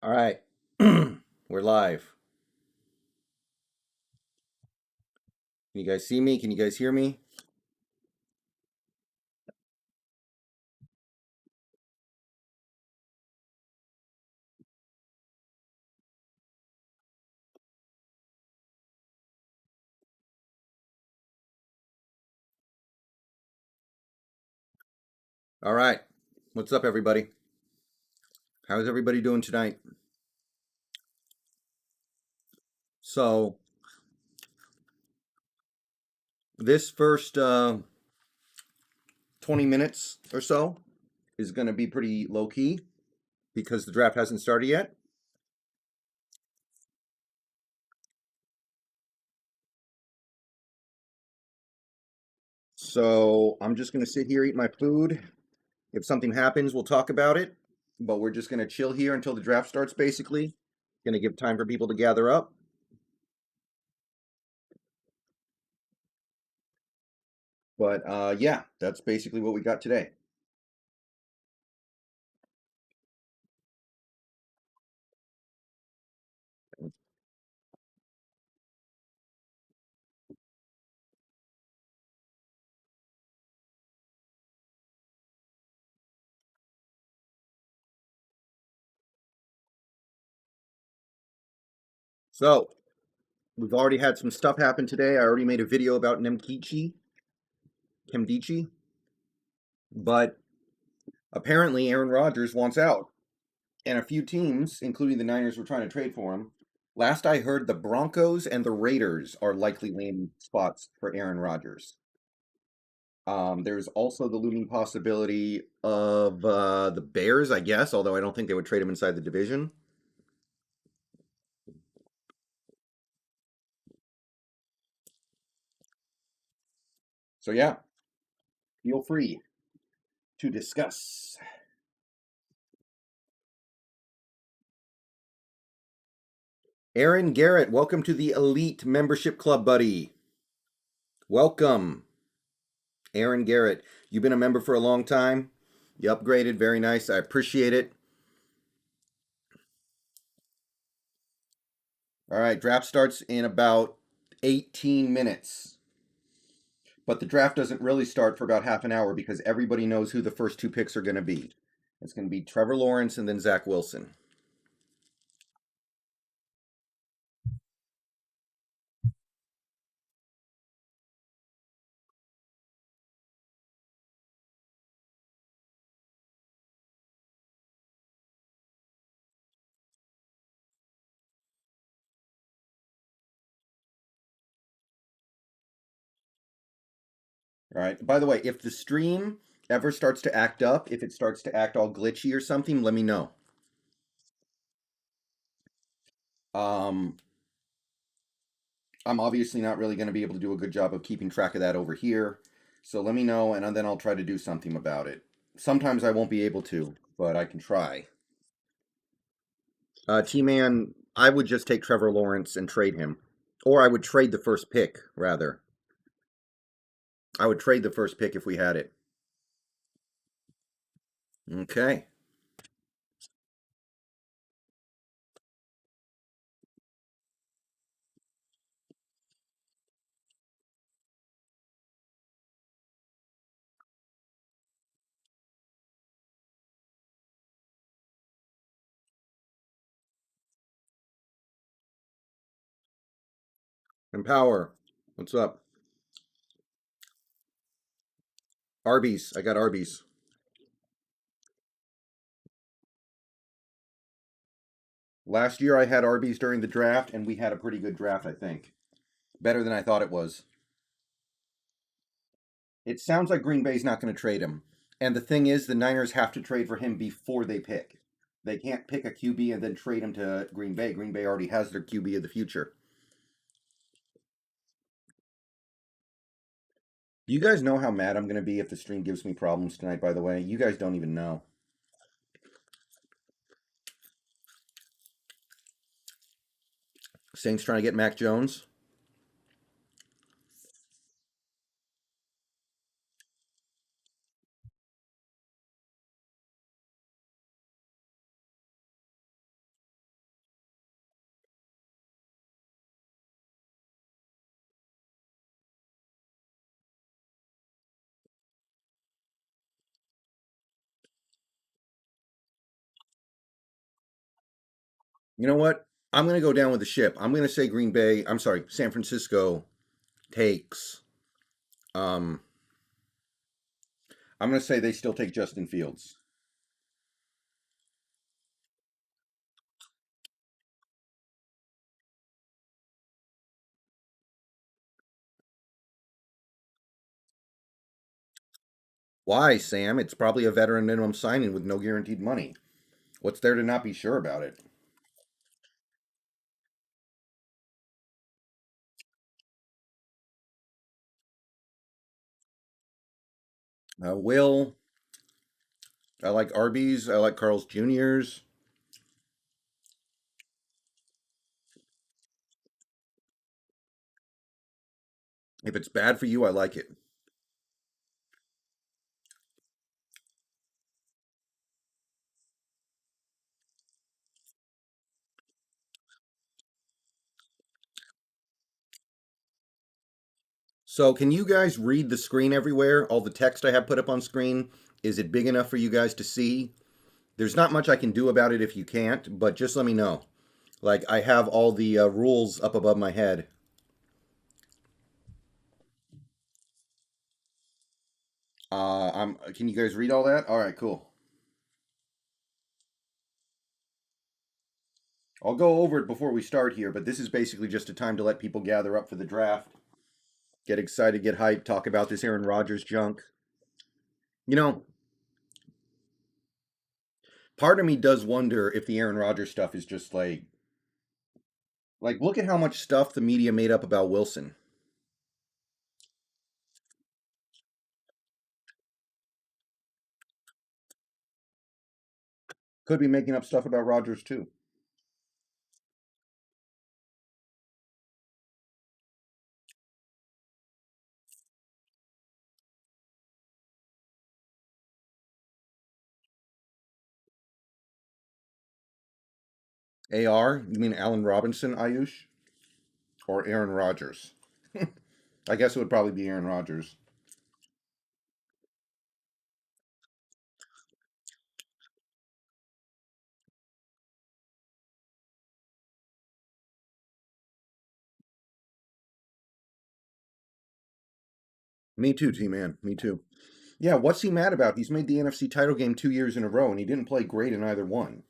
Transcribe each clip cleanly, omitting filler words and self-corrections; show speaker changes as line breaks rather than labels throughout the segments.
All right. We're live. Can you guys see me? Can you guys hear me? All right. What's up, everybody? How's everybody doing tonight? So, this first 20 minutes or so is going to be pretty low key because the draft hasn't started yet. So, I'm just going to sit here, eat my food. If something happens, we'll talk about it. But we're just going to chill here until the draft starts, basically. Going to give time for people to gather up. But yeah, that's basically what we got today. So, we've already had some stuff happen today. I already made a video about Kemdichi, but apparently Aaron Rodgers wants out. And a few teams, including the Niners, were trying to trade for him. Last I heard, the Broncos and the Raiders are likely landing spots for Aaron Rodgers. There's also the looming possibility of the Bears, I guess, although I don't think they would trade him inside the division. So, yeah, feel free to discuss. Aaron Garrett, welcome to the Elite Membership Club, buddy. Welcome, Aaron Garrett. You've been a member for a long time. You upgraded, very nice. I appreciate it. All right, draft starts in about 18 minutes. But the draft doesn't really start for about half an hour because everybody knows who the first two picks are going to be. It's going to be Trevor Lawrence and then Zach Wilson. All right. By the way, if the stream ever starts to act up, if it starts to act all glitchy or something, let me know. Um, I'm obviously not really going to be able to do a good job of keeping track of that over here. So let me know, and then I'll try to do something about it. Sometimes I won't be able to, but I can try. T-Man, I would just take Trevor Lawrence and trade him. Or I would trade the first pick, rather. I would trade the first pick if we had it. Okay. Empower. What's up? Arby's. I got Arby's. Last year I had Arby's during the draft, and we had a pretty good draft, I think. Better than I thought it was. It sounds like Green Bay's not going to trade him. And the thing is, the Niners have to trade for him before they pick. They can't pick a QB and then trade him to Green Bay. Green Bay already has their QB of the future. Do you guys know how mad I'm going to be if the stream gives me problems tonight, by the way? You guys don't even know. Saints trying to get Mac Jones. You know what? I'm going to go down with the ship. I'm going to say Green Bay. I'm sorry, San Francisco takes. Um, I'm going to say they still take Justin Fields. Why, Sam? It's probably a veteran minimum signing with no guaranteed money. What's there to not be sure about it? Will, I like Arby's. I like Carl's Jr.'s. If it's bad for you, I like it. So, can you guys read the screen everywhere? All the text I have put up on screen? Is it big enough for you guys to see? There's not much I can do about it if you can't, but just let me know. Like, I have all the rules up above my head. Can you guys read all that? All right, cool. I'll go over it before we start here, but this is basically just a time to let people gather up for the draft, get excited, get hyped, talk about this Aaron Rodgers junk. You know, part of me does wonder if the Aaron Rodgers stuff is just like look at how much stuff the media made up about Wilson. Could be making up stuff about Rodgers too. AR, you mean Allen Robinson, Ayush, or Aaron Rodgers? I guess it would probably be Aaron Rodgers. Me too, T man. Me too. Yeah, what's he mad about? He's made the NFC title game 2 years in a row, and he didn't play great in either one.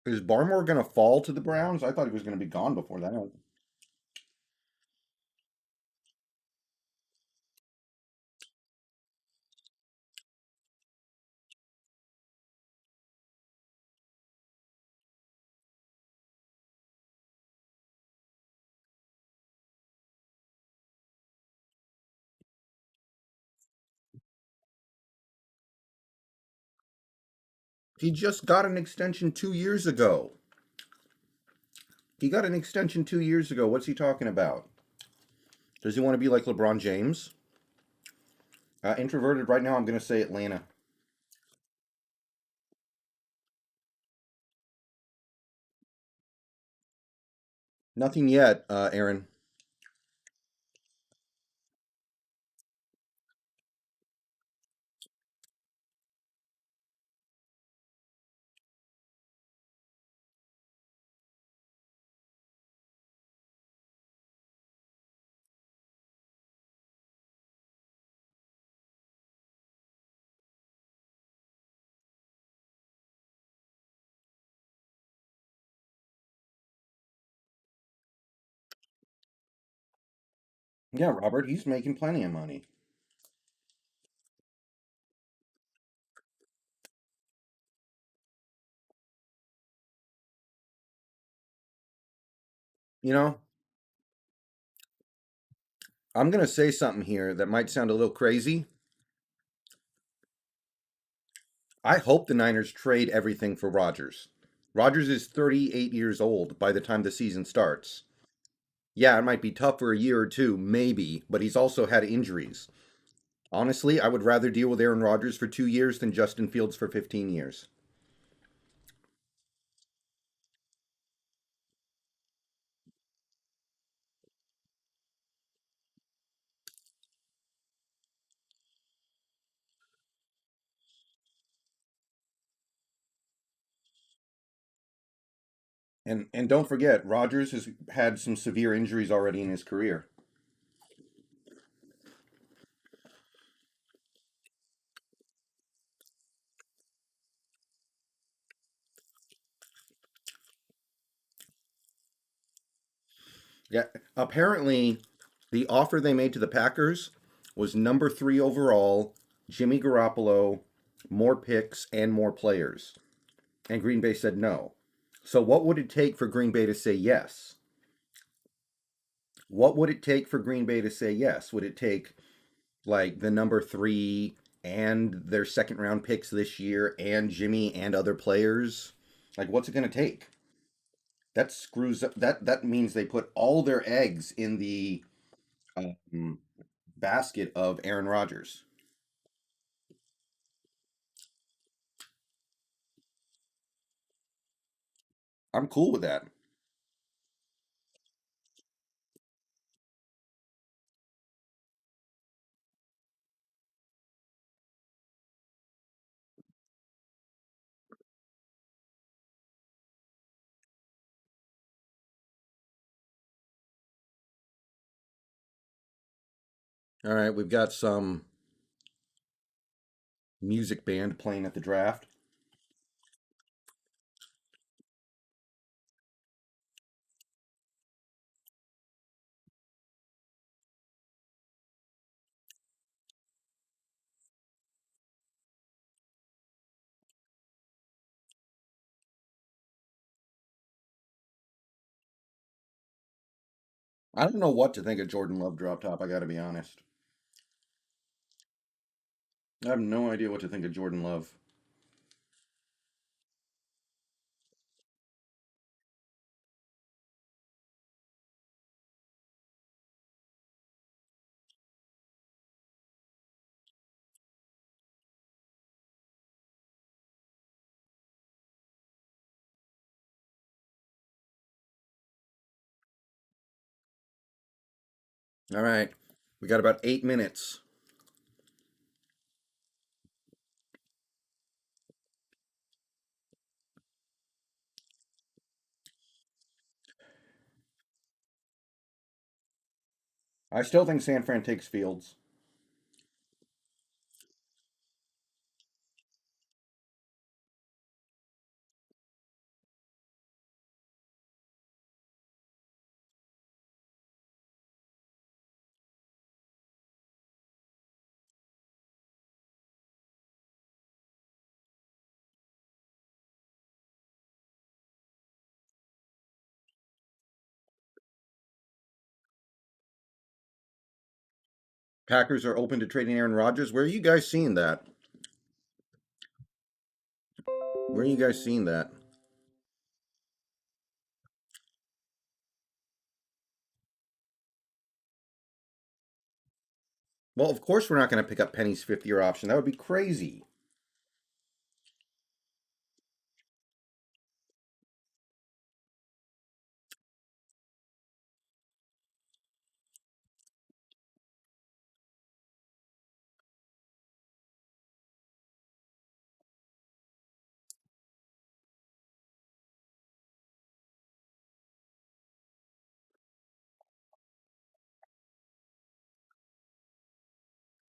Is Barmore going to fall to the Browns? I thought he was going to be gone before that. He just got an extension 2 years ago. He got an extension 2 years ago. What's he talking about? Does he want to be like LeBron James? Introverted right now, I'm going to say Atlanta. Nothing yet, Aaron. Yeah, Robert, he's making plenty of money. You know, I'm going to say something here that might sound a little crazy. I hope the Niners trade everything for Rodgers. Rodgers is 38 years old by the time the season starts. Yeah, it might be tough for a year or two, maybe, but he's also had injuries. Honestly, I would rather deal with Aaron Rodgers for 2 years than Justin Fields for 15 years. And don't forget, Rodgers has had some severe injuries already in his career. Yeah, apparently, the offer they made to the Packers was number three overall, Jimmy Garoppolo, more picks, and more players. And Green Bay said no. So, what would it take for Green Bay to say yes? What would it take for Green Bay to say yes? Would it take like the number three and their second round picks this year and Jimmy and other players? Like, what's it going to take? That screws up. That means they put all their eggs in the um, basket of Aaron Rodgers. I'm cool with that. All right, we've got some music band playing at the draft. I don't know what to think of Jordan Love drop top. I got to be honest. I have no idea what to think of Jordan Love. All right, we got about 8 minutes. I still think San Fran takes Fields. Packers are open to trading Aaron Rodgers. Where are you guys seeing that? Where are you guys seeing that? Well, of course we're not going to pick up Penny's fifth-year option. That would be crazy.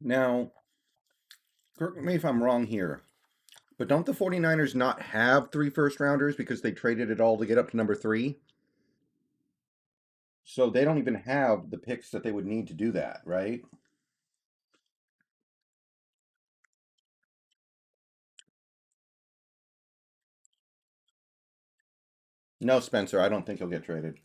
Now, correct me if I'm wrong here, but don't the 49ers not have three first rounders because they traded it all to get up to number three? So they don't even have the picks that they would need to do that, right? No, Spencer, I don't think he'll get traded.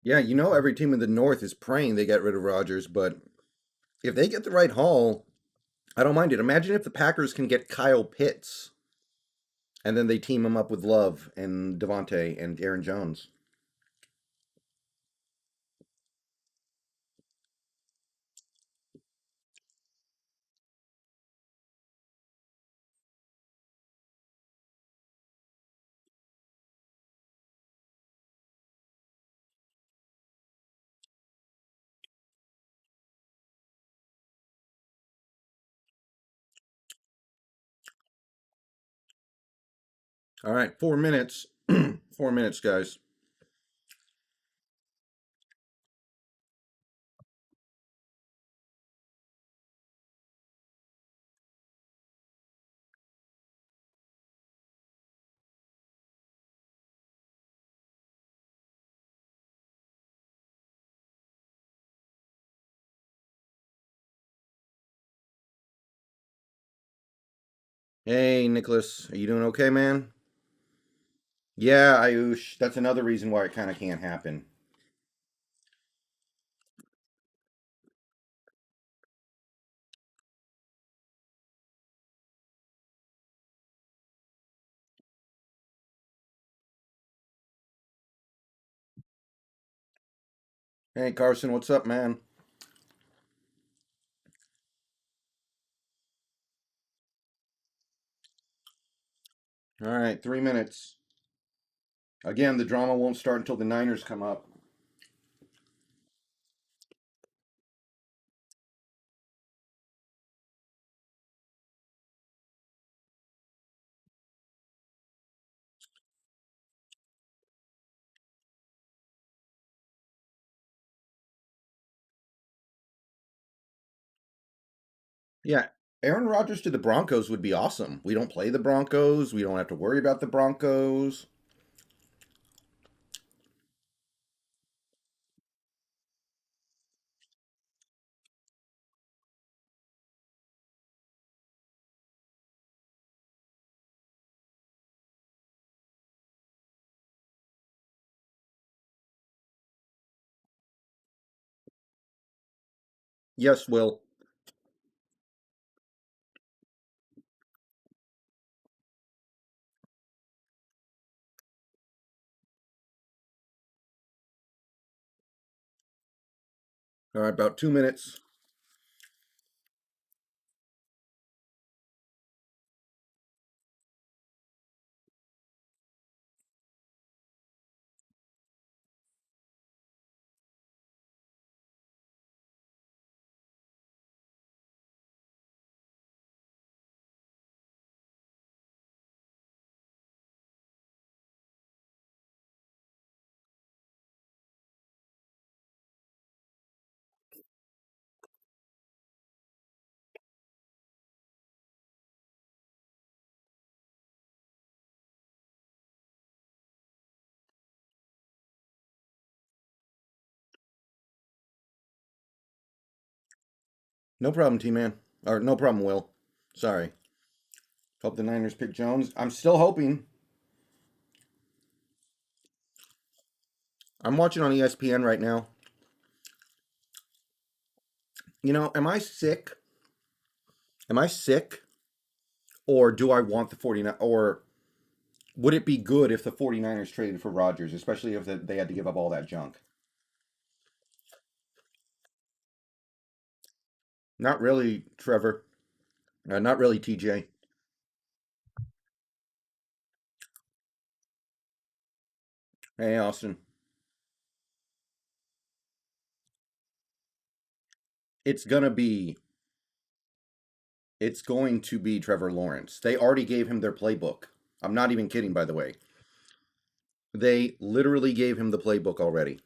Yeah, you know every team in the North is praying they get rid of Rodgers, but if they get the right haul, I don't mind it. Imagine if the Packers can get Kyle Pitts and then they team him up with Love and Devontae and Aaron Jones. All right, 4 minutes. 4 minutes, guys. Hey, Nicholas, are you doing okay, man? Yeah, Ayush. That's another reason why it kind of can't happen. Hey, Carson, what's up, man? All right, 3 minutes. Again, the drama won't start until the Niners come up. Yeah, Aaron Rodgers to the Broncos would be awesome. We don't play the Broncos. We don't have to worry about the Broncos. Yes, Will. All right, about 2 minutes. No problem, T-Man. Or no problem, Will. Sorry. Hope the Niners pick Jones. I'm still hoping. I'm watching on ESPN right now. You know, am I sick? Am I sick? Or do I want the 49 or would it be good if the 49ers traded for Rodgers, especially if they had to give up all that junk? Not really, Trevor. Not really, TJ. Hey, Austin. It's gonna be it's going to be Trevor Lawrence. They already gave him their playbook. I'm not even kidding, by the way. They literally gave him the playbook already.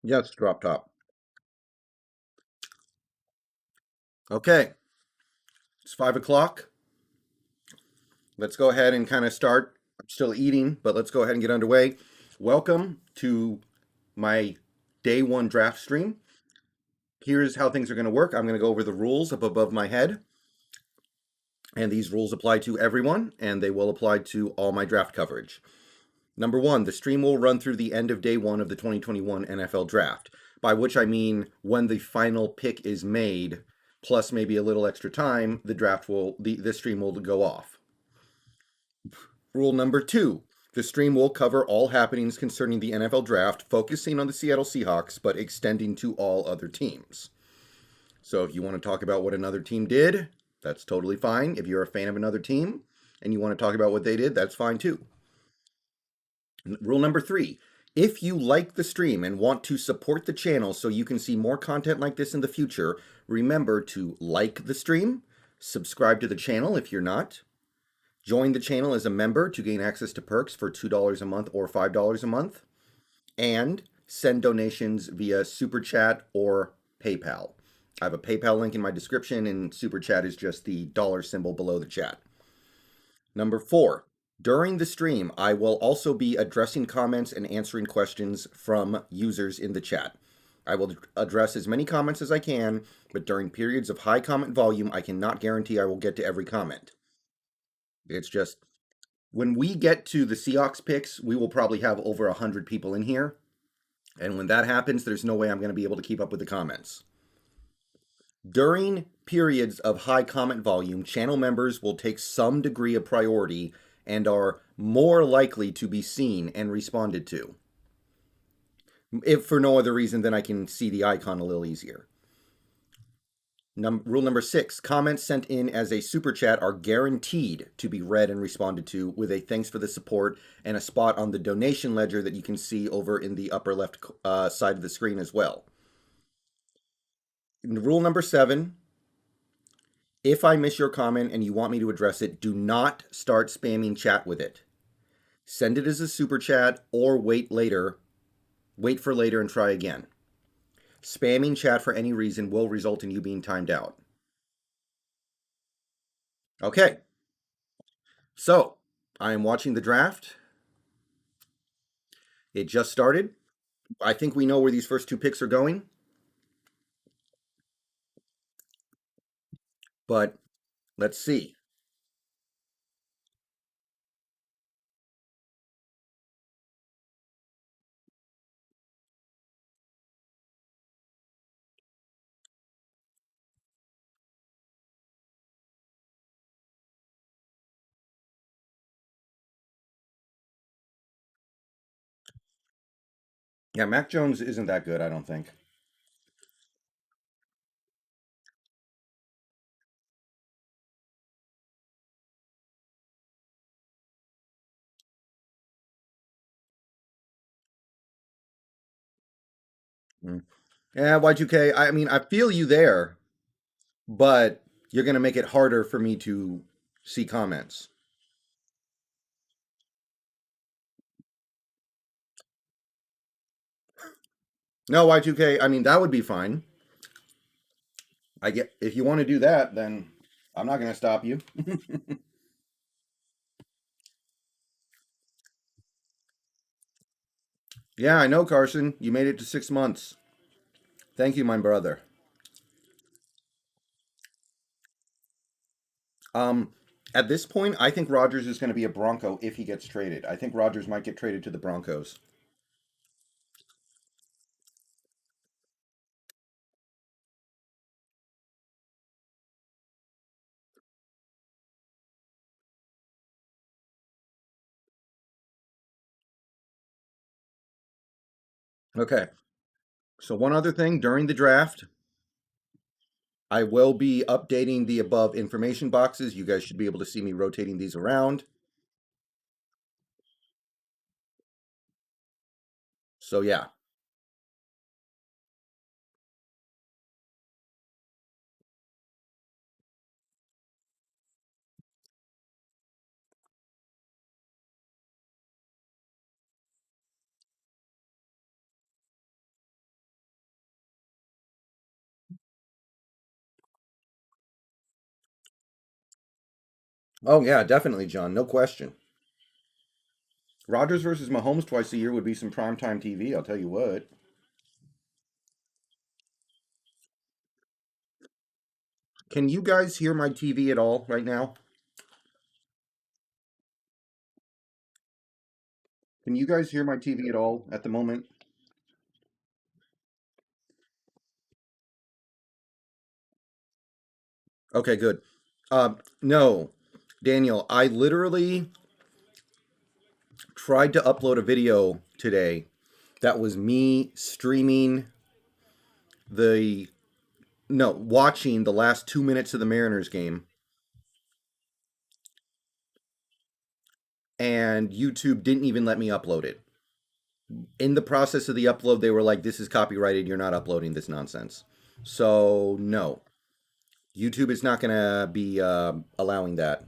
Yes, drop top. Okay, it's 5 o'clock. Let's go ahead and kind of start. I'm still eating, but let's go ahead and get underway. Welcome to my day one draft stream. Here's how things are going to work. I'm going to go over the rules up above my head, and these rules apply to everyone, and they will apply to all my draft coverage. Number one, the stream will run through the end of day one of the 2021 NFL draft, by which I mean when the final pick is made, plus maybe a little extra time, the stream will go off. Rule number two, the stream will cover all happenings concerning the NFL draft, focusing on the Seattle Seahawks, but extending to all other teams. So if you want to talk about what another team did, that's totally fine. If you're a fan of another team and you want to talk about what they did, that's fine too. Rule number three, if you like the stream and want to support the channel so you can see more content like this in the future, remember to like the stream, subscribe to the channel if you're not, join the channel as a member to gain access to perks for $2 a month or $5 a month, and send donations via Superchat or PayPal. I have a PayPal link in my description, and Superchat is just the dollar symbol below the chat. Number four, during the stream, I will also be addressing comments and answering questions from users in the chat. I will address as many comments as I can, but during periods of high comment volume, I cannot guarantee I will get to every comment. It's just when we get to the Seahawks picks, we will probably have over 100 people in here. And when that happens, there's no way I'm going to be able to keep up with the comments. During periods of high comment volume, channel members will take some degree of priority and are more likely to be seen and responded to. If for no other reason than I can see the icon a little easier. Rule number six, comments sent in as a super chat are guaranteed to be read and responded to with a thanks for the support and a spot on the donation ledger that you can see over in the upper left side of the screen as well. Rule number seven, if I miss your comment and you want me to address it, do not start spamming chat with it. Send it as a super chat or wait for later and try again. Spamming chat for any reason will result in you being timed out. Okay. So, I am watching the draft. It just started. I think we know where these first two picks are going. But let's see. Yeah, Mac Jones isn't that good, I don't think. Mm. Yeah, Y2K, I mean, I feel you there, but you're going to make it harder for me to see comments. No, Y2K, I mean, that would be fine. I get if you want to do that, then I'm not going to stop you. Yeah, I know, Carson. You made it to 6 months. Thank you, my brother. Um, at this point, I think Rodgers is going to be a Bronco if he gets traded. I think Rodgers might get traded to the Broncos. Okay. So one other thing during the draft, I will be updating the above information boxes. You guys should be able to see me rotating these around. So yeah. Oh yeah, definitely, John. No question. Rodgers versus Mahomes twice a year would be some primetime TV. I'll tell you what. Can you guys hear my TV at all right now? Can you guys hear my TV at all at the moment? Okay, good. No, Daniel, I literally tried to upload a video today that was me streaming the no, watching the last 2 minutes of the Mariners game, and YouTube didn't even let me upload it. In the process of the upload, they were like, "This is copyrighted. You're not uploading this nonsense." So no, YouTube is not going to be allowing that.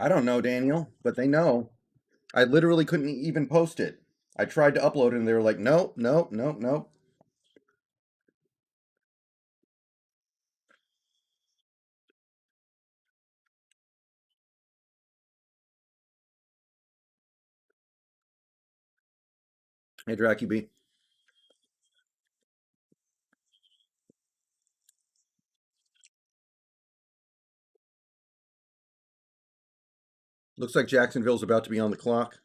I don't know, Daniel, but they know. I literally couldn't even post it. I tried to upload it, and they were like, "Nope, nope, nope, nope." Hey, Dracky B. Looks like Jacksonville's about to be on the clock.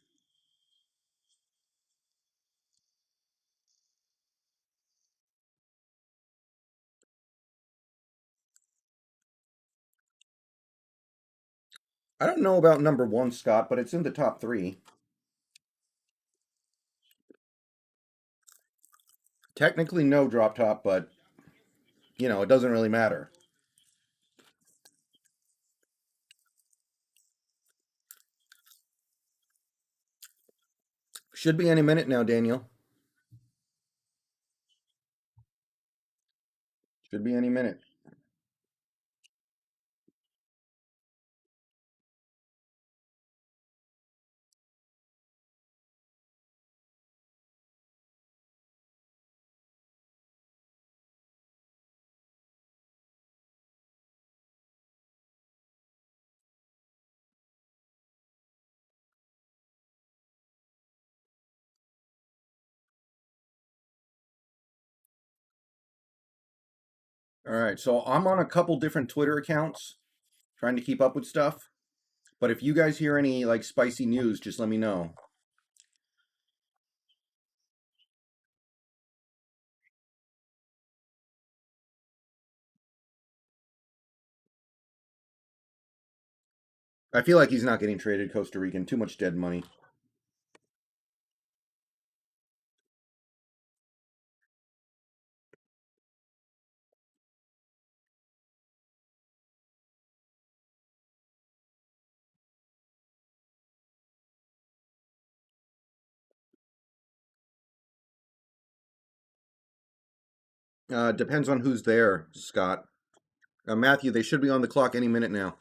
I don't know about number one, Scott, but it's in the top three. Technically, no drop top, but it doesn't really matter. Should be any minute now, Daniel. Should be any minute. All right, so I'm on a couple different Twitter accounts trying to keep up with stuff. But if you guys hear any like spicy news, just let me know. I feel like he's not getting traded Costa Rican. Too much dead money. Depends on who's there, Scott. Matthew, they should be on the clock any minute now.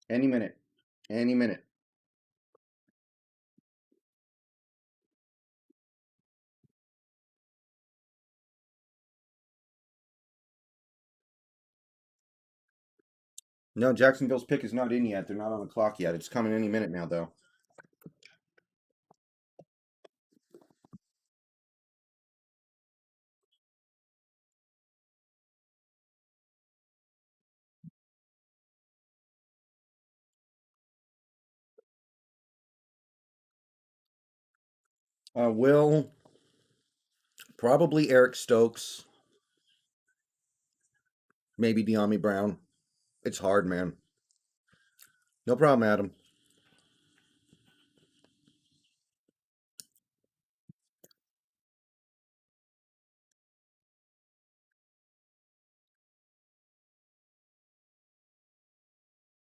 Any minute. Any minute. No, Jacksonville's pick is not in yet. They're not on the clock yet. It's coming any minute now, though. Will, probably Eric Stokes, maybe De'Ami Brown. It's hard, man. No problem, Adam.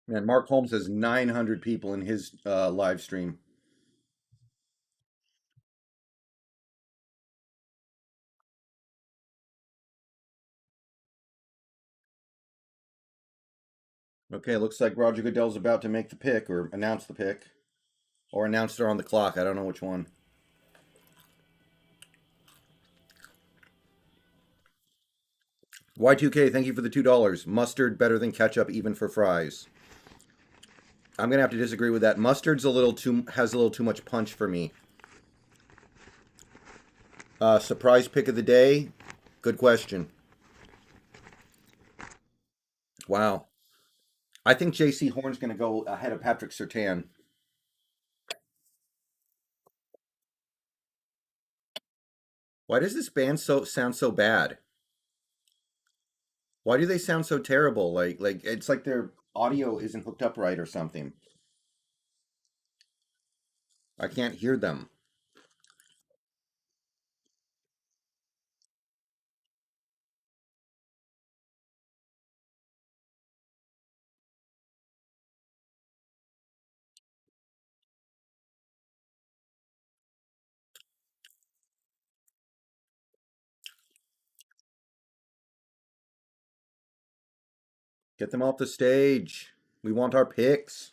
Man, Mark Holmes has 900 people in his live stream. Okay, looks like Roger Goodell's about to make the pick or announce the pick. Or announced it on the clock. I don't know which one. Y2K, thank you for the $2. Mustard better than ketchup even for fries. I'm gonna have to disagree with that. Mustard's a little too has a little too much punch for me. Surprise pick of the day. Good question. Wow. I think J.C. Horn's gonna go ahead of Patrick Surtain. Why does this band sound so bad? Why do they sound so terrible? Like it's like their audio isn't hooked up right or something. I can't hear them. Get them off the stage. We want our picks.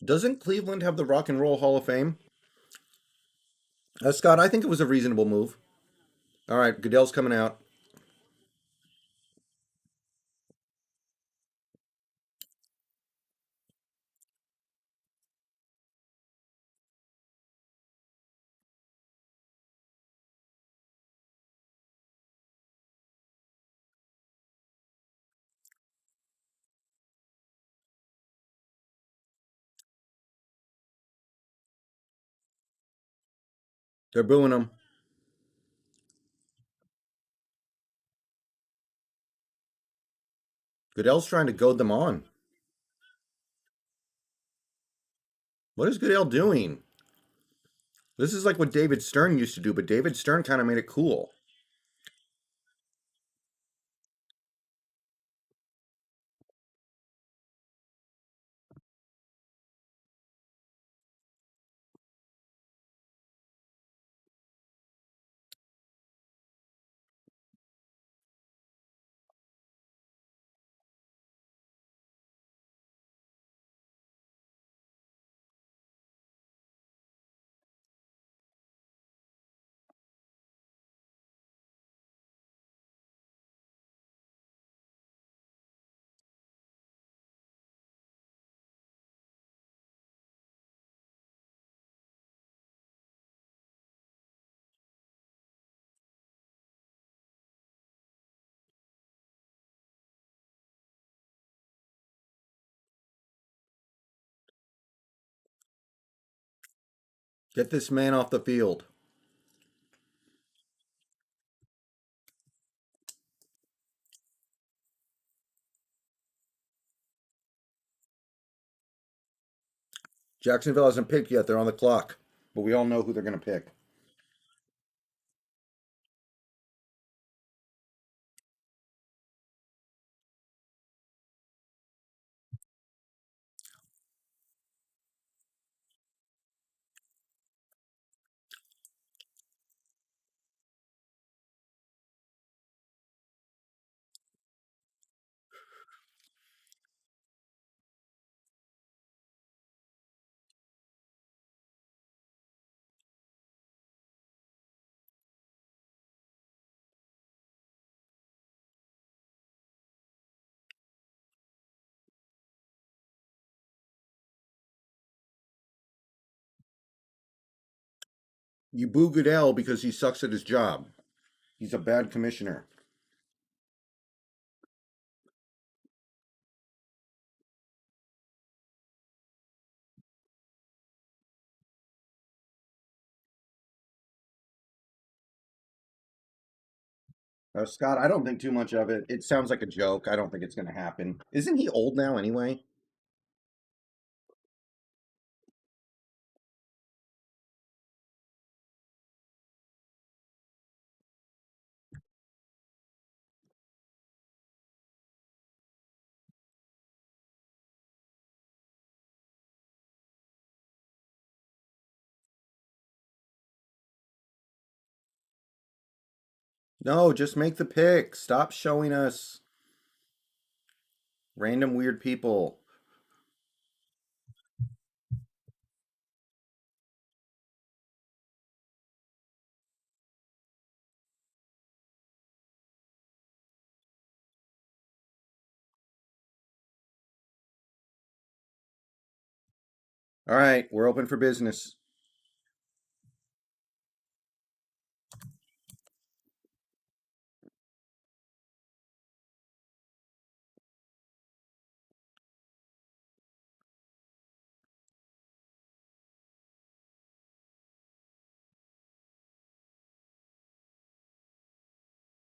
Doesn't Cleveland have the Rock and Roll Hall of Fame? Scott, I think it was a reasonable move. All right, Goodell's coming out. They're booing him. Goodell's trying to goad them on. What is Goodell doing? This is like what David Stern used to do, but David Stern kind of made it cool. Get this man off the field. Jacksonville hasn't picked yet. They're on the clock, but we all know who they're going to pick. You boo Goodell because he sucks at his job. He's a bad commissioner. Scott, I don't think too much of it. It sounds like a joke. I don't think it's going to happen. Isn't he old now anyway? No, just make the pick. Stop showing us random weird people. All right, we're open for business.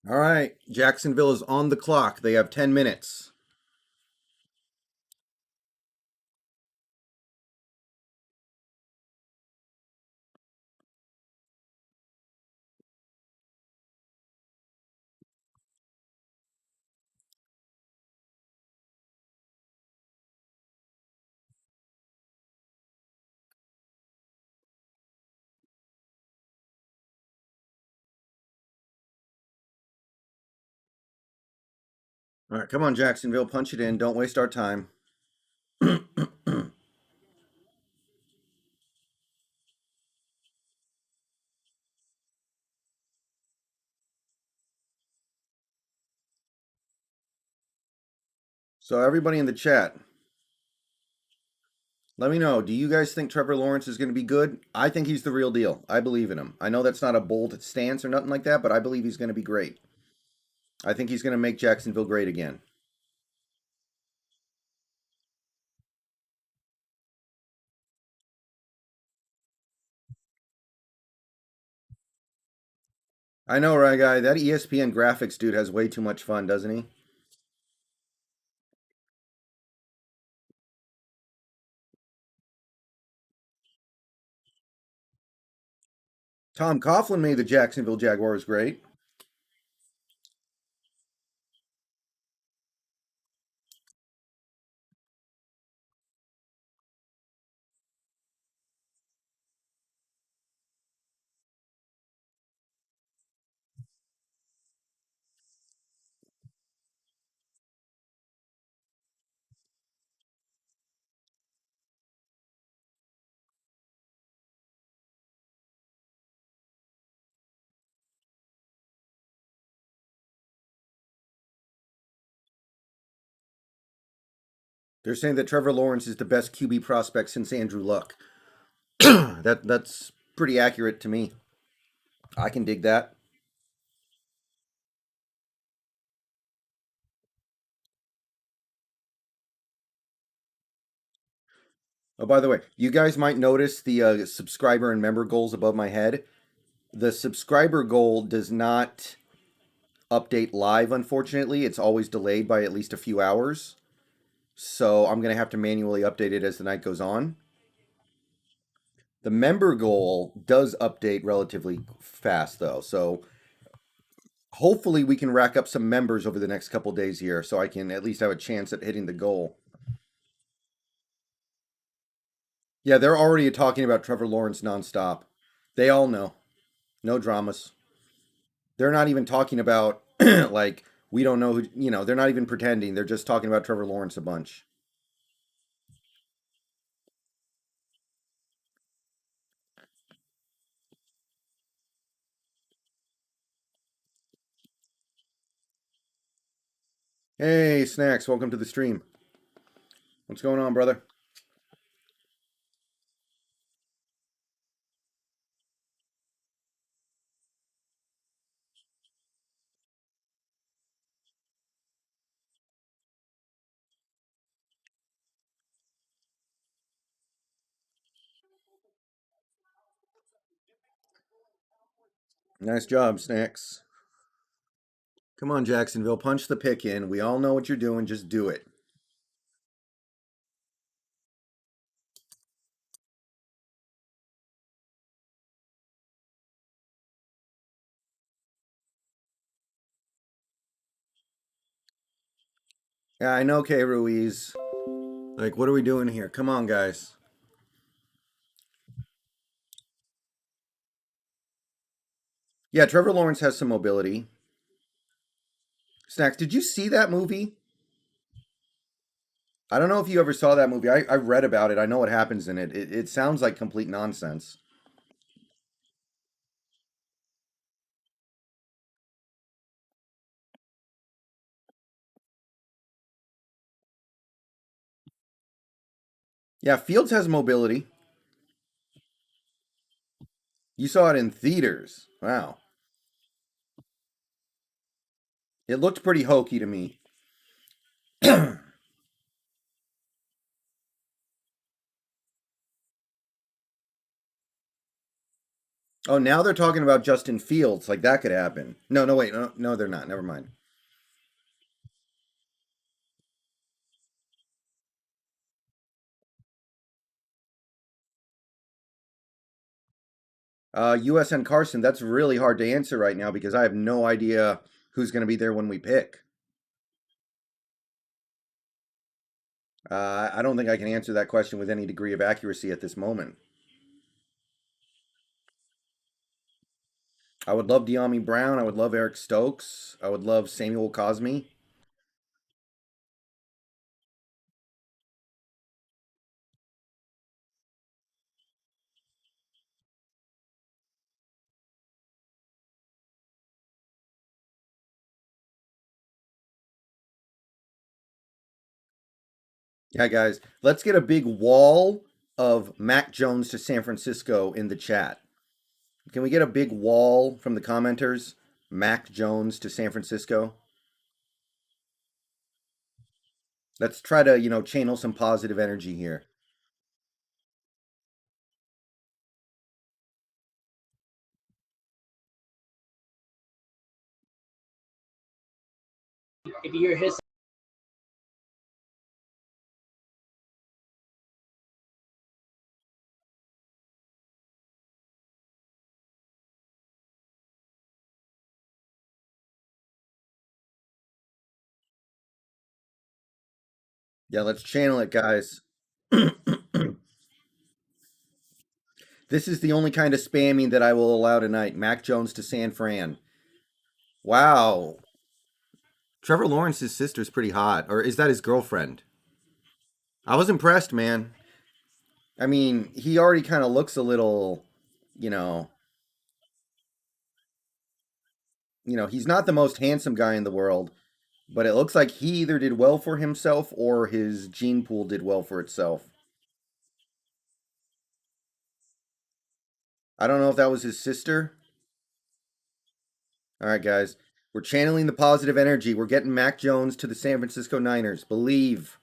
All right, Jacksonville is on the clock. They have 10 minutes. All right, come on, Jacksonville, punch it in. Don't waste our time. All So, everybody in the chat, let me know. Do you guys think Trevor Lawrence is going to be good? I think he's the real deal. I believe in him. I know that's not a bold stance or nothing like that, but I believe he's going to be great. I think he's going to make Jacksonville great again. I know, right, guy? That ESPN graphics dude has way too much fun, doesn't he? Tom Coughlin made the Jacksonville Jaguars great. They're saying that Trevor Lawrence is the best QB prospect since Andrew Luck. That's pretty accurate to me. I can dig that. Oh, by the way, you guys might notice the subscriber and member goals above my head. The subscriber goal does not update live, unfortunately. It's always delayed by at least a few hours. So I'm going to have to manually update it as the night goes on. The member goal does update relatively fast, though. So hopefully we can rack up some members over the next couple days here so I can at least have a chance at hitting the goal. Yeah, they're already talking about Trevor Lawrence nonstop. They all know. No dramas. They're not even talking about, like, we don't know who, they're not even pretending. They're just talking about Trevor Lawrence a bunch. Hey, Snacks, welcome to the stream. What's going on, brother? Nice job, Snacks. Come on, Jacksonville, punch the pick in. We all know what you're doing. Just do it. Yeah, I know, K. Ruiz. Like, what are we doing here? Come on, guys. Yeah, Trevor Lawrence has some mobility. Snacks, did you see that movie? I don't know if you ever saw that movie. I read about it. I know what happens in it. It sounds like complete nonsense. Yeah, Fields has mobility. You saw it in theaters. Wow. It looked pretty hokey to me. Oh, now they're talking about Justin Fields. Like that could happen. No, no, wait. No, no, they're not. Never mind. USN Carson, that's really hard to answer right now because I have no idea who's going to be there when we pick. I don't think I can answer that question with any degree of accuracy at this moment. I would love De'Ami Brown. I would love Eric Stokes. I would love Samuel Cosme. Yeah, guys, let's get a big wall of Mac Jones to San Francisco in the chat. Can we get a big wall from the commenters? Mac Jones to San Francisco. Let's try to, channel some positive energy here.
If you're his
Yeah, let's channel it, guys. This is the only kind of spamming that I will allow tonight. Mac Jones to San Fran. Wow. Trevor Lawrence's sister's pretty hot. Or is that his girlfriend? I was impressed, man. I mean, he already kind of looks a little, you know, he's not the most handsome guy in the world, but it looks like he either did well for himself or his gene pool did well for itself. I don't know if that was his sister. All right, guys. We're channeling the positive energy. We're getting Mac Jones to the San Francisco Niners. Believe.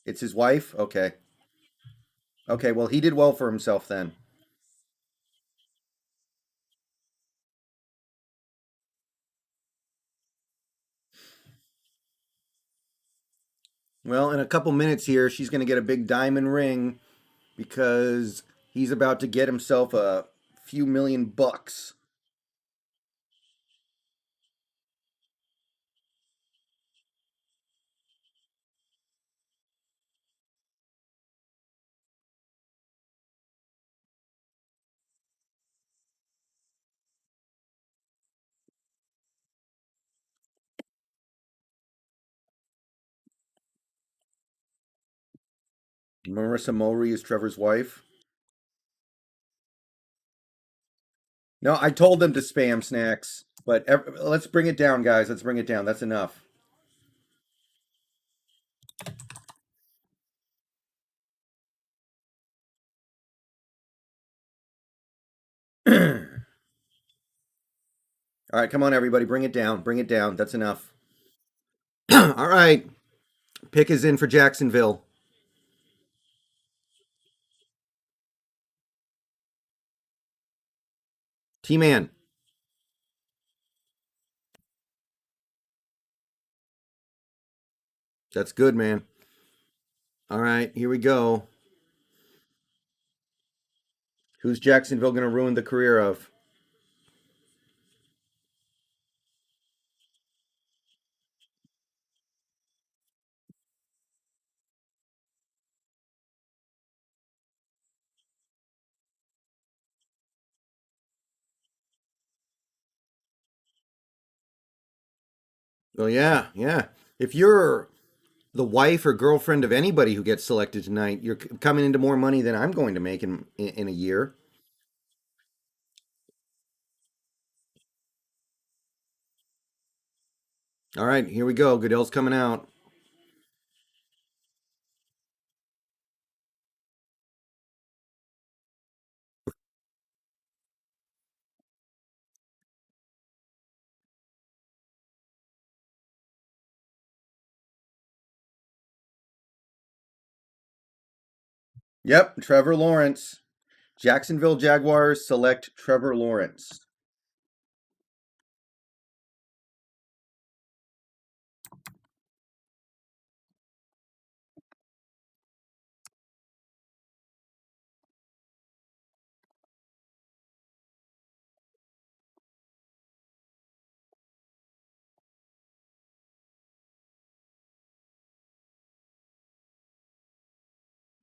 It's his wife? Okay. Okay, well, he did well for himself then. Well, in a couple minutes here, she's going to get a big diamond ring because he's about to get himself a few million bucks. Marissa Mowry is Trevor's wife. No, I told them to spam snacks, but let's bring it down, guys. Let's bring it down. That's enough. All right, come on, everybody. Bring it down. Bring it down. That's enough. All right. Pick is in for Jacksonville. T Man. That's good, man. All right, here we go. Who's Jacksonville going to ruin the career of? So yeah, yeah. If you're the wife or girlfriend of anybody who gets selected tonight, you're coming into more money than I'm going to make in a year. All right, here we go. Goodell's coming out. Yep, Trevor Lawrence. Jacksonville Jaguars select Trevor Lawrence.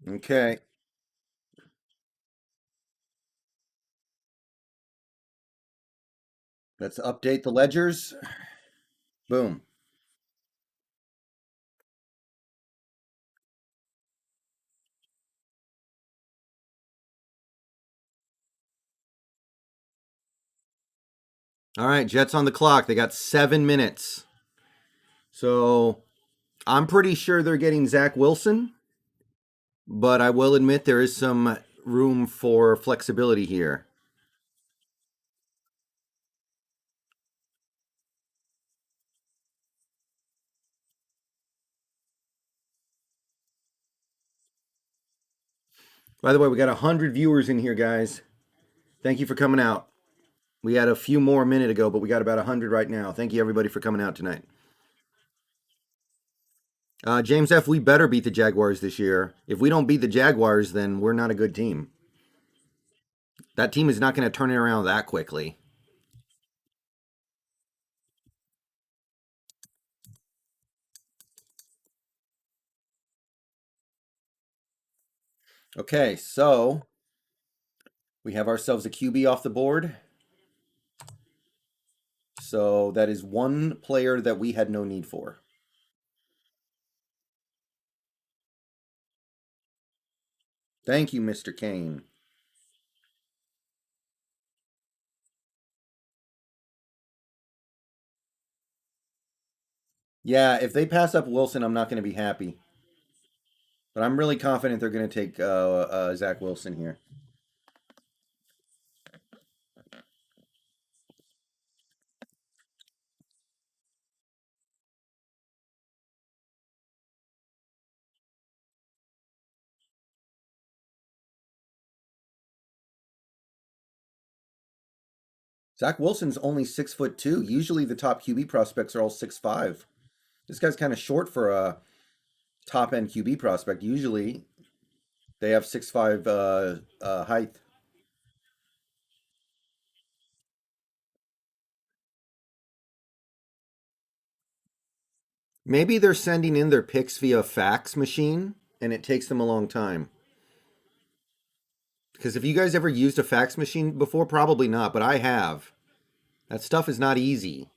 Okay, let's update the ledgers. Boom. All right, Jets on the clock. They got 7 minutes. So I'm pretty sure they're getting Zach Wilson, but I will admit there is some room for flexibility here. By the way, we got 100 viewers in here, guys. Thank you for coming out. We had a few more a minute ago, but we got about 100 right now. Thank you, everybody, for coming out tonight. James F., we better beat the Jaguars this year. If we don't beat the Jaguars, then we're not a good team. That team is not going to turn it around that quickly. Okay, so we have ourselves a QB off the board. So that is one player that we had no need for. Thank you, Mr. Kane. Yeah, if they pass up Wilson, I'm not going to be happy. But I'm really confident they're going to take Zach Wilson here. Zach Wilson's only 6'2". Usually the top QB prospects are all 6'5". This guy's kind of short for a top end QB prospect. Usually they have 6'5" height. Maybe they're sending in their picks via fax machine and it takes them a long time. Because if you guys ever used a fax machine before, probably not, but I have. That stuff is not easy.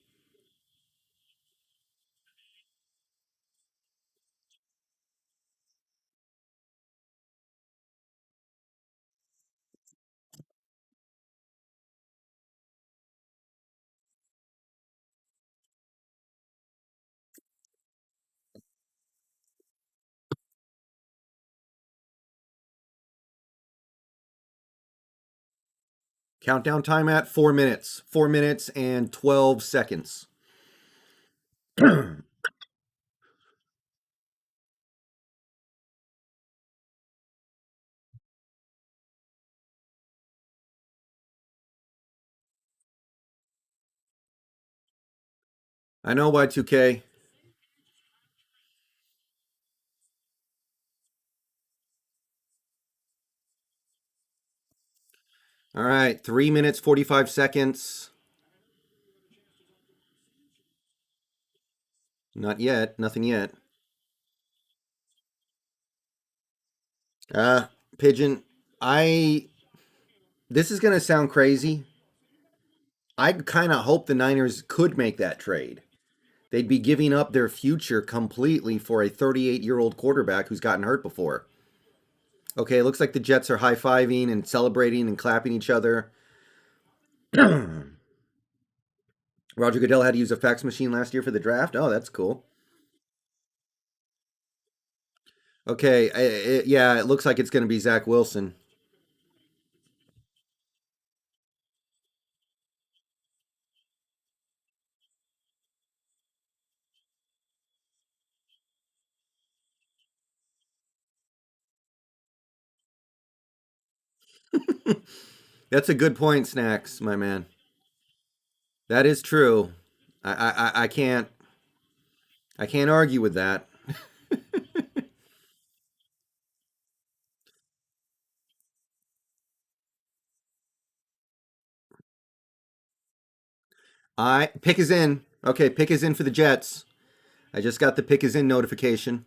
Countdown time at 4 minutes. 4 minutes and 12 seconds. I know Y2K. All right, 3 minutes, 45 seconds. Not yet. Nothing yet. Pigeon, I. This is going to sound crazy. I kind of hope the Niners could make that trade They'd be giving up their future completely for a 38-year-old quarterback who's gotten hurt before. Okay, it looks like the Jets are high fiving and celebrating and clapping each other. Roger Goodell had to use a fax machine last year for the draft. Oh, that's cool. Okay, yeah, it looks like it's going to be Zach Wilson. That's a good point, Snacks, my man. That is true. I can't argue with that. I pick is in. Okay, pick is in for the Jets. I just got the pick is in notification.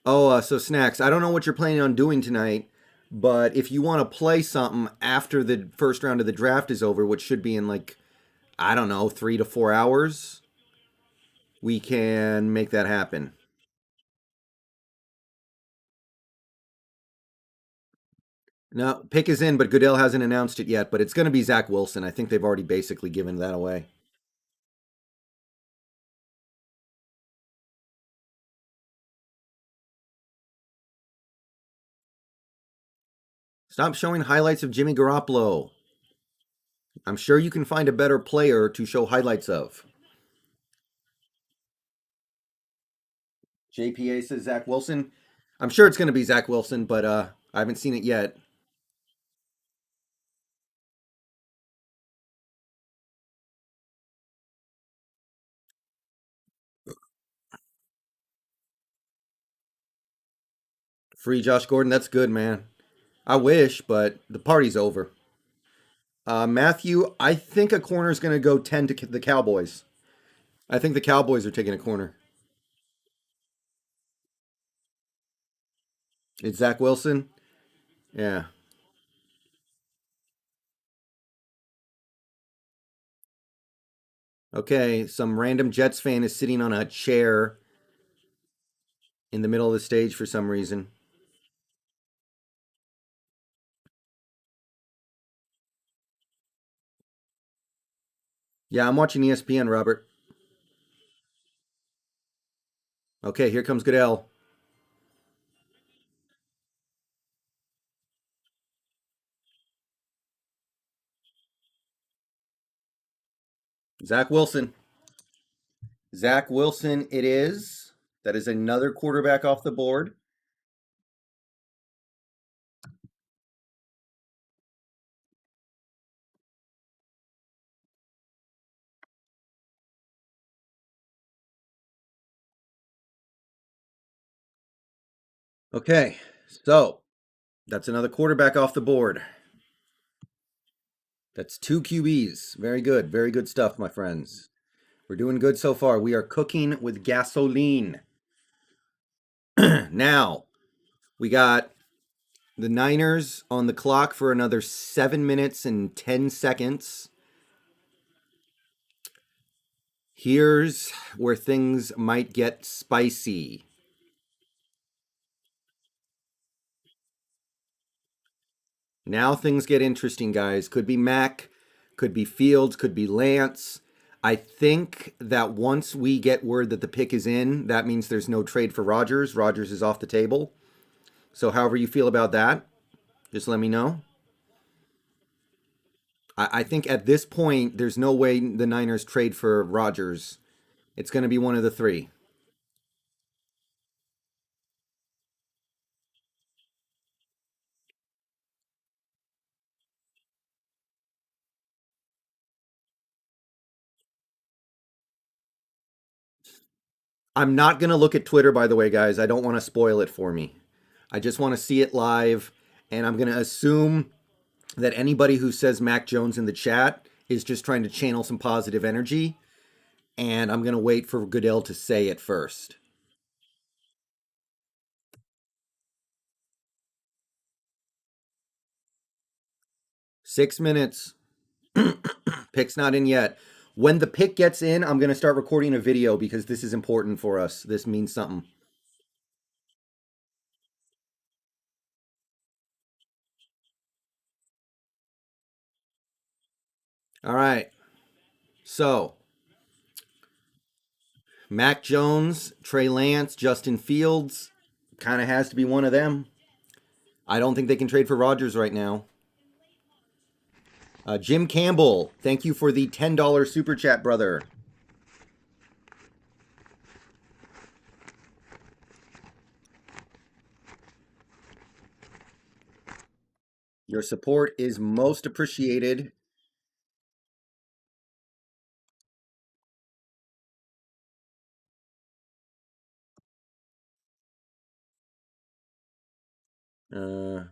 Oh, so Snacks, I don't know what you're planning on doing tonight, but if you want to play something after the first round of the draft is over, which should be in like, I don't know, 3 to 4 hours, we can make that happen. No, pick is in, but Goodell hasn't announced it yet, but it's going to be Zach Wilson. I think they've already basically given that away. Stop showing highlights of Jimmy Garoppolo. I'm sure you can find a better player to show highlights of. JPA says Zach Wilson. I'm sure it's going to be Zach Wilson, but I haven't seen it yet. Free Josh Gordon. That's good, man. I wish, but the party's over. Matthew, I think a corner is going to go 10 to the Cowboys. I think the Cowboys are taking a corner. It's Zach Wilson. Yeah. Okay. Some random Jets fan is sitting on a chair in the middle of the stage for some reason. Yeah, I'm watching ESPN, Robert. Okay, here comes Goodell. Zach Wilson. Zach Wilson, it is. That is another quarterback off the board. Okay, so that's another quarterback off the board. That's two QBs. Very good. Very good stuff, my friends. We're doing good so far. We are cooking with gasoline. Now, we got the Niners on the clock for another 7 minutes and 10 seconds. Here's where things might get spicy. Now things get interesting, guys. Could be Mac, could be Fields, could be Lance. I think that once we get word that the pick is in, that means there's no trade for Rodgers. Rodgers is off the table. So, however you feel about that, just let me know. I think at this point, there's no way the Niners trade for Rodgers. It's going to be one of the three. I'm not going to look at Twitter, by the way, guys. I don't want to spoil it for me. I just want to see it live. And I'm going to assume that anybody who says Mac Jones in the chat is just trying to channel some positive energy. And I'm going to wait for Goodell to say it first. 6 minutes. Pick's not in yet. When the pick gets in, I'm going to start recording a video because this is important for us. This means something. All right. So, Mac Jones, Trey Lance, Justin Fields, kind of has to be one of them. I don't think they can trade for Rodgers right now. Jim Campbell, thank you for the $10 super chat, brother. Your support is most appreciated. Uh,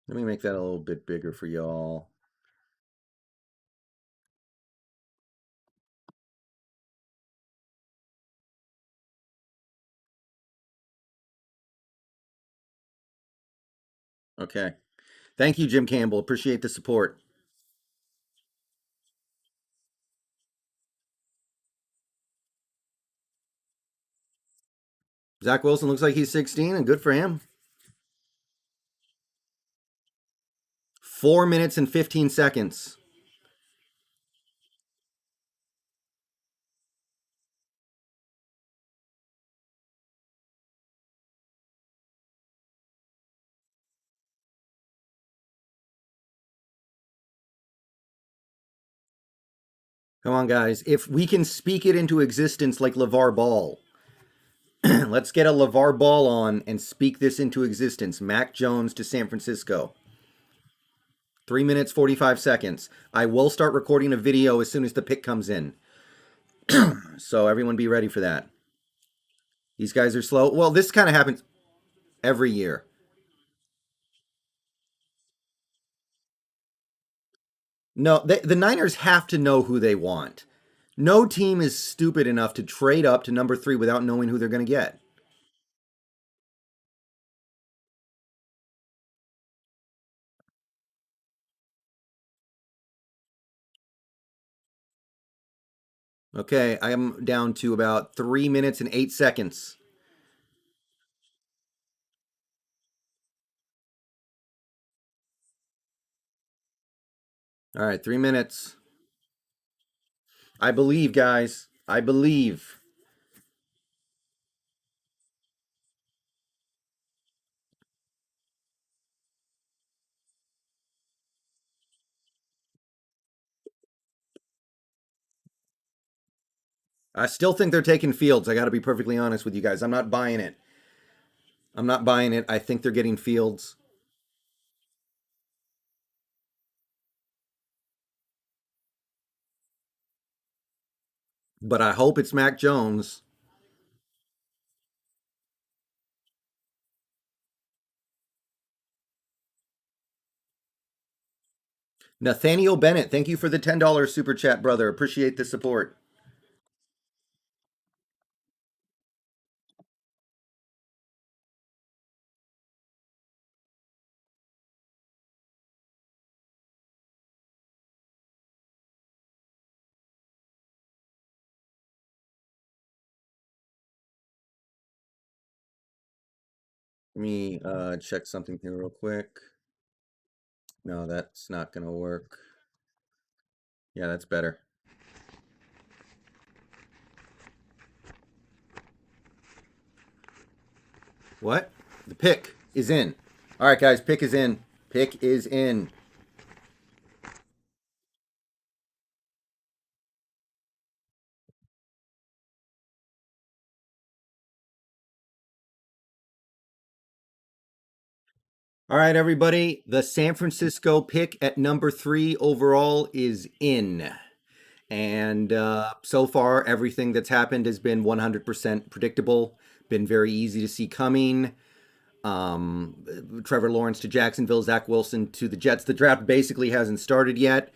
Let me make that a little bit bigger for y'all. Okay. Thank you, Jim Campbell. Appreciate the support. Zach Wilson looks like he's 16, and good for him. 4 minutes and 15 seconds. Come on, guys. If we can speak it into existence like LeVar Ball, let's get a LeVar Ball on and speak this into existence. Mac Jones to San Francisco. 3 minutes, 45 seconds. I will start recording a video as soon as the pick comes in. So everyone be ready for that. These guys are slow. Well, this kind of happens every year. No, the Niners have to know who they want. No team is stupid enough to trade up to number 3 without knowing who they're going to get. Okay, I am down to about 3 minutes and 8 seconds. All right, 3 minutes. I believe, guys. I believe. I still think they're taking Fields. I got to be perfectly honest with you guys. I'm not buying it. I'm not buying it. I think they're getting Fields. But I hope it's Mac Jones. Nathaniel Bennett, thank you for the $10 super chat, brother. Appreciate the support. Let me check something here real quick. No, that's not going to work. Yeah, that's better. What? The pick is in. All right, guys, pick is in. Pick is in. All right, everybody. The San Francisco pick at number 3 overall is in. And so far, everything that's happened has been 100% predictable, been very easy to see coming. Trevor Lawrence to Jacksonville, Zach Wilson to the Jets. The draft basically hasn't started yet,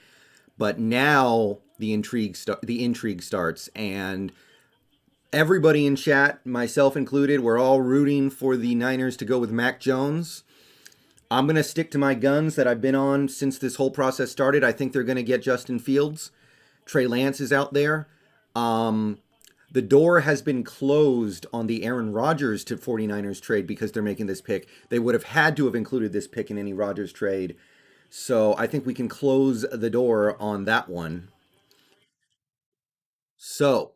but now the intrigue starts. And Everybody in chat, myself included, we're all rooting for the Niners to go with Mac Jones. I'm going to stick to my guns that I've been on since this whole process started. I think they're going to get Justin Fields. Trey Lance is out there. The door has been closed on the Aaron Rodgers to 49ers trade because they're making this pick. They would have had to have included this pick in any Rodgers trade. So I think we can close the door on that one. So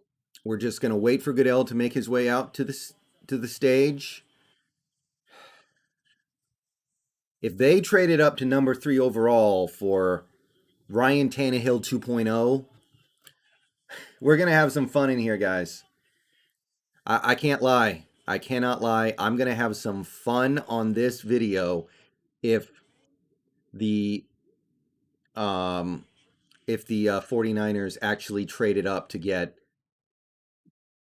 we're just going to wait for Goodell to make his way out to the stage. If they traded up to number 3 overall for Ryan Tannehill 2.0, we're going to have some fun in here, guys. I can't lie. I cannot lie. I'm going to have some fun on this video if the um, 49ers actually traded up to get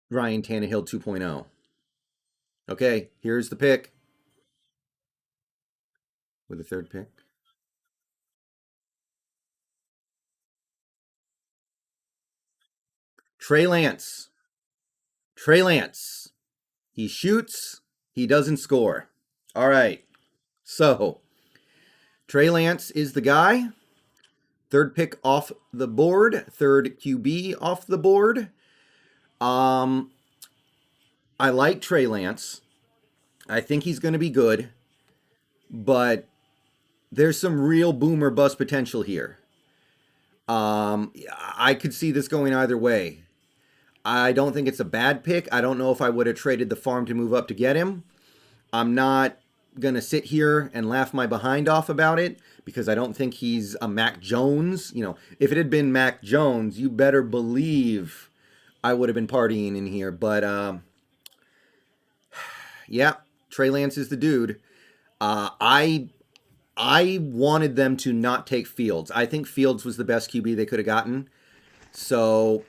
Ryan Tannehill 2.0. Okay, here's the pick with the third pick. Trey Lance. Trey Lance. He shoots, he doesn't score. All right. So, Trey Lance is the guy. Third pick off the board, third QB off the board. I like Trey Lance. I think he's going to be good, but there's some real boom or bust potential here. I could see this going either way. I don't think it's a bad pick. I don't know if I would have traded the farm to move up to get him. I'm not going to sit here and laugh my behind off about it because I don't think he's a Mac Jones. You know, if it had been Mac Jones, you better believe I would have been partying in here. But yeah, Trey Lance is the dude. I wanted them to not take Fields. I think Fields was the best QB they could have gotten. So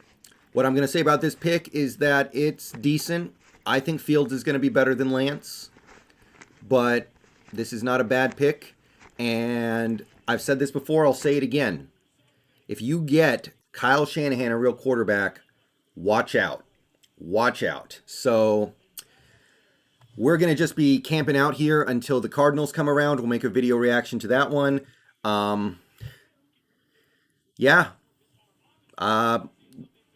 what I'm going to say about this pick is that it's decent. I think Fields is going to be better than Lance, but this is not a bad pick. And I've said this before, I'll say it again. If you get Kyle Shanahan, a real quarterback, watch out. Watch out. So we're going to just be camping out here until the Cardinals come around. We'll make a video reaction to that one. Yeah.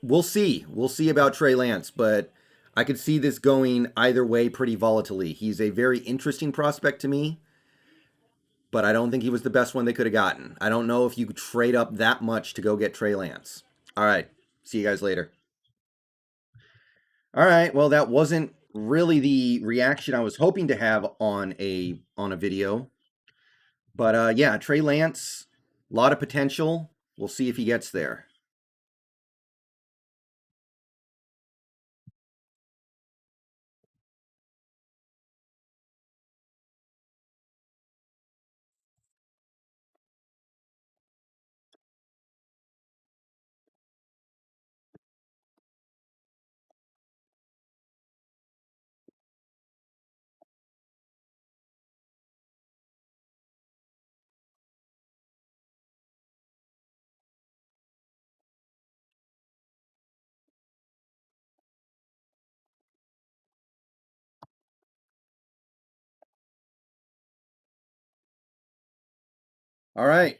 We'll see. We'll see about Trey Lance, but I could see this going either way pretty volatilely. He's a very interesting prospect to me, but I don't think he was the best one they could have gotten. I don't know if you could trade up that much to go get Trey Lance. All right. See you guys later. All right. Well, that wasn't really the reaction I was hoping to have on a video. But yeah, Trey Lance, a lot of potential. We'll see if he gets there. All right.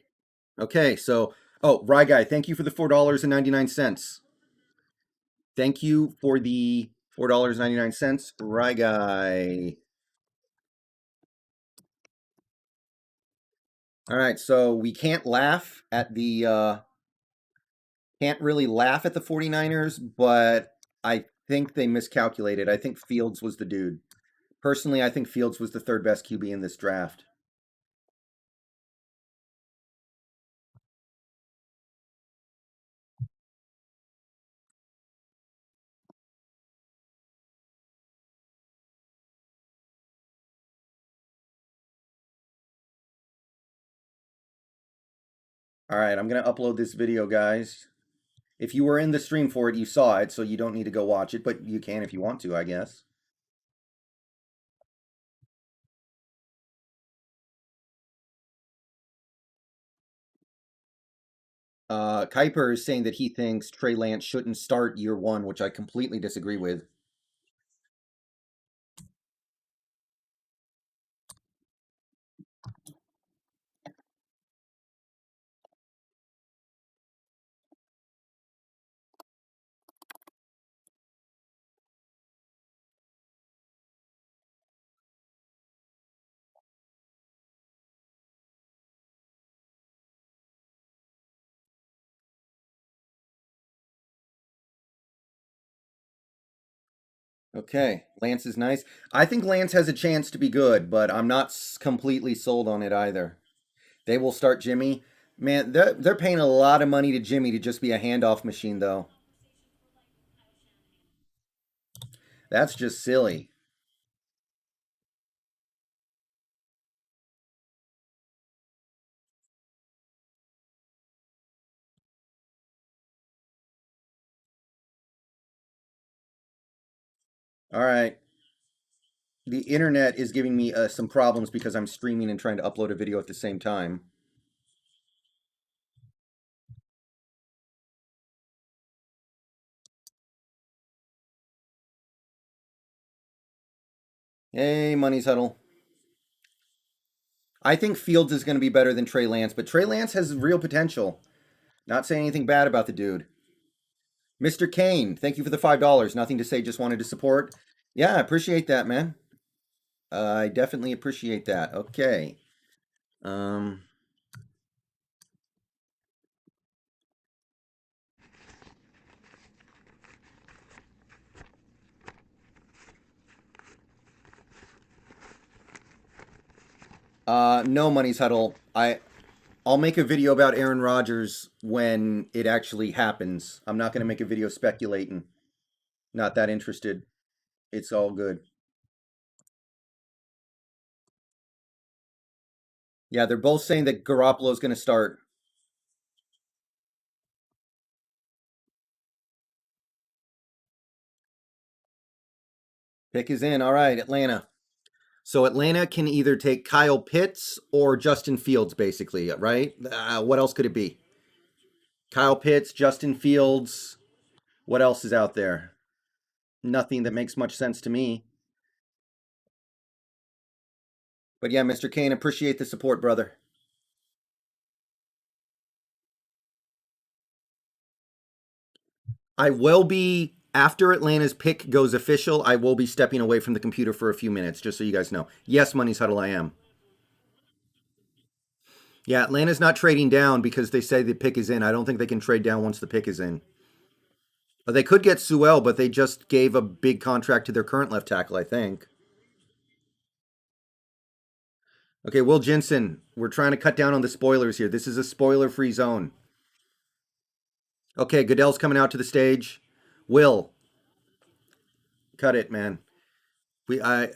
Okay. So, oh, Rye Guy, thank you for the $4.99. Thank you for the $4.99, Rye Guy. All right. So we can't laugh at the can't really laugh at the 49ers, but I think they miscalculated. I think Fields was the dude. Personally, I think Fields was the third best QB in this draft. All right, I'm going to upload this video, guys. If you were in the stream for it, you saw it, so you don't need to go watch it, but you can if you want to, I guess. Kuiper is saying that he thinks Trey Lance shouldn't start year one, which I completely disagree with. Okay, Lance is nice. I think Lance has a chance to be good, but I'm not completely sold on it either. They will start Jimmy. Man, they're paying a lot of money to Jimmy to just be a handoff machine, though. That's just silly. All right. The internet is giving me some problems because I'm streaming and trying to upload a video at the same time. Hey, Money's Huddle. I think Fields is going to be better than Trey Lance, but Trey Lance has real potential. Not saying anything bad about the dude. Mr. Kane, thank you for the $5. Nothing to say, just wanted to support. Yeah, I appreciate that, man. I definitely appreciate that. Okay. Um, no, Money's Huddle. I'll make a video about Aaron Rodgers when it actually happens. I'm not going to make a video speculating. Not that interested. It's all good. Yeah, they're both saying that Garoppolo's going to start. Pick is in. All right, Atlanta. So Atlanta can either take Kyle Pitts or Justin Fields, basically, right? What else could it be? Kyle Pitts, Justin Fields. What else is out there? Nothing that makes much sense to me. But yeah, Mr. Kane, appreciate the support, brother. I will be, after Atlanta's pick goes official, I will be stepping away from the computer for a few minutes, just so you guys know. Yes, Money's Huddle, I am. Yeah, Atlanta's not trading down because they say the pick is in. I don't think they can trade down once the pick is in. They could get Sewell, but they just gave a big contract to their current left tackle, I think. Okay, Will Jensen, we're trying to cut down on the spoilers here. This is a spoiler free zone. Okay, Goodell's coming out to the stage. Will, cut it, man. We I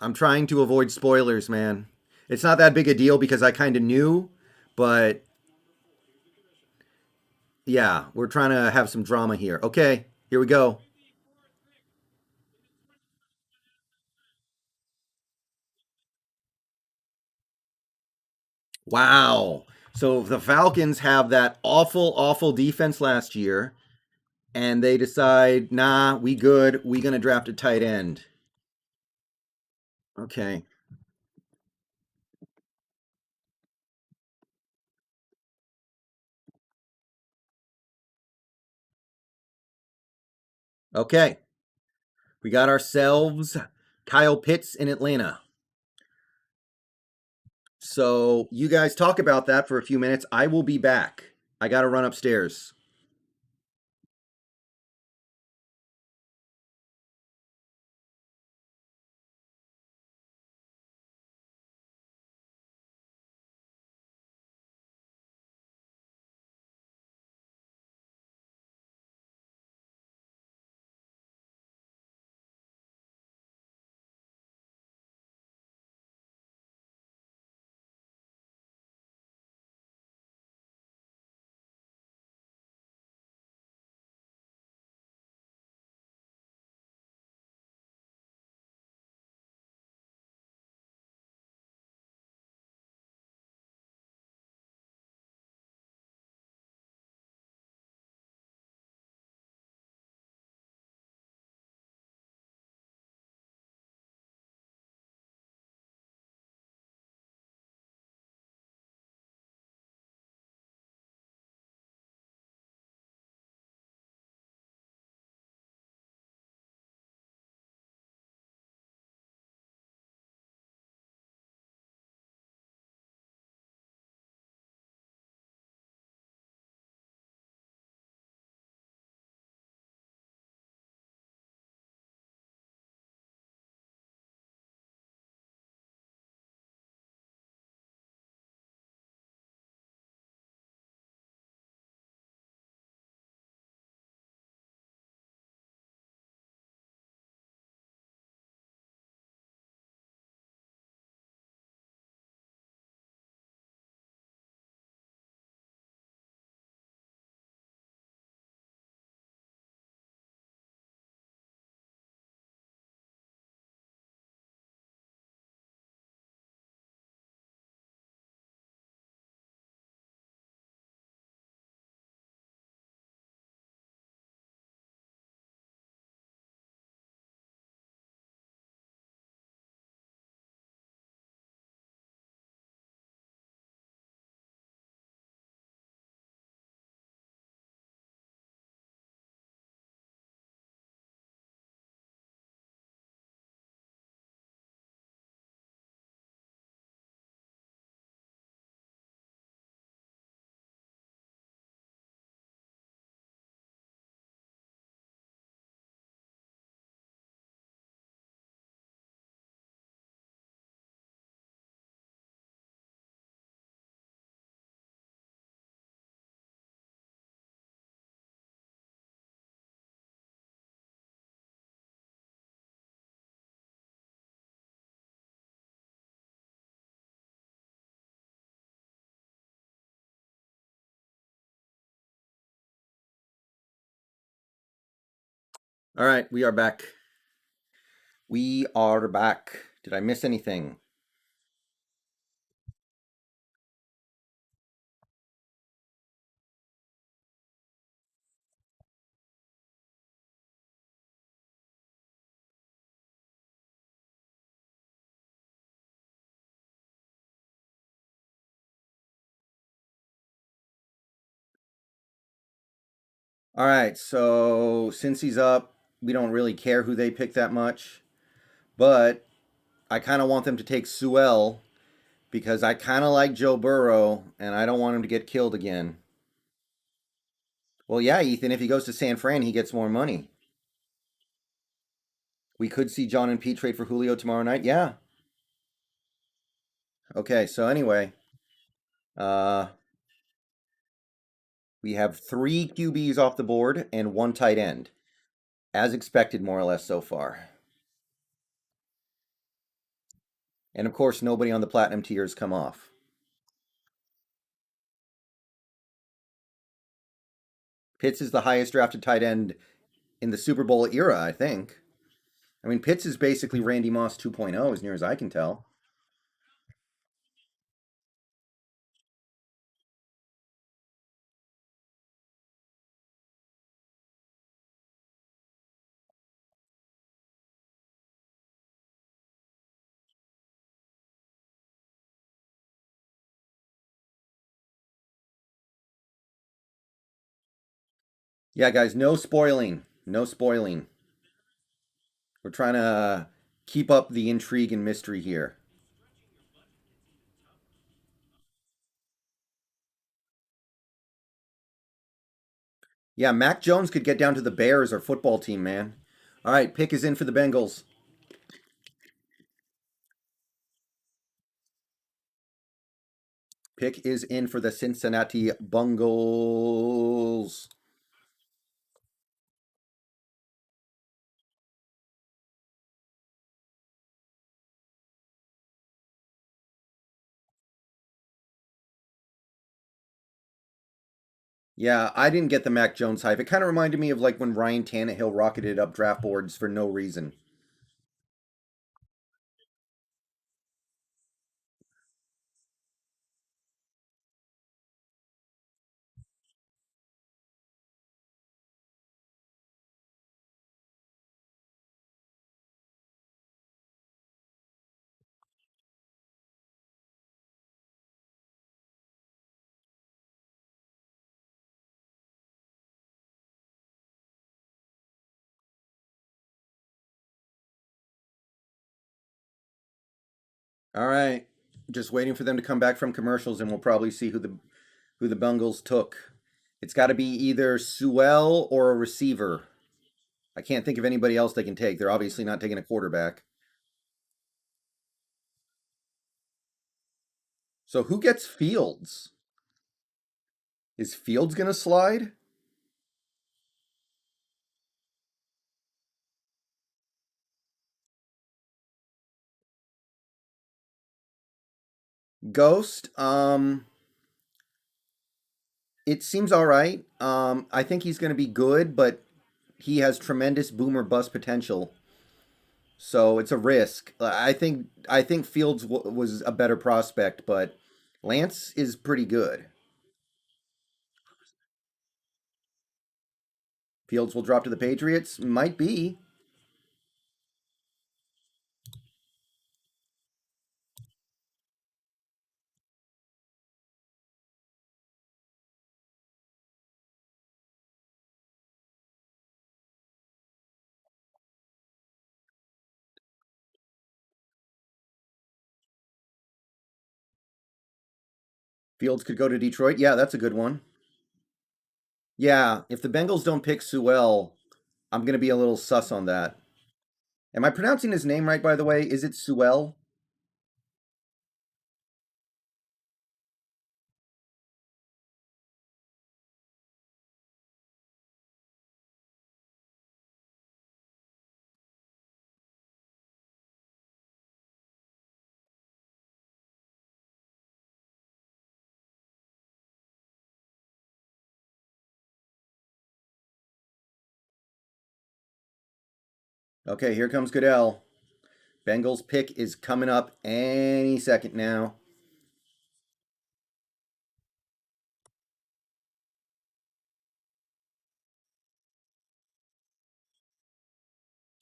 I'm trying to avoid spoilers, man. It's not that big a deal because I kind of knew, but yeah, we're trying to have some drama here. Okay, here we go. Wow. So the Falcons have that awful, awful defense last year, and they decide, nah, we good. We gonna draft a tight end. Okay. Okay. We got ourselves Kyle Pitts in Atlanta. So you guys talk about that for a few minutes. I will be back. I gotta run upstairs. All right, we are back. We are back. Did I miss anything? All right, so since he's up, we don't really care who they pick that much, but I kind of want them to take Sewell because I kind of like Joe Burrow and I don't want him to get killed again. Well, yeah, Ethan, if he goes to San Fran, he gets more money. We could see John and Pete trade for Julio tomorrow night. Yeah. Okay, so anyway, uh, we have three QBs off the board and one tight end, as expected, more or less, so far. And of course, nobody on the platinum tiers come off. Pitts is the highest drafted tight end in the Super Bowl era, I think. I mean, Pitts is basically Randy Moss 2.0, as near as I can tell. Yeah, guys, no spoiling. No spoiling. We're trying to keep up the intrigue and mystery here. Yeah, Mac Jones could get down to the Bears or football team, man. All right, pick is in for the Bengals. Pick is in for the Cincinnati Bungles. Yeah, I didn't get the Mac Jones hype. It kind of reminded me of like when Ryan Tannehill rocketed up draft boards for no reason. All right, just waiting for them to come back from commercials, and we'll probably see who the Bungles took. It's got to be either Sewell or a receiver. I can't think of anybody else they can take. They're obviously not taking a quarterback. So who gets Fields? Is Fields gonna slide? Ghost. It seems all right. I think he's gonna be good, but he has tremendous boomer bust potential. So it's a risk. I think Fields was a better prospect, but Lance is pretty good. Fields will drop to the Patriots. Might be. Fields could go to Detroit. Yeah, that's a good one. Yeah, if the Bengals don't pick Sewell, I'm gonna be a little sus on that. Am I pronouncing his name right, by the way? Is it Sewell? Okay, here comes Goodell. Bengals pick is coming up any second now.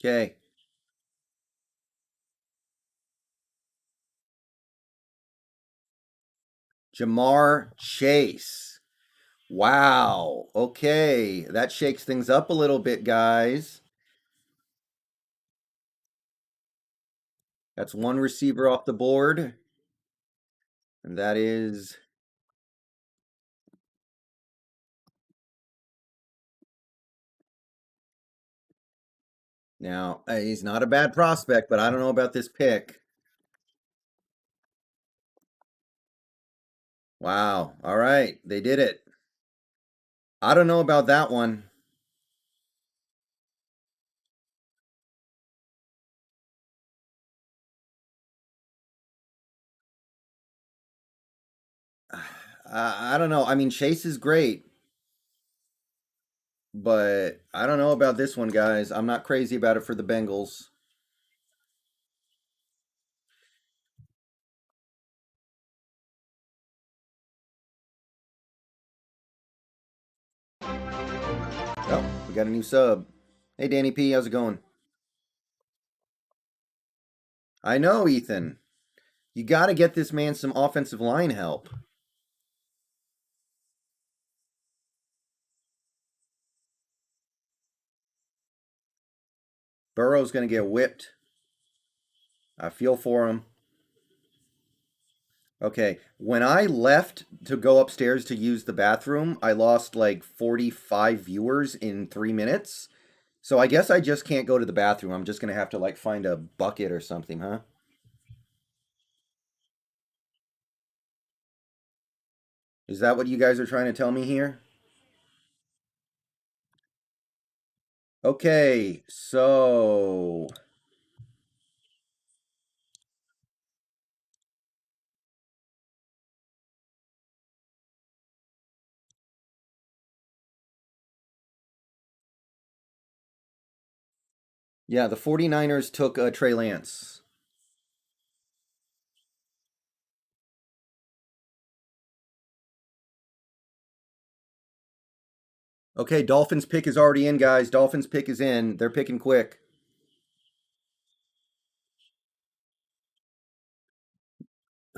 Okay. Jamar Chase. Wow. Okay. That shakes things up a little bit, guys. That's one receiver off the board. And that is. Now, he's not a bad prospect, but I don't know about this pick. Wow. All right. They did it. I don't know about that one. I don't know. I mean, Chase is great, but I don't know about this one, guys. I'm not crazy about it for the Bengals. Oh, we got a new sub. Hey, Danny P, how's it going? I know, Ethan. You got to get this man some offensive line help. Burrow's going to get whipped. I feel for him. Okay, when I left to go upstairs to use the bathroom, I lost like 45 viewers in 3 minutes. So I guess I just can't go to the bathroom. I'm just going to have to like find a bucket or something, huh? Is that what you guys are trying to tell me here? Okay, so yeah, the 49ers took Trey Lance. Okay, Dolphins pick is already in, guys. Dolphins pick is in. They're picking quick.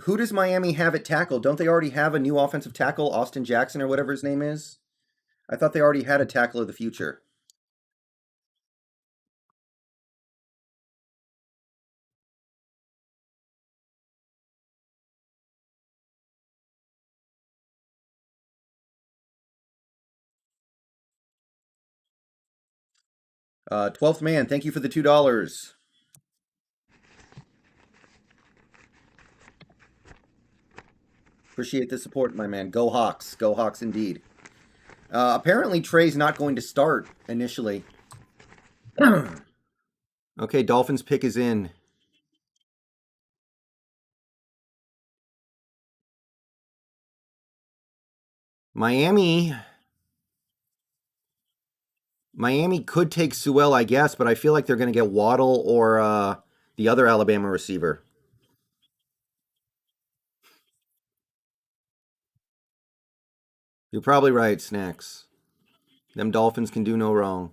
Who does Miami have at tackle? Don't they already have a new offensive tackle, Austin Jackson or whatever his name is? I thought they already had a tackle of the future. 12th man, thank you for the $2. Appreciate the support, my man. Go Hawks. Go Hawks indeed. Apparently, Trey's not going to start initially. Okay, Dolphins pick is in. Miami. Miami could take Sewell, I guess, but I feel like they're going to get Waddle or the other Alabama receiver. You're probably right, Snacks. Them Dolphins can do no wrong.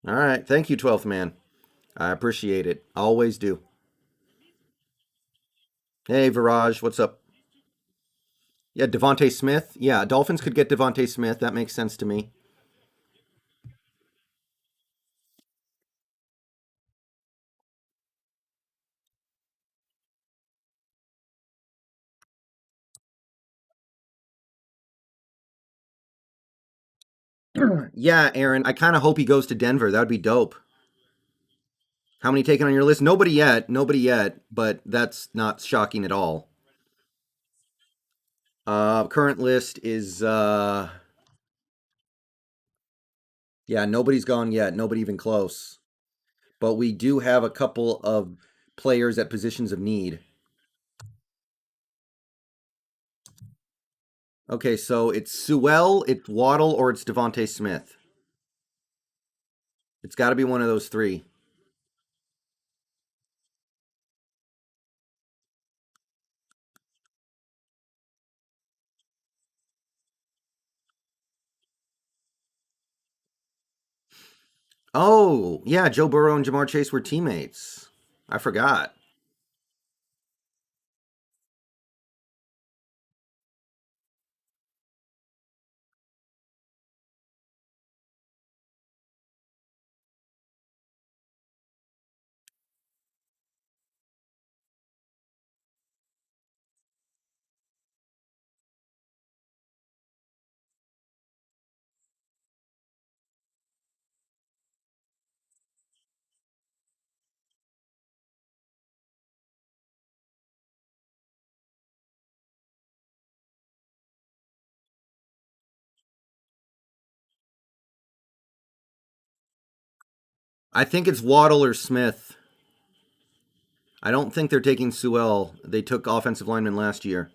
All right. Thank you, 12th man. I appreciate it. Always do. Hey, Viraj, what's up? Yeah, Devonte Smith. Yeah, Dolphins could get Devonte Smith. That makes sense to me. Yeah, Aaron, I kind of hope he goes to Denver. That would be dope. How many taken on your list? Nobody yet. Nobody yet, but that's not shocking at all. Current list is yeah, nobody's gone yet. Nobody even close. But we do have a couple of players at positions of need. Okay, so it's Sewell, it's Waddle, or it's Devontae Smith. It's got to be one of those three. Oh, yeah, Joe Burrow and Jamar Chase were teammates. I forgot. I think it's Waddle or Smith. I don't think they're taking Sewell. They took offensive lineman last year.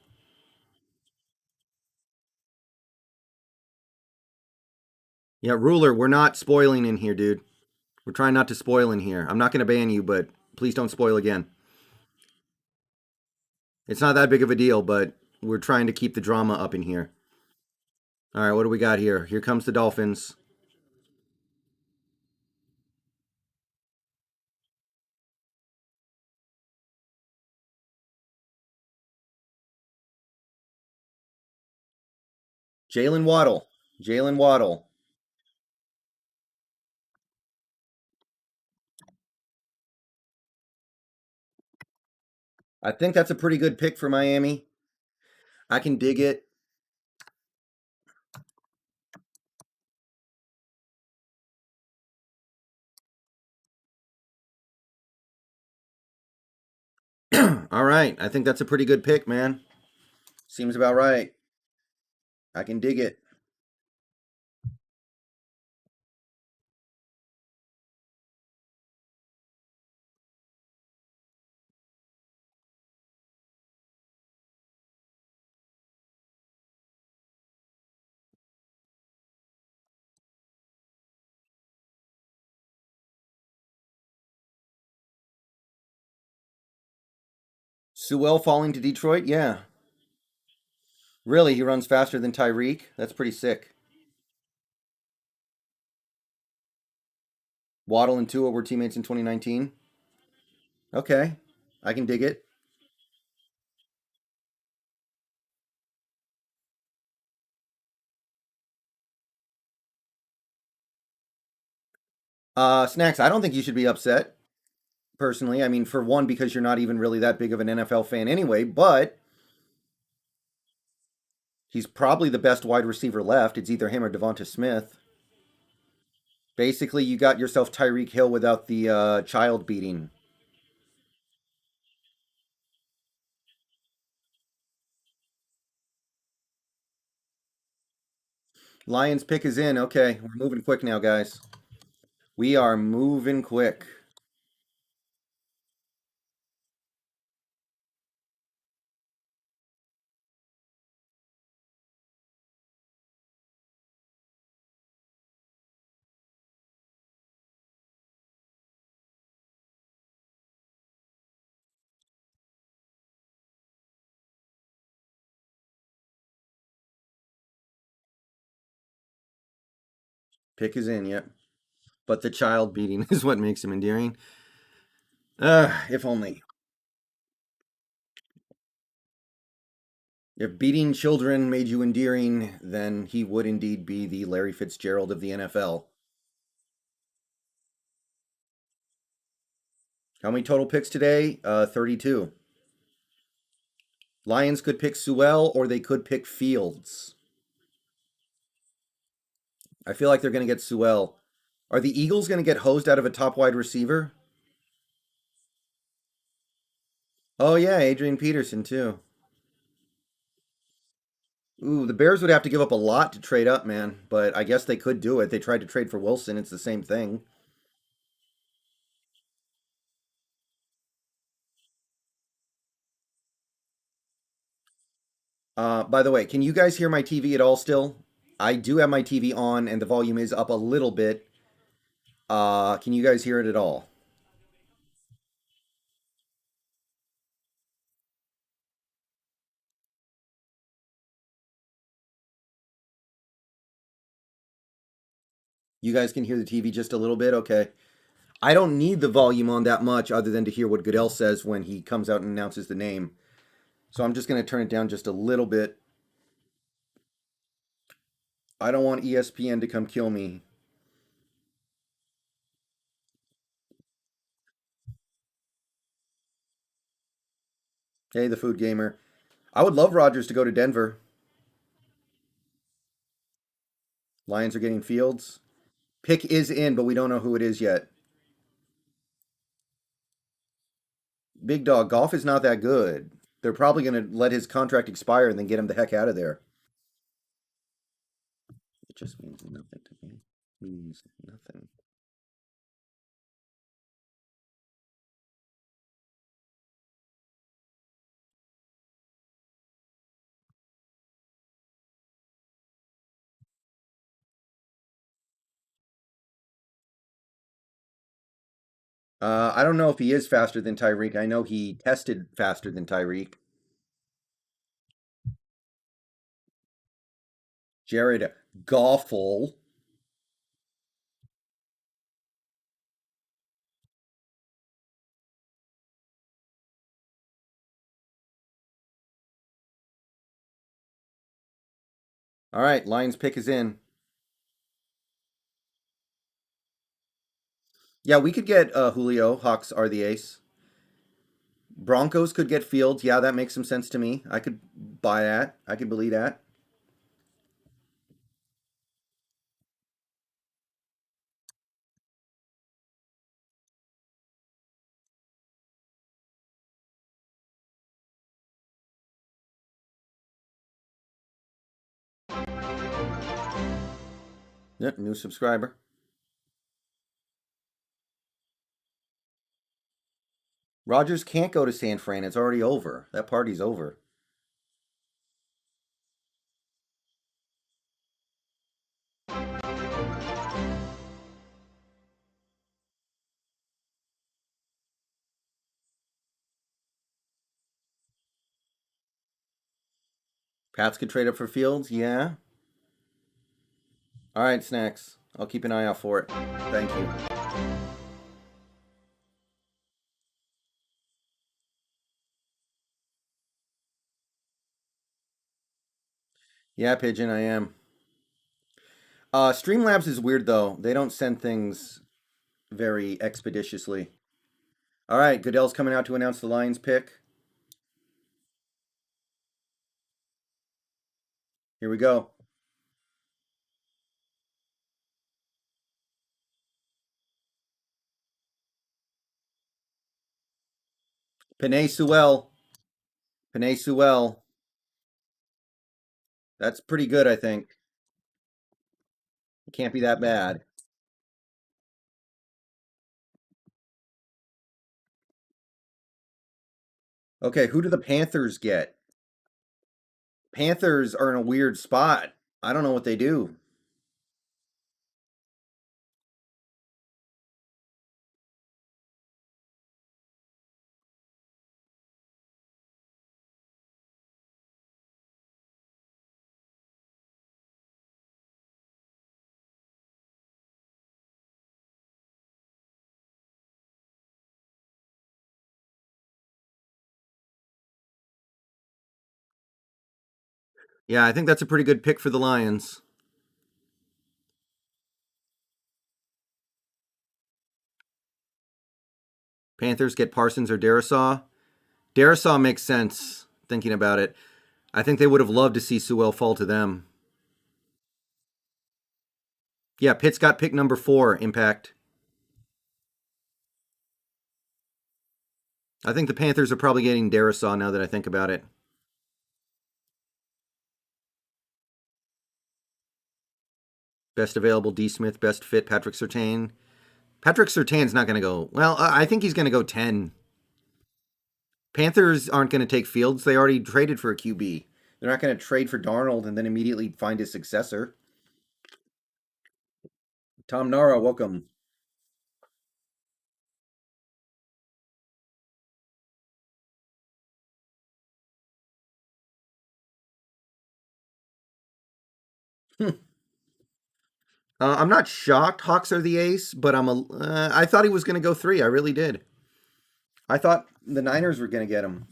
Yeah, Ruler, we're not spoiling in here, dude. We're trying not to spoil in here. I'm not going to ban you, but please don't spoil again. It's not that big of a deal, but we're trying to keep the drama up in here. All right, what do we got here? Here comes the Dolphins. Jalen Waddle. Jalen Waddle. I think that's a pretty good pick for Miami. I can dig it. All right, I think that's a pretty good pick, man. Seems about right. I can dig it. Sewell falling to Detroit? Yeah. Really, he runs faster than Tyreek? That's pretty sick. Waddle and Tua were teammates in 2019. Okay, I can dig it. Snacks, I don't think you should be upset, personally. I mean, for one, because you're not even really that big of an NFL fan anyway, but he's probably the best wide receiver left. It's either him or Devonta Smith. Basically, you got yourself Tyreek Hill without the child beating. Lions pick is in. Okay, we're moving quick now, guys. We are moving quick. Pick is in, yep. But the child beating is what makes him endearing. If only. If beating children made you endearing, then he would indeed be the Larry Fitzgerald of the NFL. How many total picks today? 32. Lions could pick Sewell or they could pick Fields. I feel like they're going to get Sewell. Are the Eagles going to get hosed out of a top wide receiver? Oh, yeah, Adrian Peterson, too. Ooh, the Bears would have to give up a lot to trade up, man. But I guess they could do it. They tried to trade for Wilson. It's the same thing. By the way, can you guys hear my TV at all still? I do have my TV on and the volume is up a little bit. Can you guys hear it at all? You guys can hear the TV just a little bit? Okay. I don't need the volume on that much other than to hear what Goodell says when he comes out and announces the name. So I'm just going to turn it down just a little bit. I don't want ESPN to come kill me. Hey, the food gamer. I would love Rodgers to go to Denver. Lions are getting Fields. Pick is in, but we don't know who it is yet. Big dog, golf is not that good. They're probably going to let his contract expire and then get him the heck out of there. It just means nothing to me. It means nothing. I don't know if he is faster than Tyreek. I know he tested faster than Tyreek. Jared Goffle. All right, Lions pick is in. Yeah, we could get Julio. Hawks are the ace. Broncos could get Fields. Yeah, that makes some sense to me. I could buy that. I could believe that. Yep, new subscriber. Rogers can't go to San Fran. It's already over. That party's over. Pats could trade up for Fields. Yeah. All right, Snacks. I'll keep an eye out for it. Thank you. Yeah, Pigeon, I am. Streamlabs is weird though. They don't send things very expeditiously. All right, Goodell's coming out to announce the Lions pick. Here we go. Panay Sewell. Panay Sewell. That's pretty good, I think. It can't be that bad. Okay, who do the Panthers get? Panthers are in a weird spot. I don't know what they do. Yeah, I think that's a pretty good pick for the Lions. Panthers get Parsons or Darisaw. Darisaw makes sense thinking about it. I think they would have loved to see Sewell fall to them. Yeah, Pitt's got pick number 4, Impact. I think the Panthers are probably getting Darisaw now that I think about it. Best available D. Smith, best fit Patrick Surtain. Patrick Surtain's not going to go. Well, I think he's going to go 10. Panthers aren't going to take Fields. They already traded for a QB. They're not going to trade for Darnold and then immediately find his successor. Tom Nara, welcome. I'm not shocked Hawks are the ace, but I thought he was going to go 3. I really did. I thought the Niners were going to get him.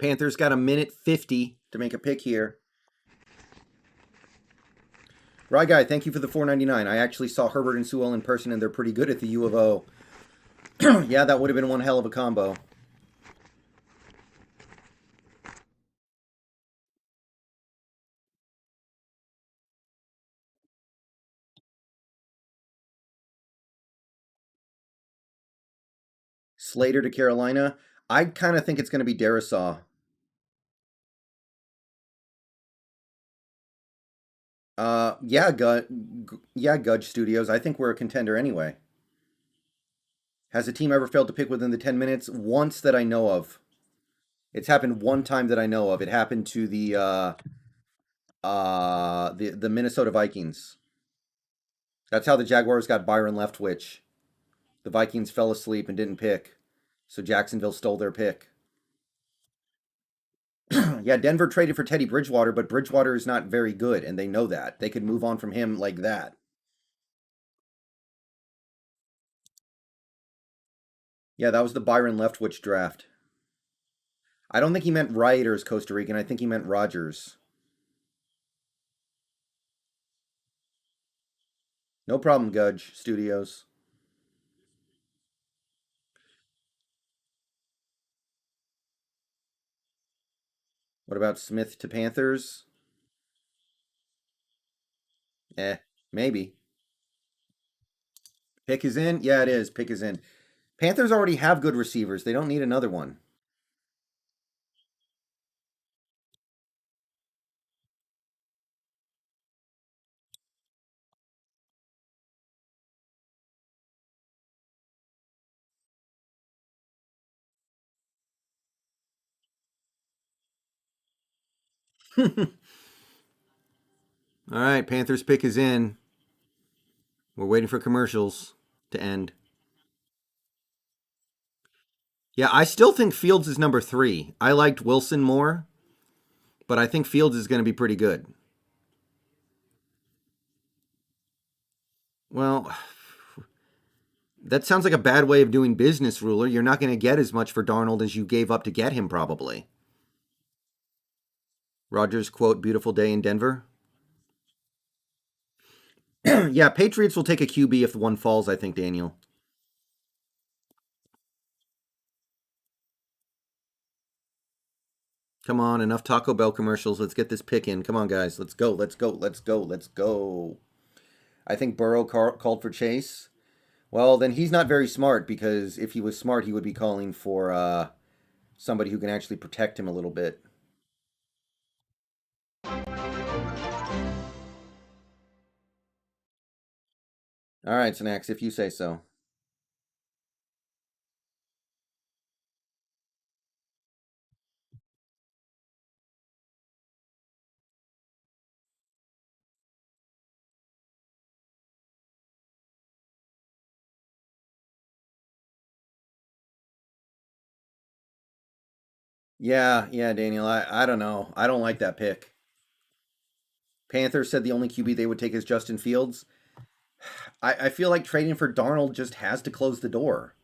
Panthers got a minute 50 to make a pick here. Right guy, thank you for the 4.99. I actually saw Herbert and Sewell in person, and they're pretty good at the U of O. Yeah, that would have been one hell of a combo. Slater to Carolina. I kind of think it's going to be Darisaw. Yeah, Gudge Studios. I think we're a contender anyway. Has a team ever failed to pick within the 10 minutes? Once that I know of. It's happened one time that I know of. It happened to the Minnesota Vikings. That's how the Jaguars got Byron Leftwich. The Vikings fell asleep and didn't pick, so Jacksonville stole their pick. Yeah, Denver traded for Teddy Bridgewater, but Bridgewater is not very good, and they know that. They could move on from him like that. Yeah, that was the Byron Leftwich draft. I don't think he meant Rioters Costa Rican. I think he meant Rogers. No problem, Gudge Studios. What about Smith to Panthers? Maybe. Pick is in? Yeah, it is. Pick is in. Panthers already have good receivers. They don't need another one. All right, Panthers pick is in. We're waiting for commercials to end. Yeah, I still think Fields is number 3. I liked Wilson more, but I think Fields is going to be pretty good. Well, that sounds like a bad way of doing business, Ruler. You're not going to get as much for Darnold as you gave up to get him, probably. Rogers quote, beautiful day in Denver. Yeah, Patriots will take a QB if one falls, I think, Daniel. Come on, enough Taco Bell commercials. Let's get this pick in. Come on, guys. Let's go. Let's go. Let's go. Let's go. I think Burrow called for Chase. Well, then he's not very smart because if he was smart, he would be calling for somebody who can actually protect him a little bit. All right, Snacks, if you say so. Yeah, Daniel. I don't know. I don't like that pick. Panthers said the only QB they would take is Justin Fields. I feel like trading for Darnold just has to close the door.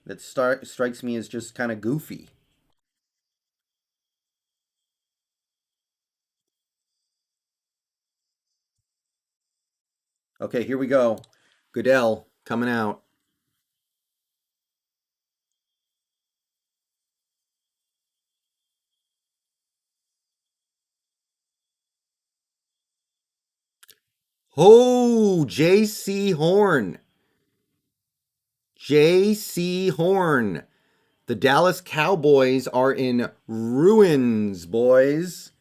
That strikes me as just kind of goofy. Okay, here we go. Goodell coming out. Oh, J.C. Horn. J.C. Horn. The Dallas Cowboys are in ruins, boys.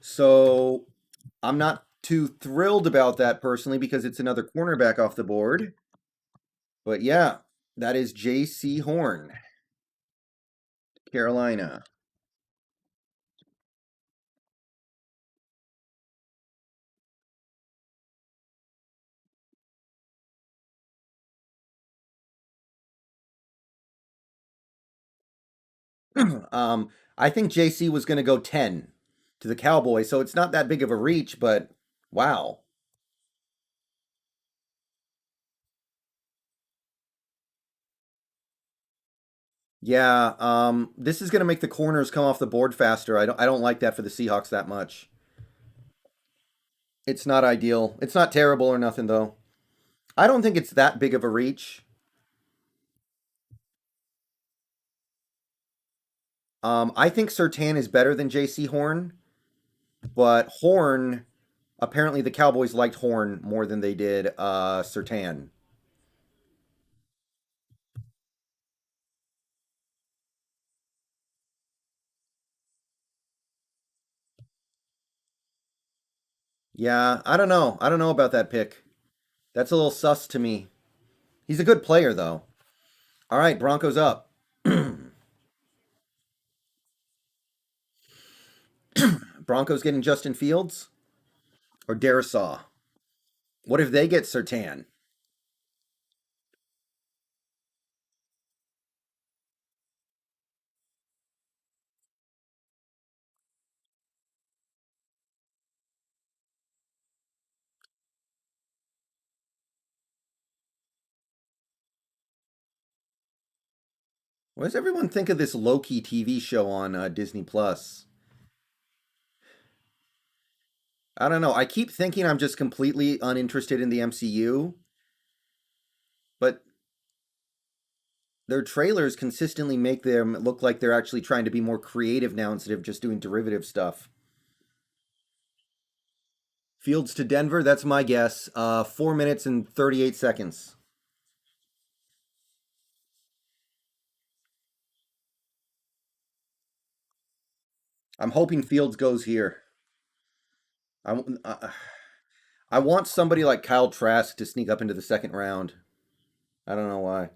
So I'm not too thrilled about that personally because it's another cornerback off the board. But yeah, that is J.C. Horn, Carolina. I think JC was going to go 10 to the Cowboys, so it's not that big of a reach, but wow. Yeah, this is going to make the corners come off the board faster. I don't like that for the Seahawks that much. It's not ideal. It's not terrible or nothing though. I don't think it's that big of a reach. I think Sertan is better than JC Horn, but Horn apparently the Cowboys liked Horn more than they did Sertan. Yeah, I don't know. I don't know about that pick. That's a little sus to me. He's a good player though. All right, Broncos up. Broncos getting Justin Fields or Darisaw? What if they get Sertan? What does everyone think of this Loki TV show on Disney Plus? I don't know. I keep thinking I'm just completely uninterested in the MCU, but their trailers consistently make them look like they're actually trying to be more creative now instead of just doing derivative stuff. Fields to Denver, that's my guess. 4 minutes and 38 seconds. I'm hoping Fields goes here. I, I, I want somebody like Kyle Trask to sneak up into the second round. I don't know why.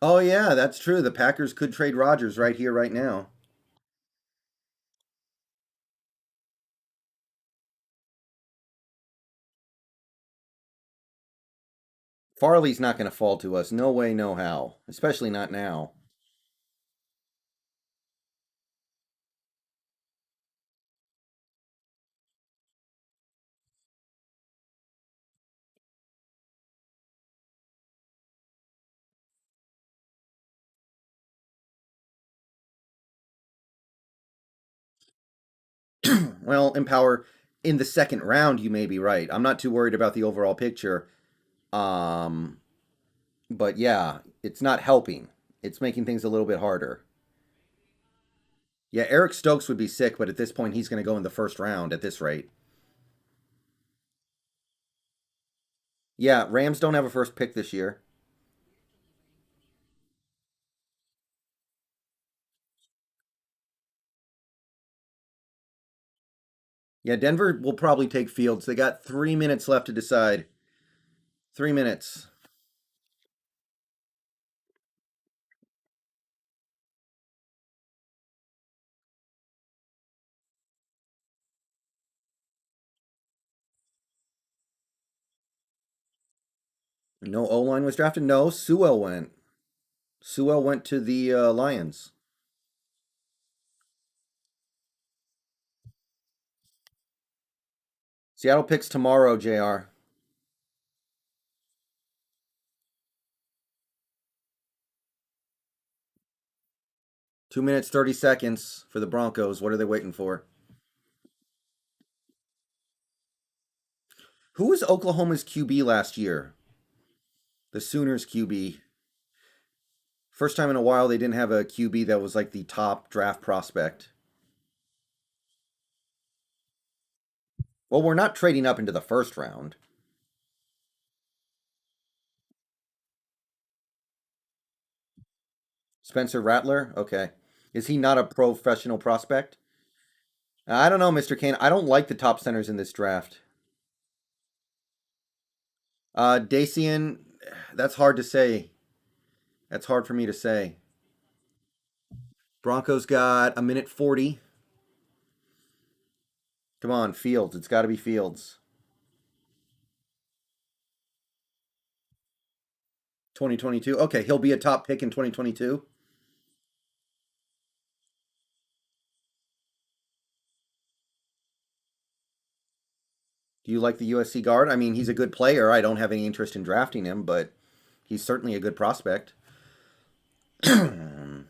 Oh, yeah, that's true. The Packers could trade Rodgers right here, right now. Farley's not going to fall to us. No way, no how. Especially not now. Well, Empower, in the second round, you may be right. I'm not too worried about the overall picture. Um, but yeah, it's not helping. It's making things a little bit harder. Yeah, Eric Stokes would be sick, but at this point, he's going to go in the first round at this rate. Yeah, Rams don't have a first pick this year. Yeah, Denver will probably take Fields. They got 3 minutes left to decide. 3 minutes. No O line was drafted. No, Sewell went. Sewell went to the Lions. Seattle picks tomorrow, Jr. 2 minutes 30 seconds for the Broncos. What are they waiting for? Who was Oklahoma's QB last year? The Sooners QB. First time in a while they didn't have a QB that was like the top draft prospect. Well, we're not trading up into the first round. Spencer Rattler? Okay. Is he not a professional prospect? I don't know, Mr. Kane. I don't like the top centers in this draft. Dacian, that's hard to say. That's hard for me to say. Broncos got a minute 40. Come on, Fields. It's got to be Fields. 2022. Okay, he'll be a top pick in 2022. Do you like the USC guard? I mean, he's a good player. I don't have any interest in drafting him, but he's certainly a good prospect. All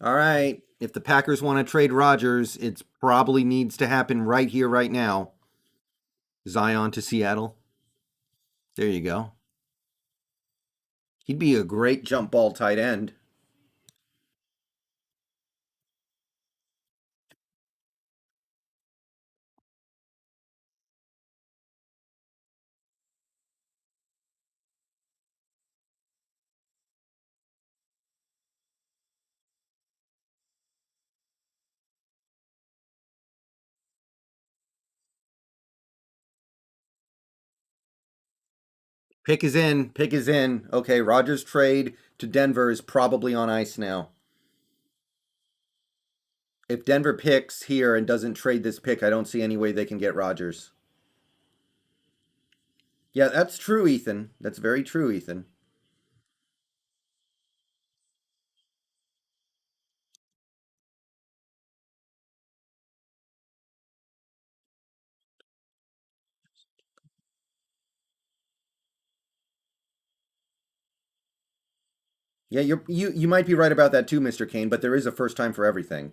right. If the Packers want to trade Rodgers, it probably needs to happen right here, right now. Zion to Seattle. There you go. He'd be a great jump ball tight end. Pick is in. Pick is in. Okay, Rodgers' trade to Denver is probably on ice now. If Denver picks here and doesn't trade this pick, I don't see any way they can get Rodgers. Yeah, that's true, Ethan. That's very true, Ethan. Yeah, you might be right about that too, Mr. Kane, but there is a first time for everything.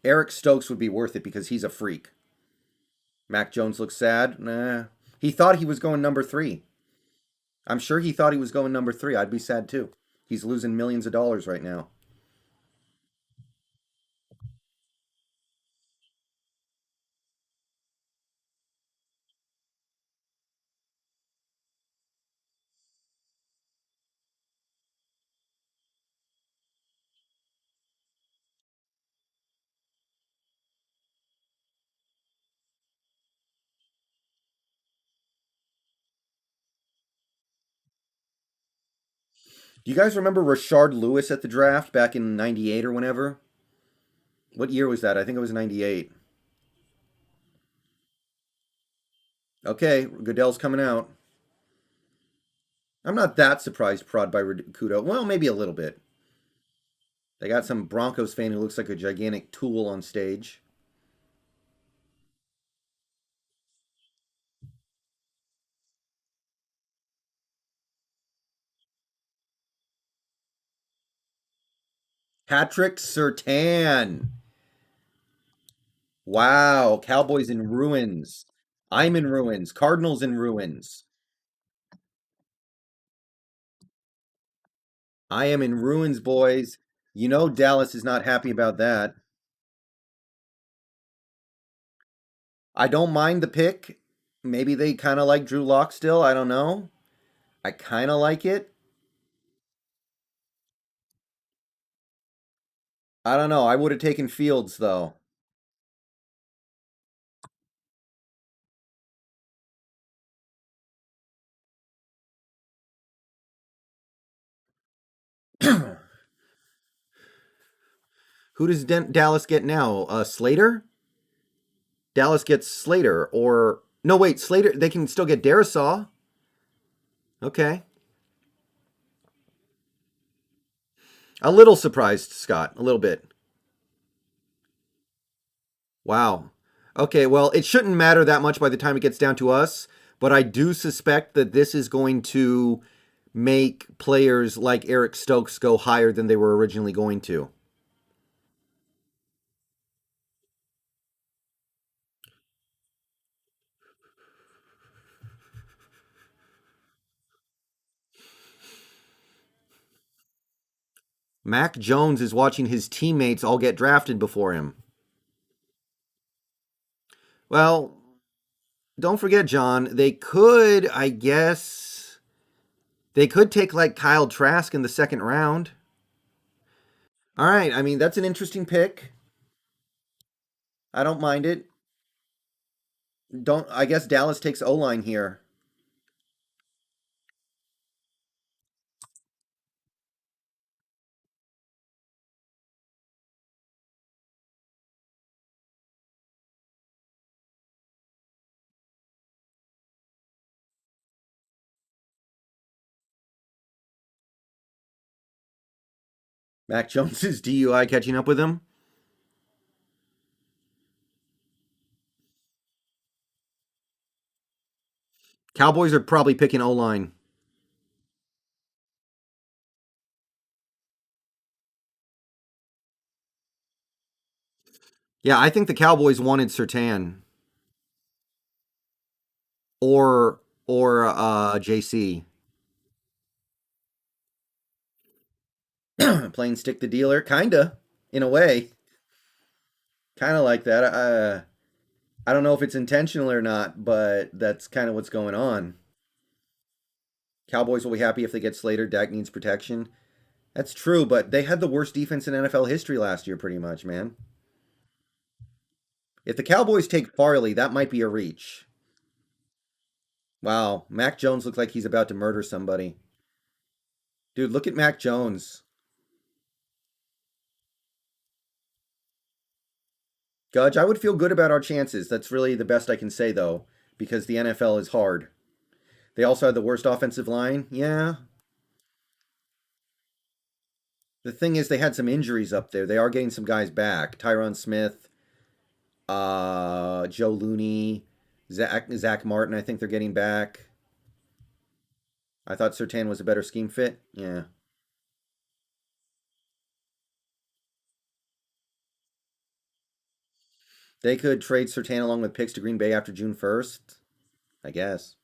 Eric Stokes would be worth it because he's a freak. Mac Jones looks sad. Nah. He thought he was going number 3. I'm sure he thought he was going number 3. I'd be sad too. He's losing millions of dollars right now. Do you guys remember Rashard Lewis at the draft back in 98 or whenever? What year was that? I think it was 98. Okay, Goodell's coming out. I'm not that surprised prod by Kudo. Well, maybe a little bit. They got some Broncos fan who looks like a gigantic tool on stage. Patrick Sertan. Wow. Cowboys in ruins. I'm in ruins. Cardinals in ruins. I am in ruins, boys. You know Dallas is not happy about that. I don't mind the pick. Maybe they kind of like Drew Lock still. I don't know. I kind of like it. I don't know. I would have taken Fields, though. Who does Dallas get now? Slater? Dallas gets Slater. Or. No, wait. Slater. They can still get Darisaw. Okay. A little surprised, Scott. A little bit. Wow. Okay, well, it shouldn't matter that much by the time it gets down to us, but I do suspect that this is going to make players like Eric Stokes go higher than they were originally going to. Mac Jones is watching his teammates all get drafted before him. Well, don't forget, John. They could, I guess, they could take like Kyle Trask in the second round. All right. I mean, that's an interesting pick. I don't mind it. Don't. I guess Dallas takes O line here. Mac Jones's DUI catching up with him. Cowboys are probably picking O line. Yeah, I think the Cowboys wanted Sertan or JC. Playing stick the dealer, kinda, in a way, kind of like that. I don't know if it's intentional or not, but that's kind of what's going on. Cowboys will be happy if they get Slater. Dak needs protection. That's true, but they had the worst defense in NFL history last year, pretty much, man. If the Cowboys take Farley, that might be a reach. Wow, Mac Jones looks like he's about to murder somebody. Dude, look at Mac Jones. Gudge, I would feel good about our chances. That's really the best I can say, though, because the NFL is hard. They also had the worst offensive line. Yeah. The thing is, they had some injuries up there. They are getting some guys back. Tyron Smith, Joe Looney, Zach Martin. I think they're getting back. I thought Sertan was a better scheme fit. Yeah, they could trade Sertan along with picks to Green Bay after June 1st. I guess.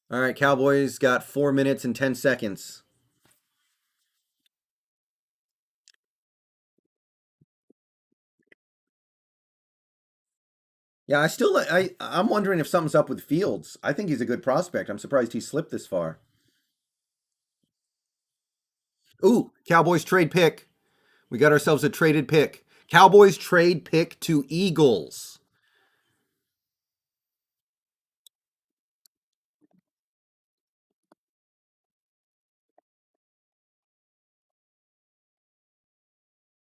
All right, Cowboys got 4 minutes and 10 seconds. Yeah, I'm wondering if something's up with Fields. I think he's a good prospect. I'm surprised he slipped this far. Ooh, Cowboys trade pick. We got ourselves a traded pick. Cowboys trade pick to Eagles.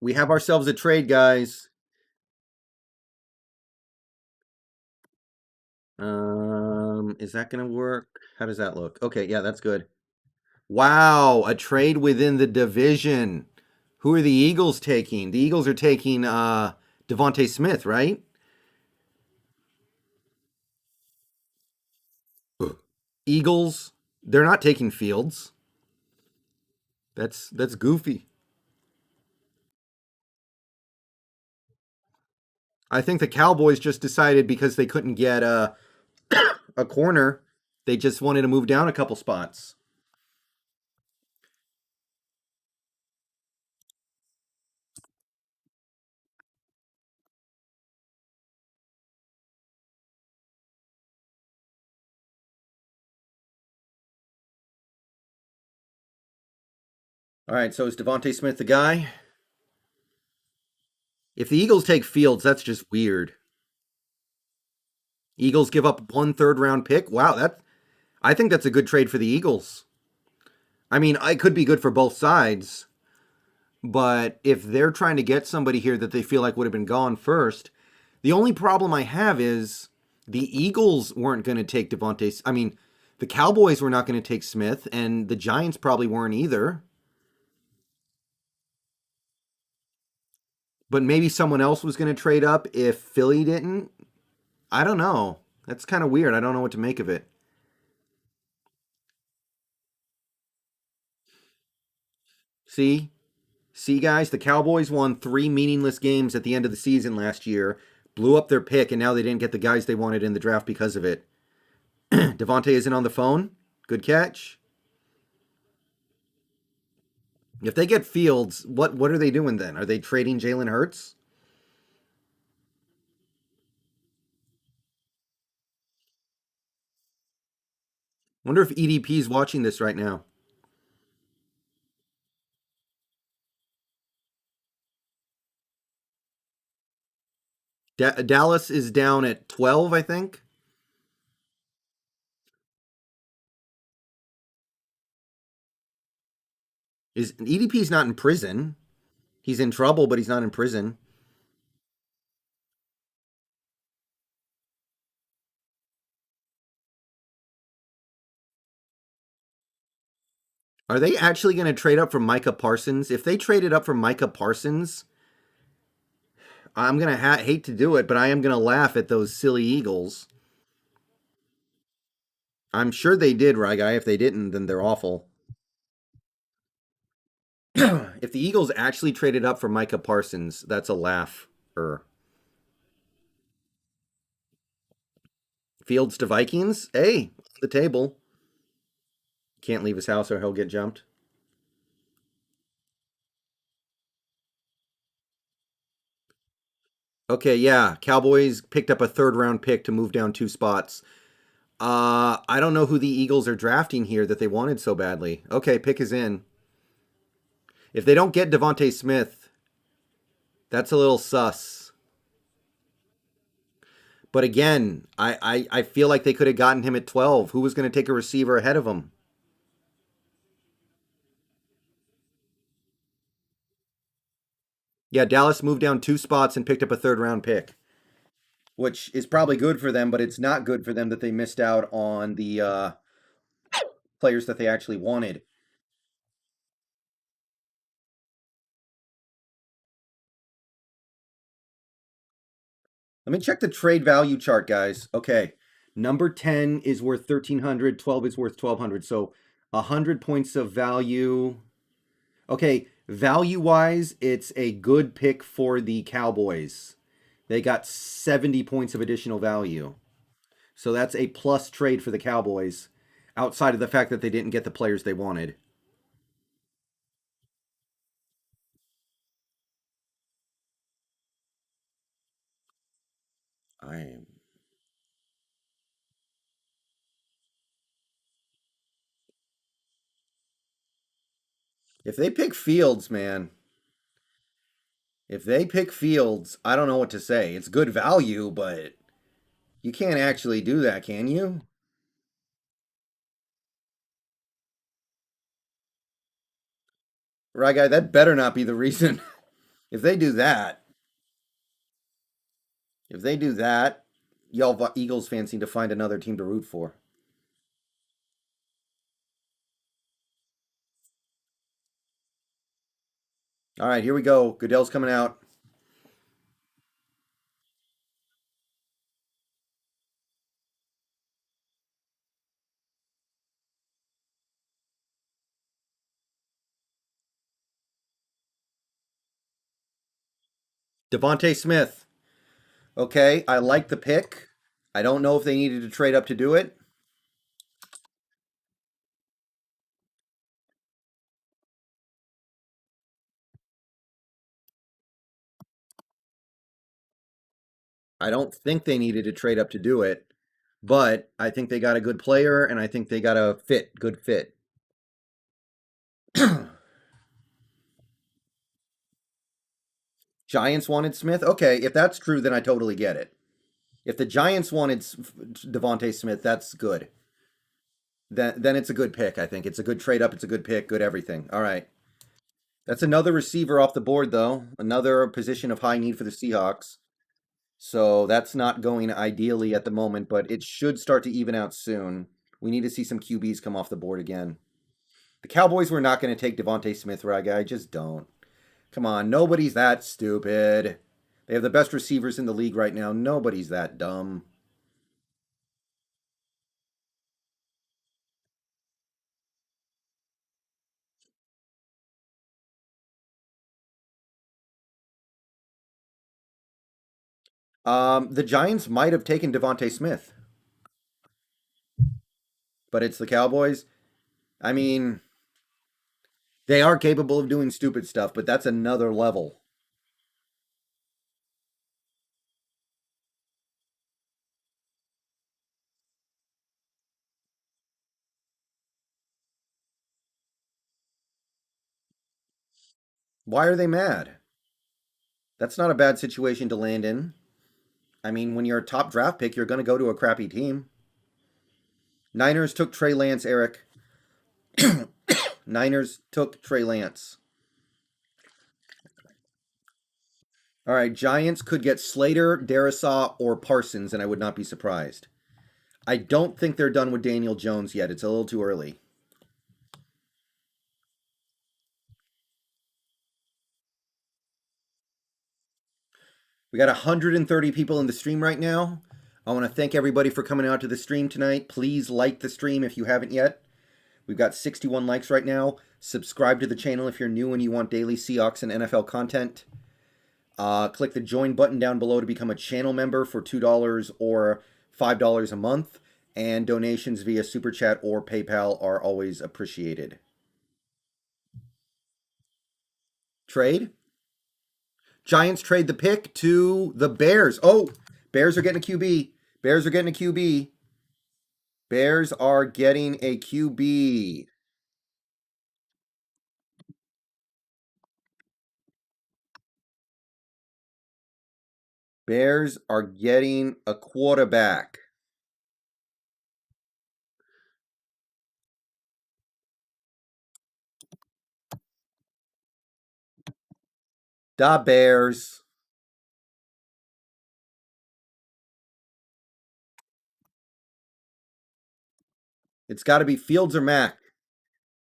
We have ourselves a trade, guys. Is that gonna work? How does that look? Okay, yeah, that's good. Wow, a trade within the division. Who are the Eagles taking? The Eagles are taking Devonte Smith, right? Eagles, they're not taking Fields. That's goofy. I think the Cowboys just decided because they couldn't get a corner, they just wanted to move down a couple spots. All right, so is Devonte Smith the guy? If the Eagles take Fields, that's just weird. Eagles give up 1 third round pick. Wow, that I think that's a good trade for the Eagles. I mean, it could be good for both sides, but if they're trying to get somebody here that they feel like would have been gone first, the only problem I have is the Eagles weren't going to take Devontae. I mean, the Cowboys were not going to take Smith, and the Giants probably weren't either. But maybe someone else was going to trade up if Philly didn't. I don't know. That's kind of weird. I don't know what to make of it. See, See, guys, the Cowboys won 3 meaningless games at the end of the season last year, blew up their pick, and now they didn't get the guys they wanted in the draft because of it. Devontae isn't on the phone. Good catch. If they get Fields, what are they doing then? Are they trading Jalen Hurts? Wonder if EDP is watching this right now. Dallas is down at 12, I think. Is EDP's not in prison? He's in trouble, but he's not in prison. Are they actually going to trade up for Micah Parsons? If they traded up for Micah Parsons, I'm going to hate to do it, but I am going to laugh at those silly Eagles. I'm sure they did, right, guy? If they didn't, then they're awful. If the Eagles actually traded up for Micah Parsons, that's a laugh. Fields to Vikings? Hey, on the table. Can't leave his house or he'll get jumped. Okay, yeah. Cowboys picked up a third round pick to move down 2 spots. I don't know who the Eagles are drafting here that they wanted so badly. Okay, pick is in. If they don't get Devonte Smith, that's a little sus. But again, I feel like they could have gotten him at 12. Who was going to take a receiver ahead of him? Yeah, Dallas moved down 2 spots and picked up a third round pick, which is probably good for them, but it's not good for them that they missed out on the players that they actually wanted. Let me check the trade value chart, guys. Okay. Number 10 is worth 1,300, 12 is worth 1,200. So 100 points of value. Okay. Value wise, it's a good pick for the Cowboys. They got 70 points of additional value. So that's a plus trade for the Cowboys outside of the fact that they didn't get the players they wanted. I am. If they pick Fields, man, if they pick Fields, I don't know what to say. It's good value, but you can't actually do that, can you? Right, guy, that better not be the reason. If they do that, if they do that, y'all Eagles fans need to find another team to root for. All right, here we go. Goodell's coming out. Devonte Smith. Okay, I like the pick. I don't know if they needed to trade up to do it. I don't think they needed to trade up to do it, but I think they got a good player and I think they got a good fit. Giants wanted Smith. Okay, if that's true, then I totally get it. If the Giants wanted Devonte Smith, that's good. Then it's a good pick. I think it's a good trade up. It's a good pick. Good everything. All right, that's another receiver off the board though. Another position of high need for the Seahawks. So that's not going ideally at the moment, but it should start to even out soon. We need to see some QBs come off the board again. The Cowboys were not going to take Devonte Smith, right? I just don't. Come on, nobody's that stupid. They have the best receivers in the league right now. Nobody's that dumb. The Giants might have taken Devonte Smith, but it's the Cowboys. I mean, they are capable of doing stupid stuff, but that's another level. Why are they mad? That's not a bad situation to land in. I mean, when you're a top draft pick, you're going to go to a crappy team. Niners took Trey Lance, Eric. Niners took Trey Lance. All right, Giants could get Slater, Darisaw, or Parsons, and I would not be surprised. I don't think they're done with Daniel Jones yet. It's a little too early. We got 130 people in the stream right now. I want to thank everybody for coming out to the stream tonight. Please like the stream if you haven't yet. We've got 61 likes right now. Subscribe to the channel if you're new and you want daily Seahawks and NFL content. Click the join button down below to become a channel member for $2 or $5 a month. And donations via Superchat or PayPal are always appreciated. Trade? Giants trade the pick to the Bears. Oh, Bears are getting a QB. Bears are getting a QB. Bears are getting a QB. Bears are getting a quarterback. Da Bears. It's got to be Fields or Mac.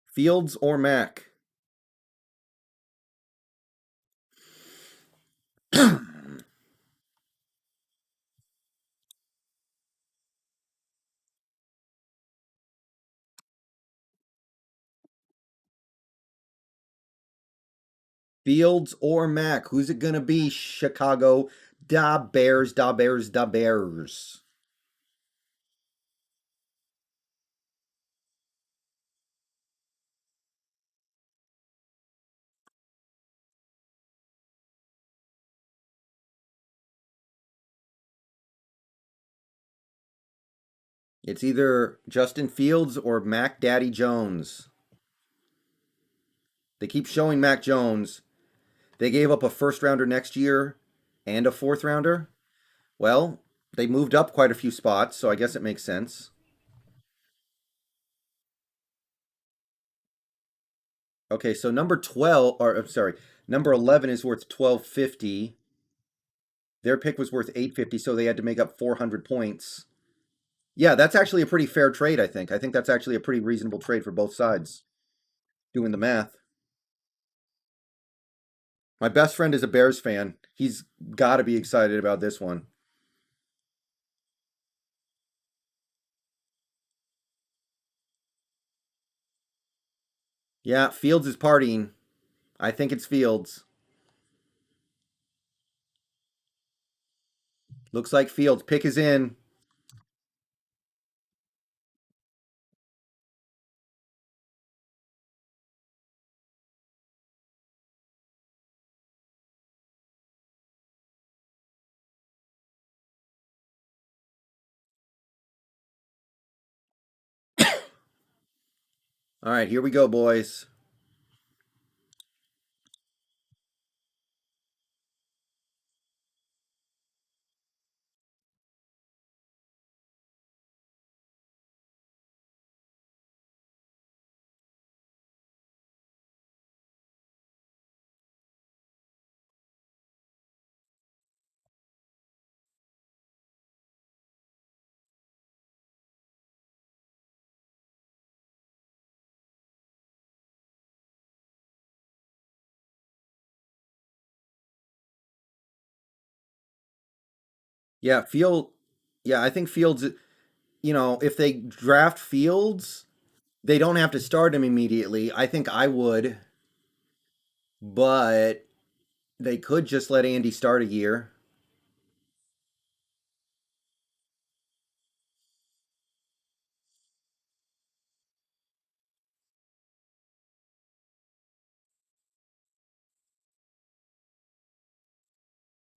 Fields or Mac. Fields or Mac. Who's it going to be, Chicago? Da Bears, da Bears, da Bears. It's either Justin Fields or Mac Daddy Jones. They keep showing Mac Jones. They gave up a first rounder next year and a fourth rounder. Well, they moved up quite a few spots, so I guess it makes sense. Okay, so number 12, or I'm sorry, number 11 is worth 1250. Their pick was worth 850, so they had to make up 400 points. Yeah, that's actually a pretty fair trade, I think. I think that's actually a pretty reasonable trade for both sides. Doing the math. My best friend is a Bears fan. He's got to be excited about this one. Yeah, Fields is partying. I think it's Fields. Looks like Fields. Pick is in. All right, here we go, boys. Yeah, Field. Yeah, I think Fields. If they draft Fields, they don't have to start him immediately. I think I would, but they could just let Andy start a year.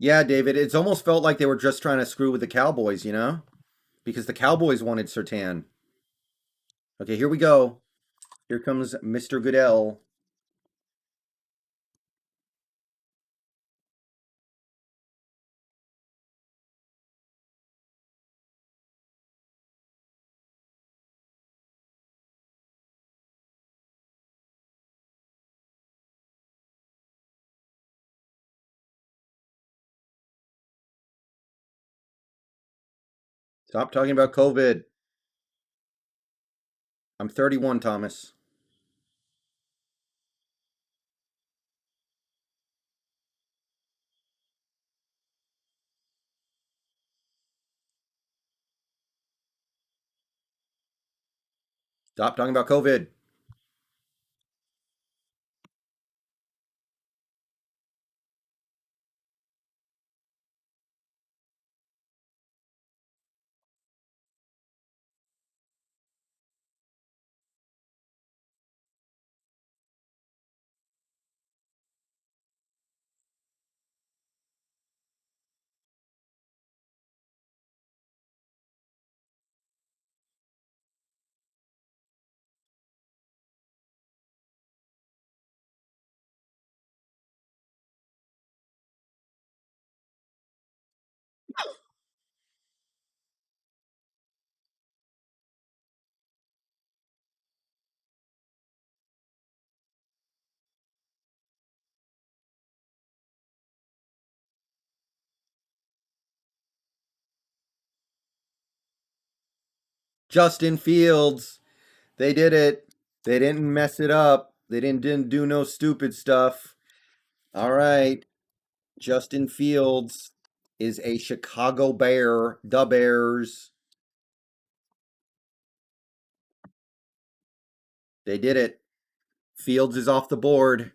Yeah, David, it's almost felt like they were just trying to screw with the Cowboys, because the Cowboys wanted Sertan. Okay, here we go. Here comes Mr. Goodell. Stop talking about COVID. I'm 31, Thomas. Stop talking about COVID. Justin Fields. They did it. They didn't mess it up. They didn't do no stupid stuff. All right. Justin Fields is a Chicago Bear. The Bears. They did it. Fields is off the board.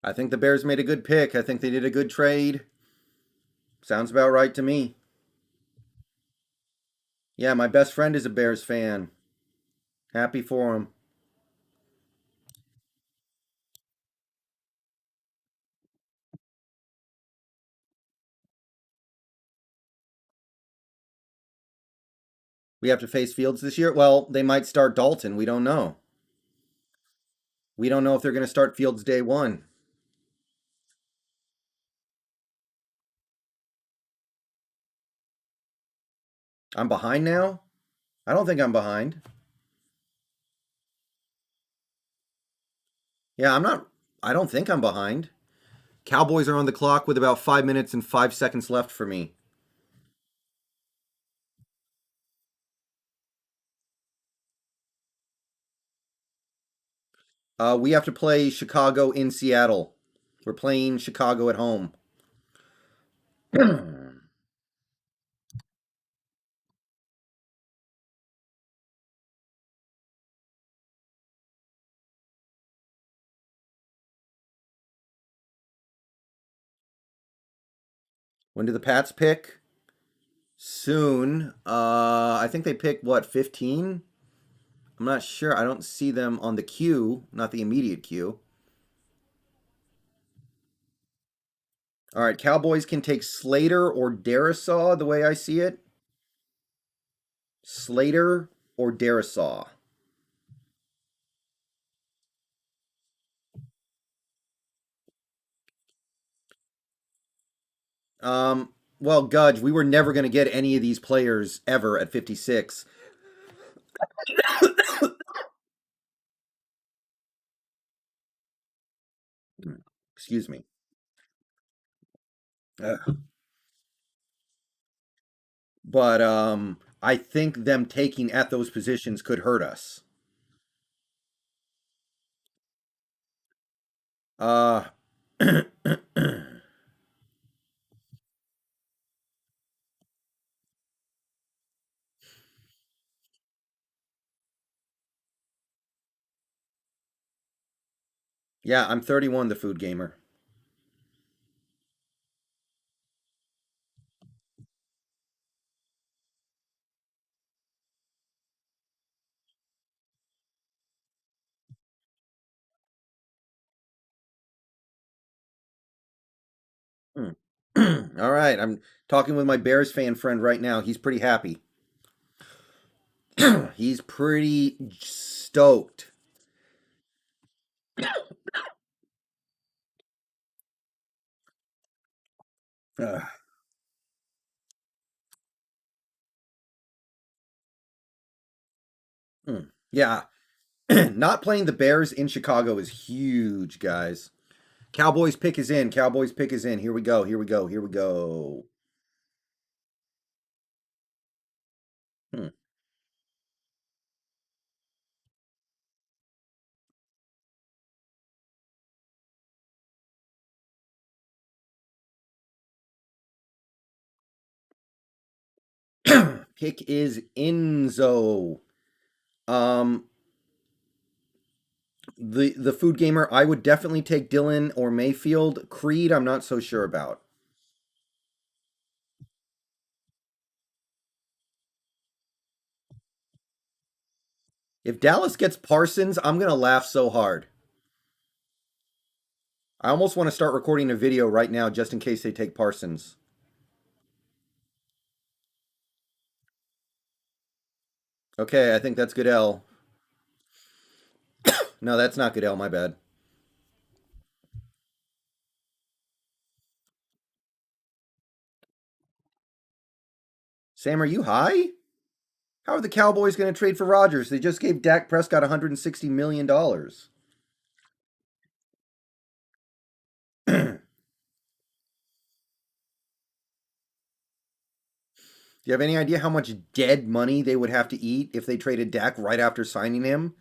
I think the Bears made a good pick. I think they did a good trade. Sounds about right to me. Yeah, my best friend is a Bears fan. Happy for him. We have to face Fields this year. Well, they might start Dalton. We don't know. We don't know if they're going to start Fields day one. I'm behind now? I don't think I'm behind. Yeah, I'm not. I don't think I'm behind. Cowboys are on the clock with about 5 minutes and 5 seconds left for me. We have to play Chicago in Seattle. We're playing Chicago at home. When do the Pats pick? Soon. I think they pick what, 15? I'm not sure. I don't see them on the queue, not the immediate queue. All right, Cowboys can take Slater or Darisaw, the way I see it. Slater or Darisaw. Well, Gudge, we were never going to get any of these players ever at 56. Excuse me. But I think them taking at those positions could hurt us. Uh, yeah, I'm 31, the food gamer. Hmm. All right, I'm talking with my Bears fan friend right now. He's pretty happy. He's pretty stoked. Ugh. Yeah, not playing the Bears in Chicago is huge, guys. Cowboys pick is in. Cowboys pick is in. Here we go. Here we go. Here we go. Hmm. Pick is Enzo. Um, the food gamer, I would definitely take Dylan or Mayfield. Creed, I'm not so sure about. If Dallas gets Parsons, I'm gonna laugh so hard. I almost want to start recording a video right now just in case they take Parsons. Okay, I think that's good L. No, that's not good L, my bad. Sam, are you high? How are the Cowboys going to trade for Rodgers? They just gave Dak Prescott $160 million. Do you have any idea how much dead money they would have to eat if they traded Dak right after signing him?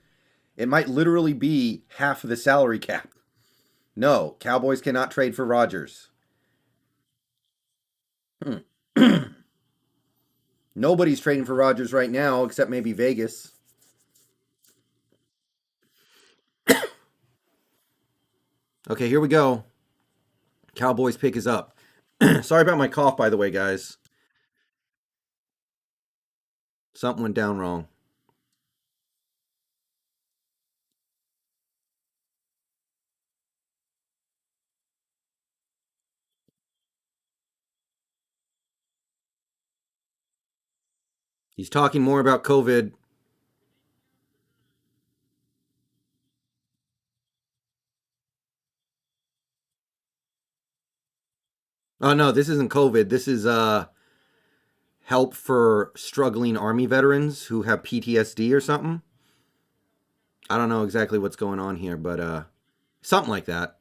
It might literally be half of the salary cap. No, Cowboys cannot trade for Rodgers. Nobody's trading for Rodgers right now except maybe Vegas. Okay, here we go. Cowboys pick is up. Sorry about my cough, by the way, guys. Something went down wrong. He's talking more about COVID. Oh no, this isn't COVID. This is help for struggling army veterans who have PTSD or something. I don't know exactly what's going on here, but something like that.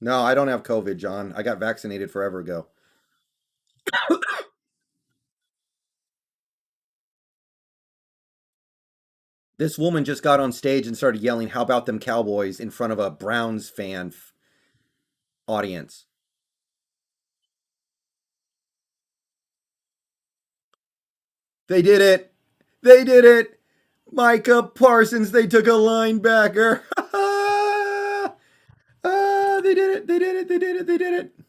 No, I don't have COVID, John. I got vaccinated forever ago. This woman just got on stage and started yelling, "How about them Cowboys?" in front of a Browns audience. They did it. They did it. Micah Parsons, they took a linebacker. They did it. They did it. They did it. They did it.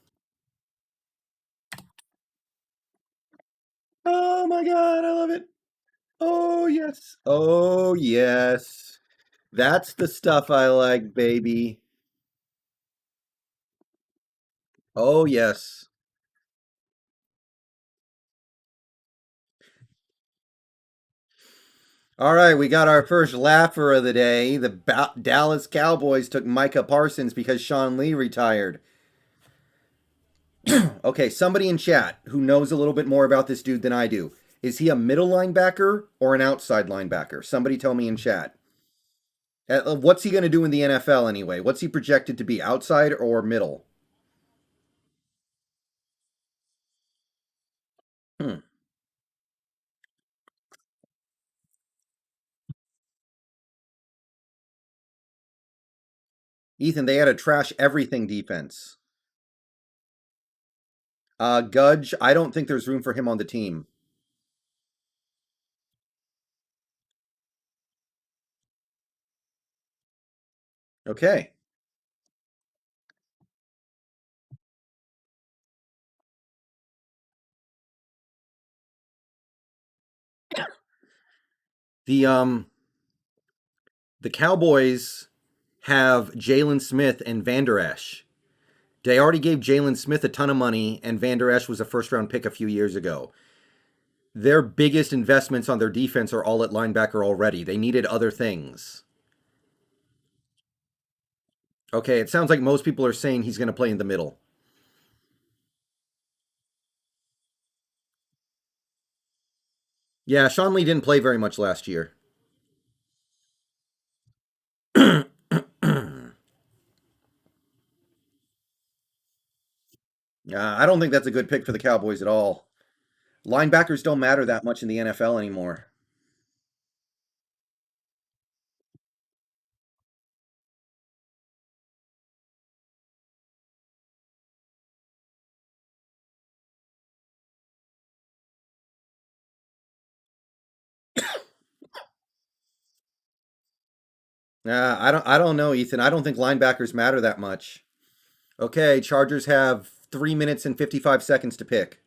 Oh my God, I love it. Oh, yes. Oh, yes. That's the stuff I like, baby. Oh, yes. All right, we got our first laugher of the day. The Dallas Cowboys took Micah Parsons because Sean Lee retired. Okay, somebody in chat who knows a little bit more about this dude than I do. Is he a middle linebacker or an outside linebacker? Somebody tell me in chat. What's he going to do in the NFL anyway? What's he projected to be, outside or middle? Hmm. Ethan, they had a trash everything defense. Gudge, I don't think there's room for him on the team. Okay. The um the Cowboys have Jalen Smith and Van Der Esch. They already gave Jalen Smith a ton of money, and Van Der Esch was a first round pick a few years ago. Their biggest investments on their defense are all at linebacker already. They needed other things. Okay, it sounds like most people are saying he's going to play in the middle. Yeah, Sean Lee didn't play very much last year. I don't think that's a good pick for the Cowboys at all. Linebackers don't matter that much in the NFL anymore. I don't know, Ethan. I don't think linebackers matter that much. Okay, Chargers have 3 minutes and 55 seconds to pick.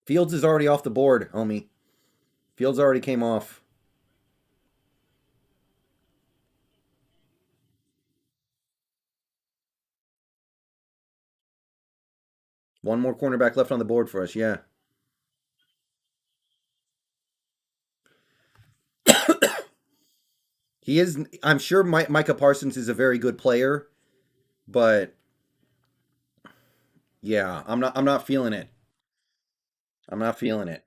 Fields is already off the board, homie. Fields already came off. One more cornerback left on the board for us. Yeah, he is. I'm sure Micah Parsons is a very good player, but yeah, I'm not feeling it. I'm not feeling it.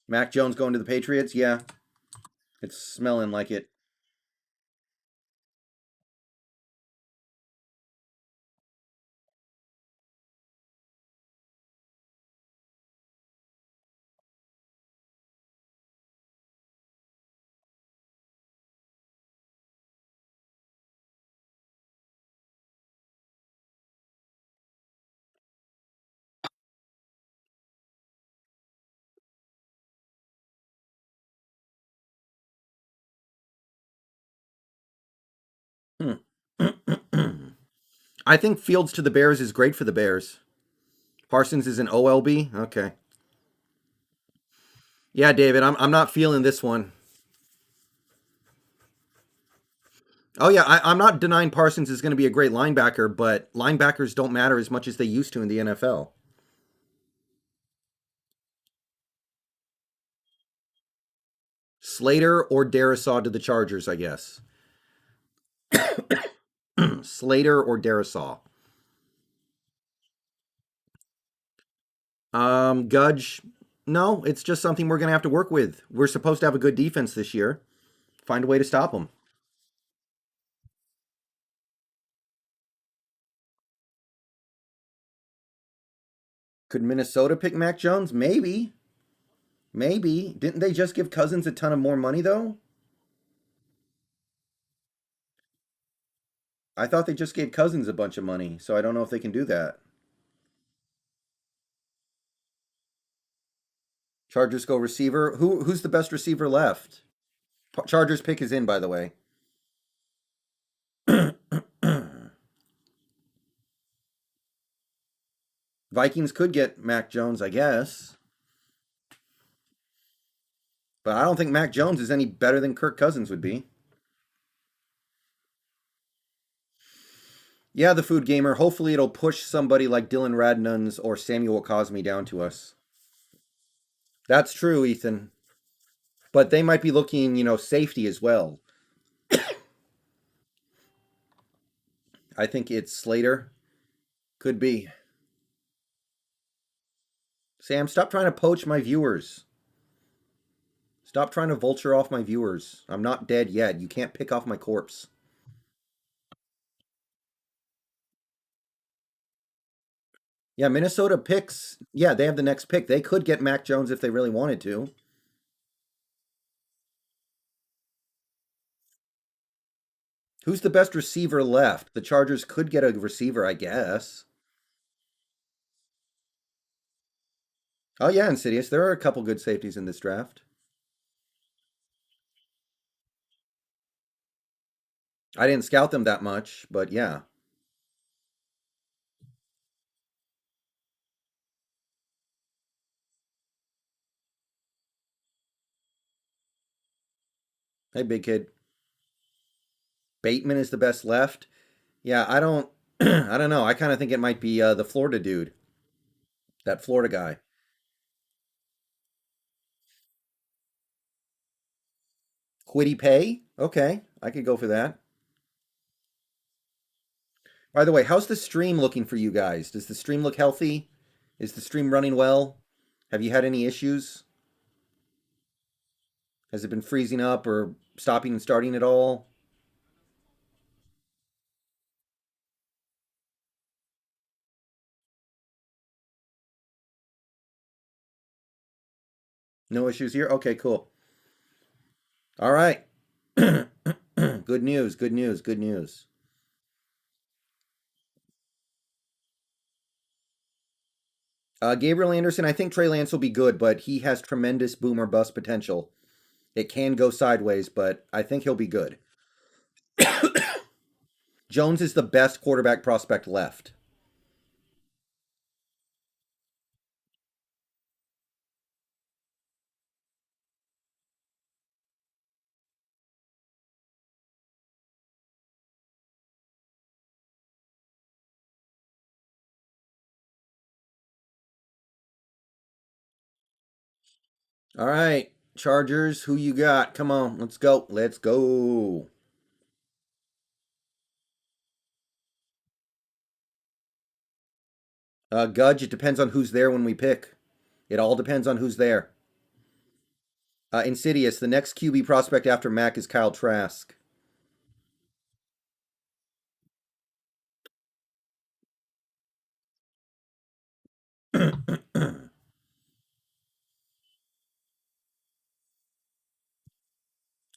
Mac Jones going to the Patriots. Yeah, it's smelling like it. Hmm. I think Fields to the Bears is great for the Bears. Parsons is an OLB. Okay. Yeah, David, I'm not feeling this one. Oh yeah, I'm not denying Parsons is going to be a great linebacker, but linebackers don't matter as much as they used to in the NFL. Slater or Darisaw to the Chargers, I guess. Slater or Darisaw. Gudge. No, it's just something we're going to have to work with. We're supposed to have a good defense this year. Find a way to stop them. Could Minnesota pick Mac Jones? Maybe. Maybe. Didn't they just give Cousins a ton of more money though? I thought they just gave Cousins a bunch of money, so I don't know if they can do that. Chargers go receiver. Who's the best receiver left? Chargers pick is in, by the way. Vikings could get Mac Jones, I guess, but I don't think Mac Jones is any better than Kirk Cousins would be. Yeah, the food gamer. Hopefully, it'll push somebody like Dylan Radnuns or Samuel Cosme down to us. That's true, Ethan. But they might be looking, safety as well. I think it's Slater. Could be. Sam, stop trying to poach my viewers. Stop trying to vulture off my viewers. I'm not dead yet. You can't pick off my corpse. Yeah, Minnesota picks. Yeah, they have the next pick. They could get Mac Jones if they really wanted to. Who's the best receiver left? The Chargers could get a receiver, I guess. Oh yeah, Insidious. There are a couple good safeties in this draft. I didn't scout them that much, but yeah. Hey, big kid. Bateman is the best left. Yeah, I don't. I don't know. I kind of think it might be the Florida dude, that Florida guy. Quiddy Pay. Okay, I could go for that. By the way, how's the stream looking for you guys? Does the stream look healthy? Is the stream running well? Have you had any issues? Has it been freezing up or stopping and starting at all? No issues here? Okay, cool. All right. Good news, good news, good news. Gabriel Anderson, I think Trey Lance will be good, but he has tremendous boomer bust potential. It can go sideways, but I think he'll be good. Jones is the best quarterback prospect left. All right, Chargers, who you got? Come on, let's go. Let's go. Gudge, it depends on who's there when we pick. It all depends on who's there. Insidious, the next QB prospect after Mac is Kyle Trask.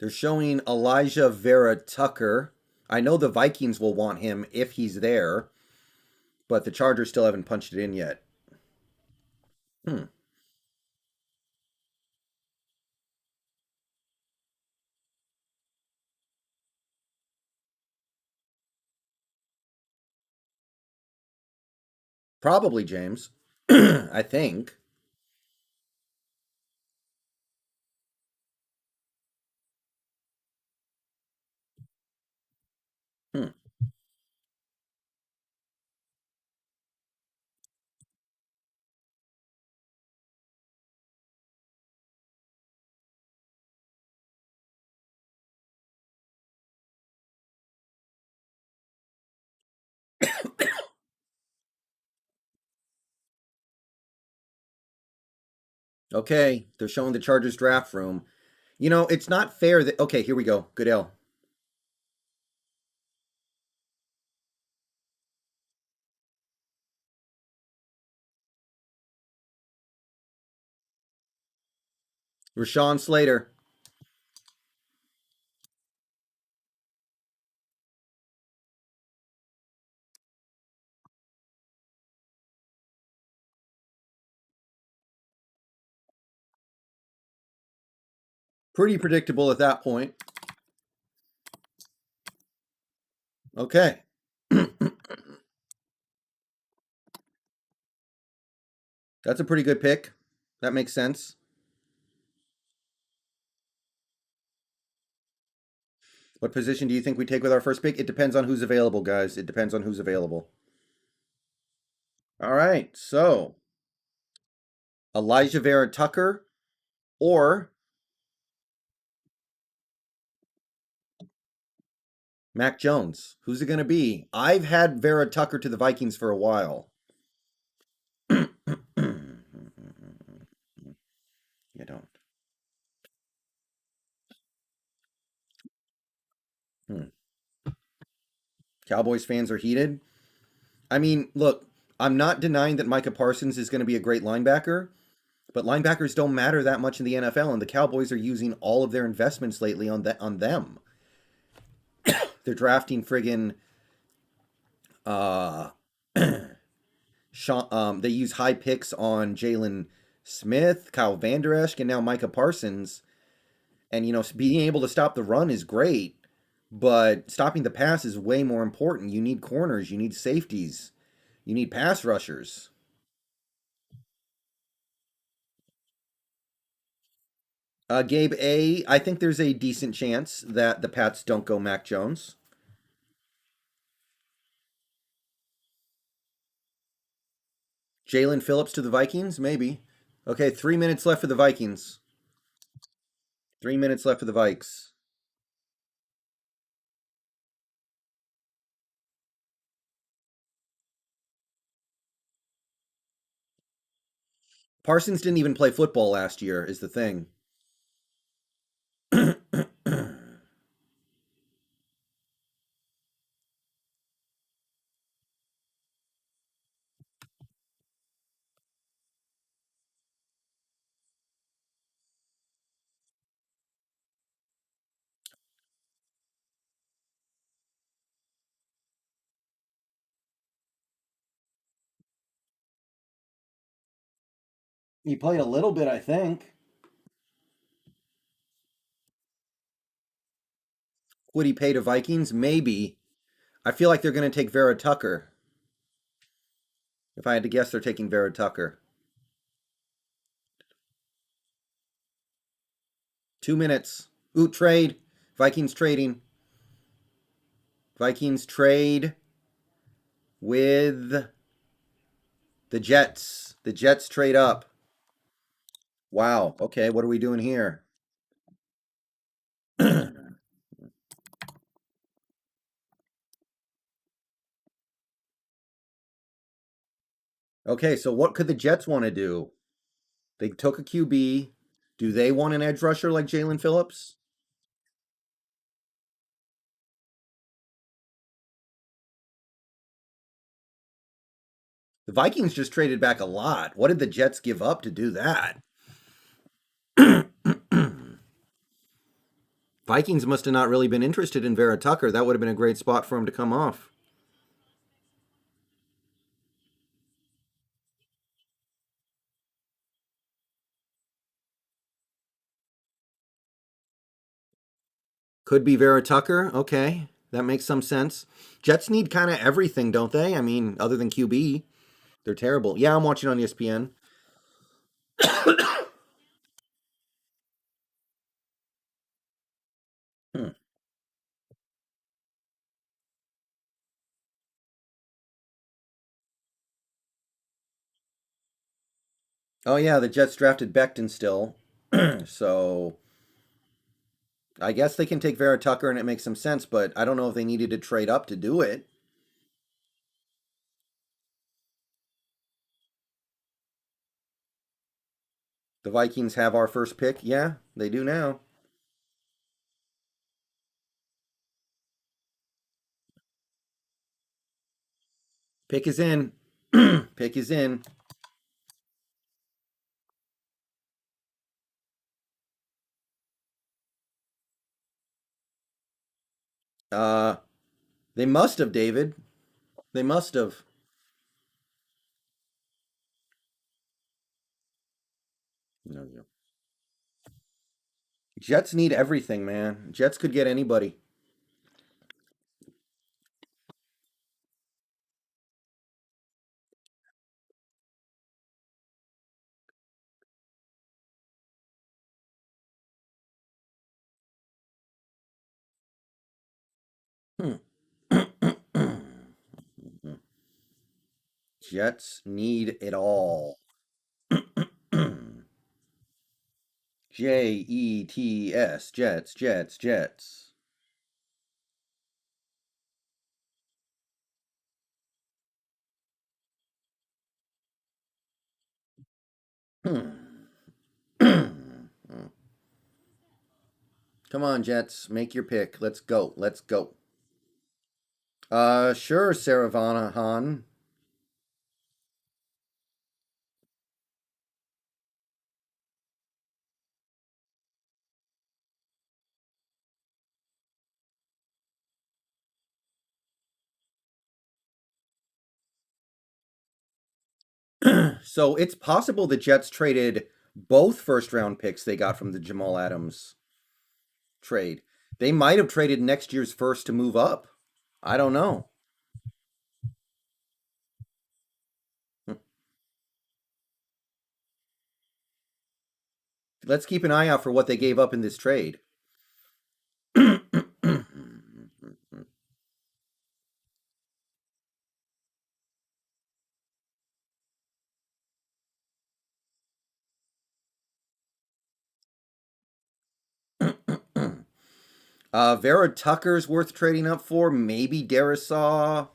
They're showing Elijah Vera Tucker. I know the Vikings will want him if he's there, but the Chargers still haven't punched it in yet. Hmm. Probably James. I think. Hmm. Okay, they're showing the Chargers draft room. You know, it's not fair that. Okay, here we go. Goodell. Rashawn Slater. Pretty predictable at that point. Okay. That's a pretty good pick. That makes sense. What position do you think we take with our first pick? It depends on who's available, guys. It depends on who's available. All right. So, Elijah Vera Tucker or Mac Jones. Who's it going to be? I've had Vera Tucker to the Vikings for a while. You don't. Hmm. Cowboys fans are heated. I mean, look, I'm not denying that Micah Parsons is going to be a great linebacker, but linebackers don't matter that much in the NFL, and the Cowboys are using all of their investments lately on them. They're drafting friggin' uh, they use high picks on Jalen Smith, Kyle Van Der Esch, and now Micah Parsons. And you know, being able to stop the run is great, but stopping the pass is way more important. You need corners, you need safeties, you need pass rushers. Gabe A, I think there's a decent chance that the Pats don't go Mac Jones. Jalen Phillips to the Vikings? Maybe. Okay, 3 minutes left for the Vikings. 3 minutes left for the Vikes. Parsons didn't even play football last year, is the thing. He played a little bit, I think. Would he pay to Vikings? Maybe. I feel like they're going to take Vera Tucker. If I had to guess, they're taking Vera Tucker. 2 minutes. Ooh, trade. Vikings trading. Vikings trade with the Jets. The Jets trade up. Wow. Okay, what are we doing here? Okay, so what could the Jets want to do? They took a QB. Do they want an edge rusher like Jalen Phillips? The Vikings just traded back a lot. What did the Jets give up to do that? Vikings must have not really been interested in Vera Tucker. That would have been a great spot for him to come off. Could be Vera Tucker. Okay, that makes some sense. Jets need kind of everything, don't they? I mean, other than QB, they're terrible. Yeah, I'm watching on ESPN. Hmm. Oh yeah, the Jets drafted Becton still, so I guess they can take Vera Tucker and it makes some sense. But I don't know if they needed to trade up to do it. The Vikings have our first pick. Yeah, they do now. Pick is in. Pick is in. Uh, they must have, David. They must have. No, no. Jets need everything, man. Jets could get anybody. Hmm. Jets need it all. Jets, Jets, Jets, Jets. Hmm. Come on, Jets, make your pick. Let's go. Let's go. Sure, Saravanahan. So it's possible the Jets traded both first round picks they got from the Jamal Adams trade. They might have traded next year's first to move up. I don't know. Let's keep an eye out for what they gave up in this trade. Vera Tucker's worth trading up for. Maybe Darisaw.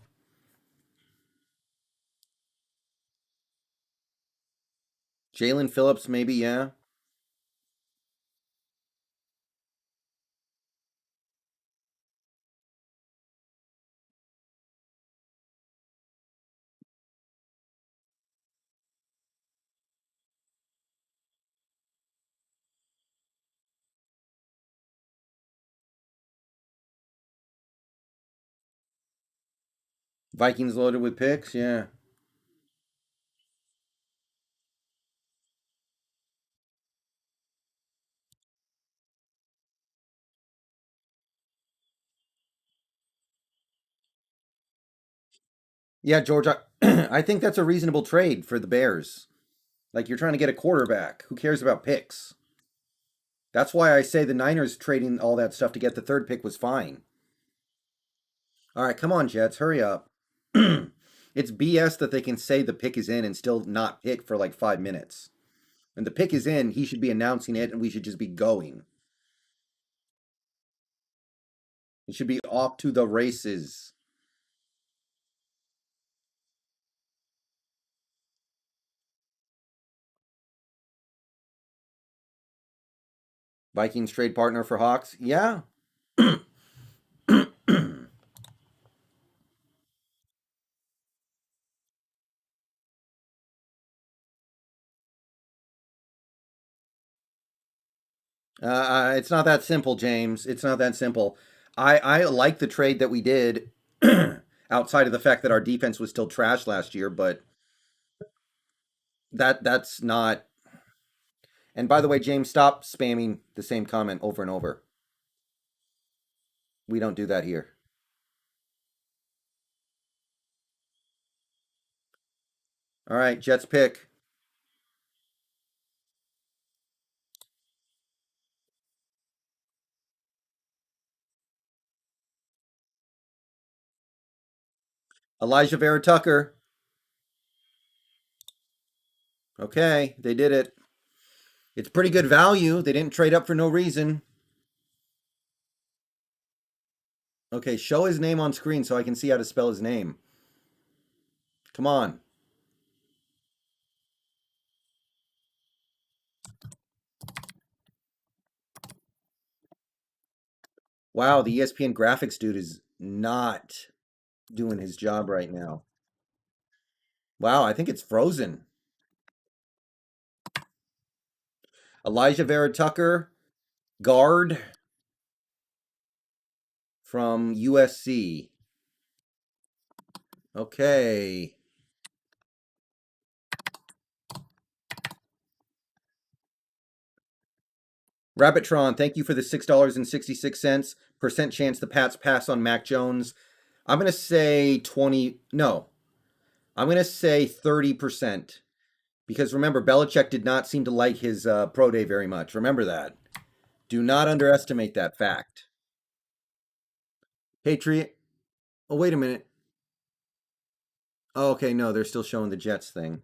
Jalen Phillips, maybe, yeah. Vikings loaded with picks, yeah. Yeah, George, I think that's a reasonable trade for the Bears. Like, you're trying to get a quarterback. Who cares about picks? That's why I say the Niners trading all that stuff to get the third pick was fine. All right, come on, Jets, hurry up. It's BS that they can say the pick is in and still not pick for like 5 minutes. When the pick is in, he should be announcing it and we should just be going. It should be off to the races. Vikings trade partner for Hawks? Yeah. It's not that simple, James. It's not that simple. I like the trade that we did outside of the fact that our defense was still trash last year, but that's not. And by the way, James, stop spamming the same comment over and over. We don't do that here. All right, Jets pick. Elijah Vera Tucker. Okay, they did it. It's pretty good value. They didn't trade up for no reason. Okay, show his name on screen so I can see how to spell his name. Come on. Wow, the ESPN graphics dude is not doing his job right now. Wow, I think it's frozen. Elijah Vera Tucker, guard from USC. Okay. Rabbitron, thank you for the $6.66. Percent chance the Pats pass on Mac Jones. I'm going to say 20. No, I'm going to say 30%. Because remember, Belichick did not seem to like his pro day very much. Remember that. Do not underestimate that fact. Patriot. Oh, wait a minute. Oh, okay, no, they're still showing the Jets thing.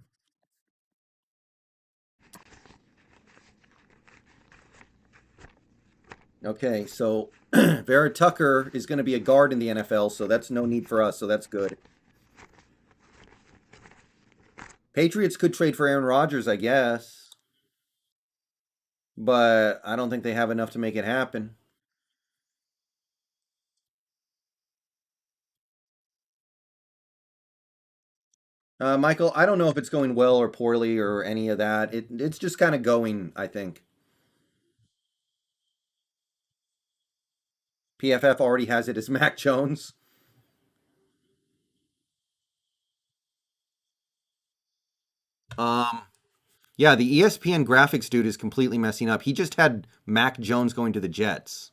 Okay, so Vera Tucker is going to be a guard in the NFL, so that's no need for us, so that's good. Patriots could trade for Aaron Rodgers, I guess, but I don't think they have enough to make it happen. Michael, I don't know if it's going well or poorly or any of that. It's just kind of going, I think. PFF already has it as Mac Jones. Um, yeah, the ESPN graphics dude is completely messing up. He just had Mac Jones going to the Jets.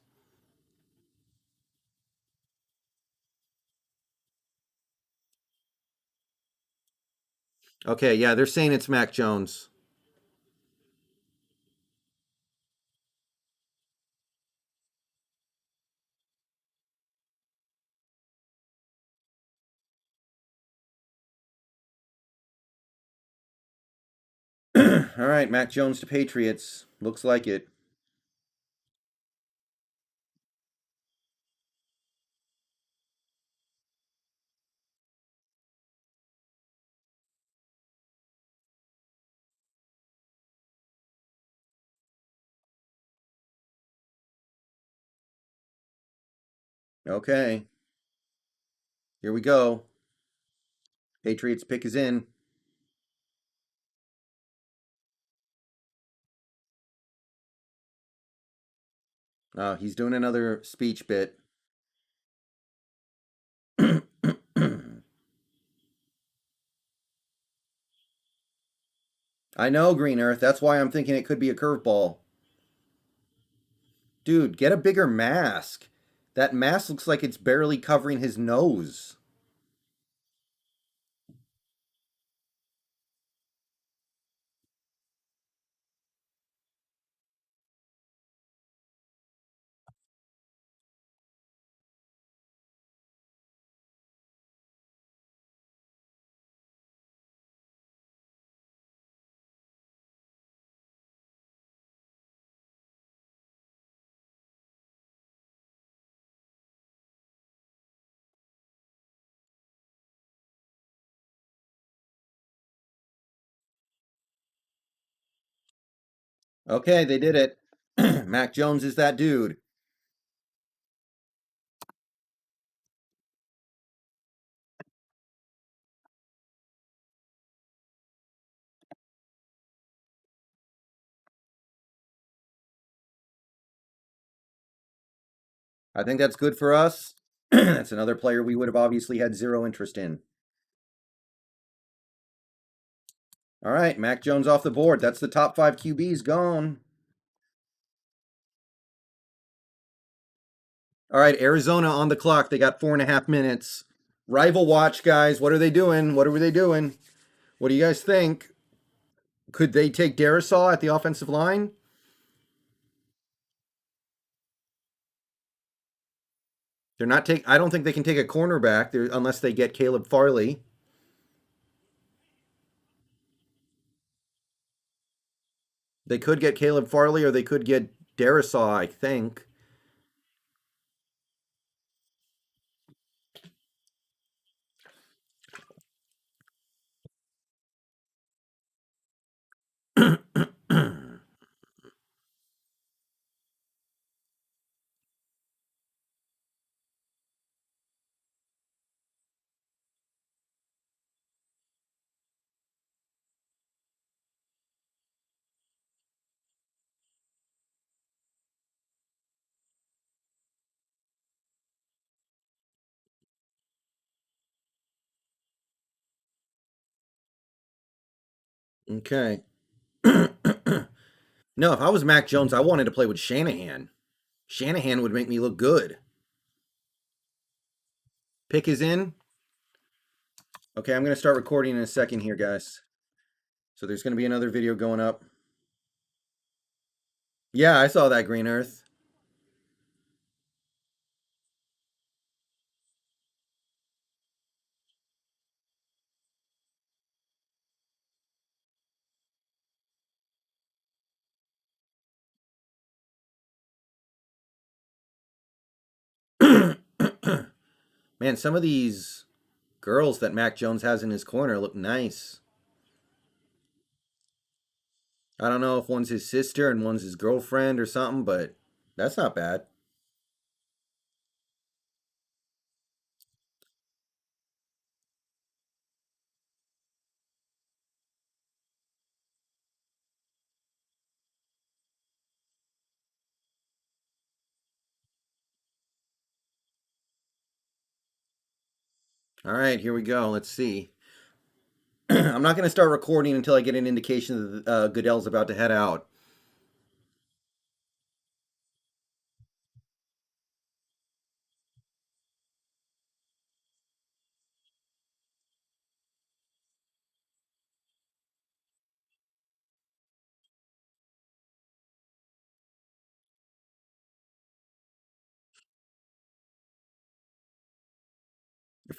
Okay, yeah, they're saying it's Mac Jones. All right, Mac Jones to Patriots. Looks like it. Okay, here we go. Patriots pick is in. He's doing another speech bit. I know, Green Earth. That's why I'm thinking it could be a curveball. Dude, get a bigger mask. That mask looks like it's barely covering his nose. Okay, they did it. Mac Jones is that dude. I think that's good for us. That's another player we would have obviously had zero interest in. All right, Mac Jones off the board. That's the top 5 QBs gone. All right, Arizona on the clock. They got 4.5 minutes. Rival watch, guys. What are they doing? What are they doing? What do you guys think? Could they take Darisaw at the offensive line? They're not take. I don't think they can take a cornerback unless they get Caleb Farley. They could get Caleb Farley, or they could get Darisaw. I think. Okay. No, if I was Mac Jones, I wanted to play with Shanahan. Shanahan would make me look good. Pick is in. Okay, I'm going to start recording in a second here, guys. So there's going to be another video going up. Yeah, I saw that, Green Earth. Man, some of these girls that Mac Jones has in his corner look nice. I don't know if one's his sister and one's his girlfriend or something, but that's not bad. All right, here we go. Let's see. I'm not going to start recording until I get an indication that Goodell's about to head out.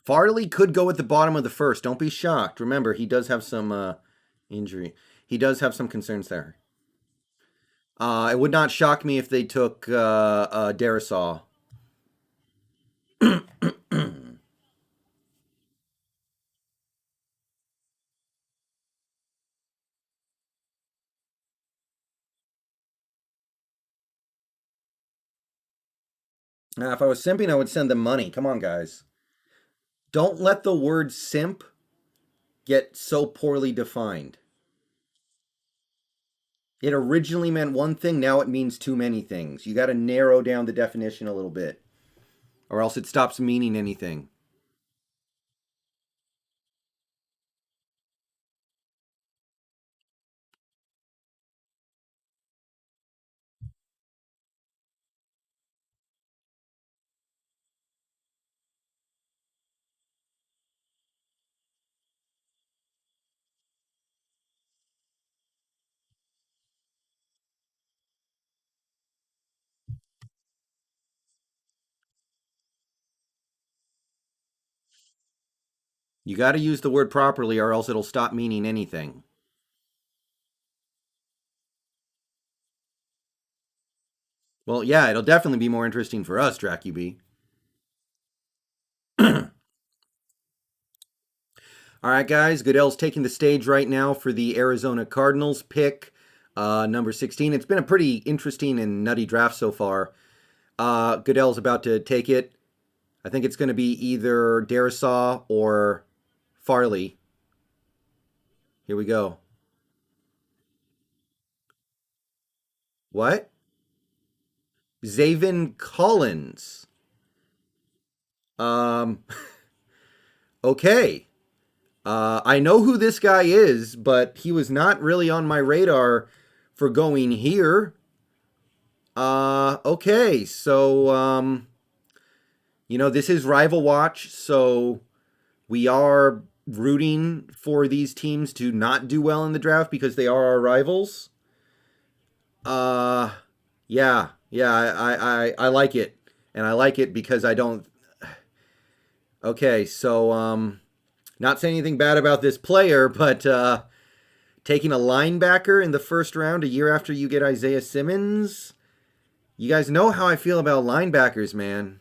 Farley could go at the bottom of the first. Don't be shocked. Remember, he does have some injury. He does have some concerns there. It would not shock me if they took Darisaw. If I was simping, I would send them money. Come on, guys. Don't let the word simp get so poorly defined. It originally meant one thing, now it means too many things. You got to narrow down the definition a little bit, or else it stops meaning anything. You got to use the word properly, or else it'll stop meaning anything. Well, yeah, it'll definitely be more interesting for us, Dracub. All right, guys. Goodell's taking the stage right now for the Arizona Cardinals pick, number 16. It's been a pretty interesting and nutty draft so far. Goodell's about to take it. I think it's going to be either Darisaw or Farley. Here we go. What? Zaven Collins. Um, okay. I know who this guy is, but he was not really on my radar for going here. Okay. This is Rival Watch, so we are rooting for these teams to not do well in the draft because they are our rivals. Uh, yeah, I like it, and I like it because I don't. Okay, not saying anything bad about this player, but taking a linebacker in the first round a year after you get Isaiah Simmons, you guys know how I feel about linebackers, man.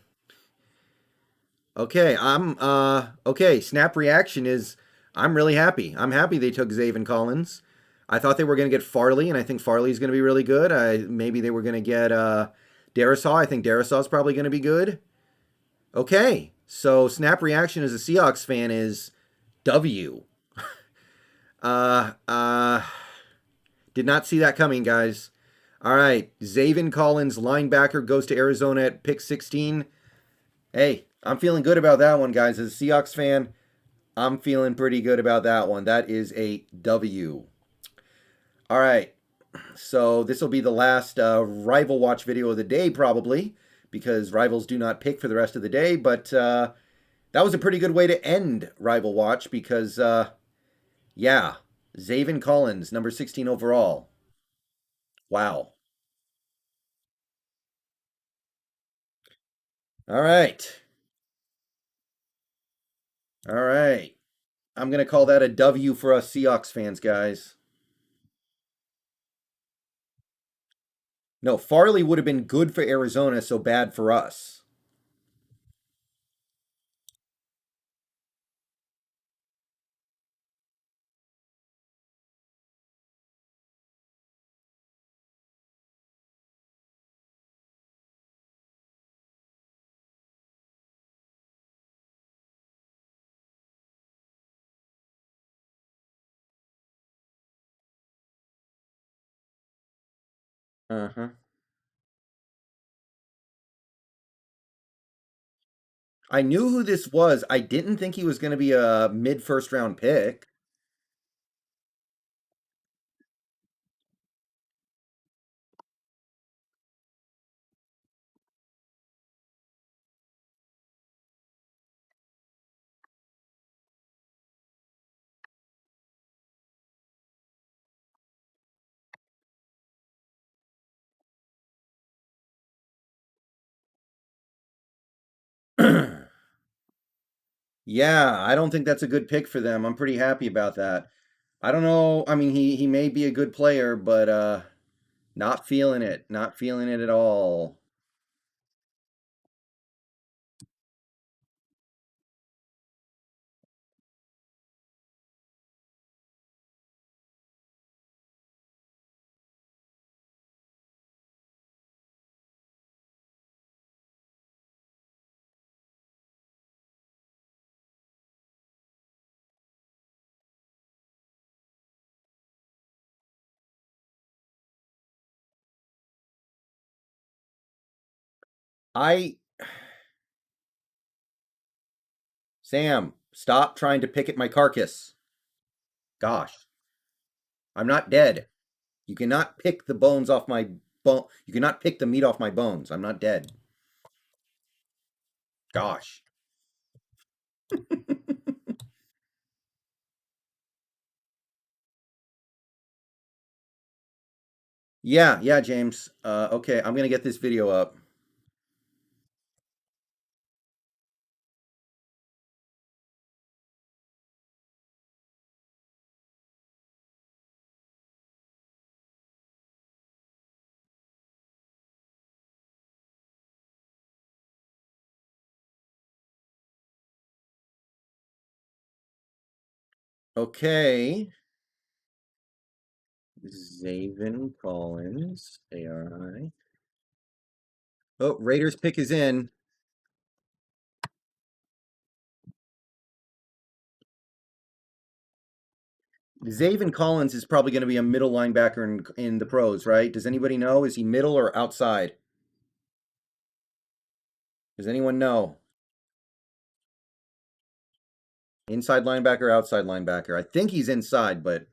Okay, okay. Snap reaction is I'm really happy. I'm happy they took Zaven Collins. I thought they were going to get Farley, and I think Farley's going to be really good. Maybe they were going to get Darisaw. I think Darisaw's probably going to be good. Okay, so snap reaction as a Seahawks fan is W. Uh, uh, did not see that coming, guys. All right, Zaven Collins, linebacker, goes to Arizona at pick 16. Hey, I'm feeling good about that one, guys. As a Seahawks fan, I'm feeling pretty good about that one. That is a W. All right, so this will be the last Rival Watch video of the day, probably, because Rivals do not pick for the rest of the day. But that was a pretty good way to end Rival Watch because, yeah, Zaven Collins, number 16 overall. Wow. All right. All right. I'm going to call that a W for us Seahawks fans, guys. No, Farley would have been good for Arizona, so bad for us. Uh huh. I knew who this was. I didn't think he was going to be a mid first round pick. Yeah, I don't think that's a good pick for them. I'm pretty happy about that. I don't know. I mean, he may be a good player, but not feeling it. Not feeling it at all. I Sam, stop trying to pick at my carcass. Gosh, I'm not dead. You cannot pick the bones off my bone. You cannot pick the meat off my bones. I'm not dead. Gosh. Yeah, yeah, James. Okay, I'm gonna get this video up. Okay. Zaven Collins, ARI. Oh, Raiders pick is in. Zaven Collins is probably going to be a middle linebacker in the pros, right? Does anybody know? Is he middle or outside? Does anyone know? Inside linebacker, outside linebacker. I think he's inside, but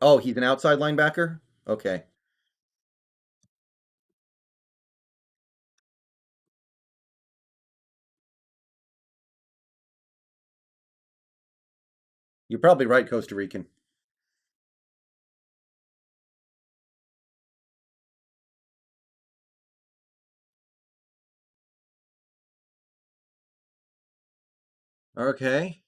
oh, he's an outside linebacker? Okay. You're probably right, Costa Rican. Okay.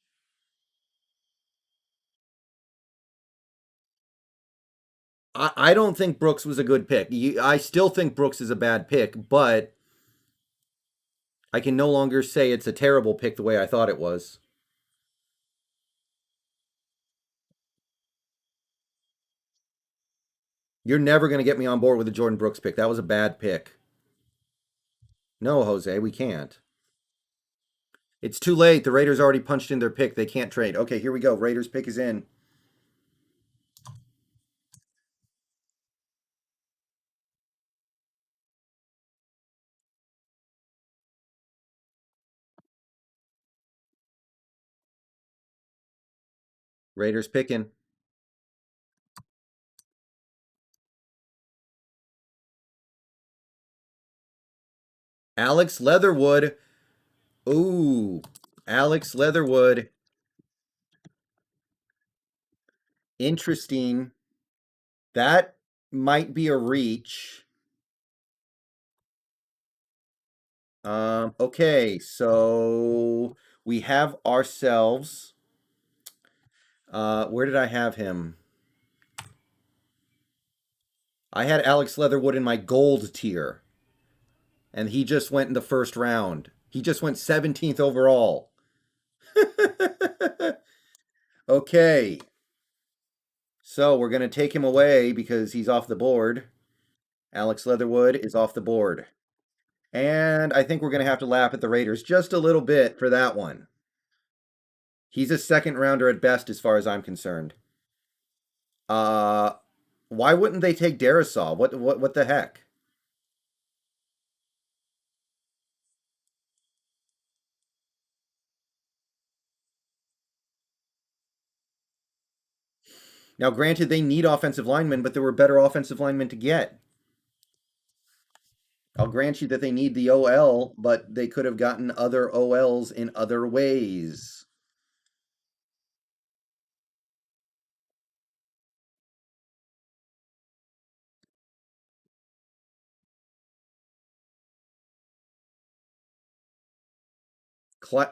I don't think Brooks was a good pick. I still think Brooks is a bad pick, but I can no longer say it's a terrible pick the way I thought it was. You're never going to get me on board with a Jordan Brooks pick. That was a bad pick. No, Jose, we can't. It's too late. The Raiders already punched in their pick. They can't trade. Okay, here we go. Raiders pick is in. Raiders picking. Alex Leatherwood. Ooh, Alex Leatherwood. Interesting. That might be a reach. Okay, so we have ourselves. Where did I have him? I had Alex Leatherwood in my gold tier, and he just went in the first round. He just went 17th overall. Okay, so we're going to take him away because he's off the board. Alex Leatherwood is off the board. And I think we're going to have to lap at the Raiders just a little bit for that one. He's a second rounder at best, as far as I'm concerned. Uh, why wouldn't they take Darisaw? What the heck? Now, granted, they need offensive linemen, but there were better offensive linemen to get. I'll grant you that they need the OL, but they could have gotten other OLs in other ways.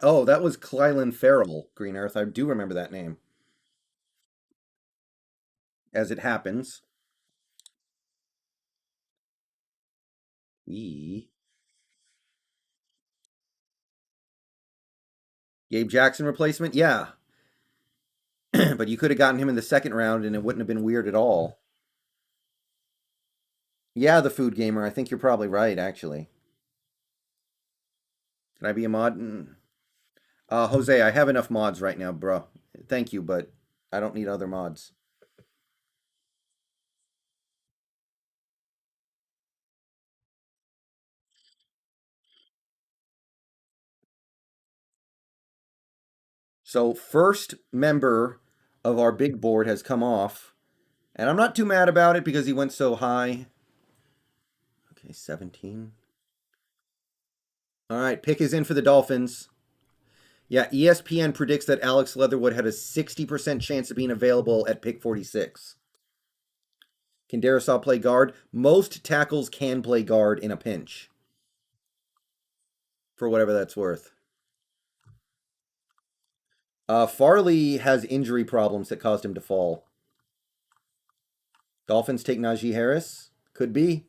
Oh, that was Clylan Farrell, Green Earth. I do remember that name, as it happens. E. Gabe Jackson replacement? Yeah. But you could have gotten him in the second round and it wouldn't have been weird at all. Yeah, the food gamer. I think you're probably right, actually. Can I be a mod? Jose, I have enough mods right now, bro. Thank you, but I don't need other mods. So first member of our big board has come off, and I'm not too mad about it because he went so high. Okay, 17. All right, pick is in for the Dolphins. Yeah, ESPN predicts that Alex Leatherwood had a 60% chance of being available at pick 46. Can Darisaw play guard? Most tackles can play guard in a pinch, for whatever that's worth. Farley has injury problems that caused him to fall. Dolphins take Najee Harris? Could be.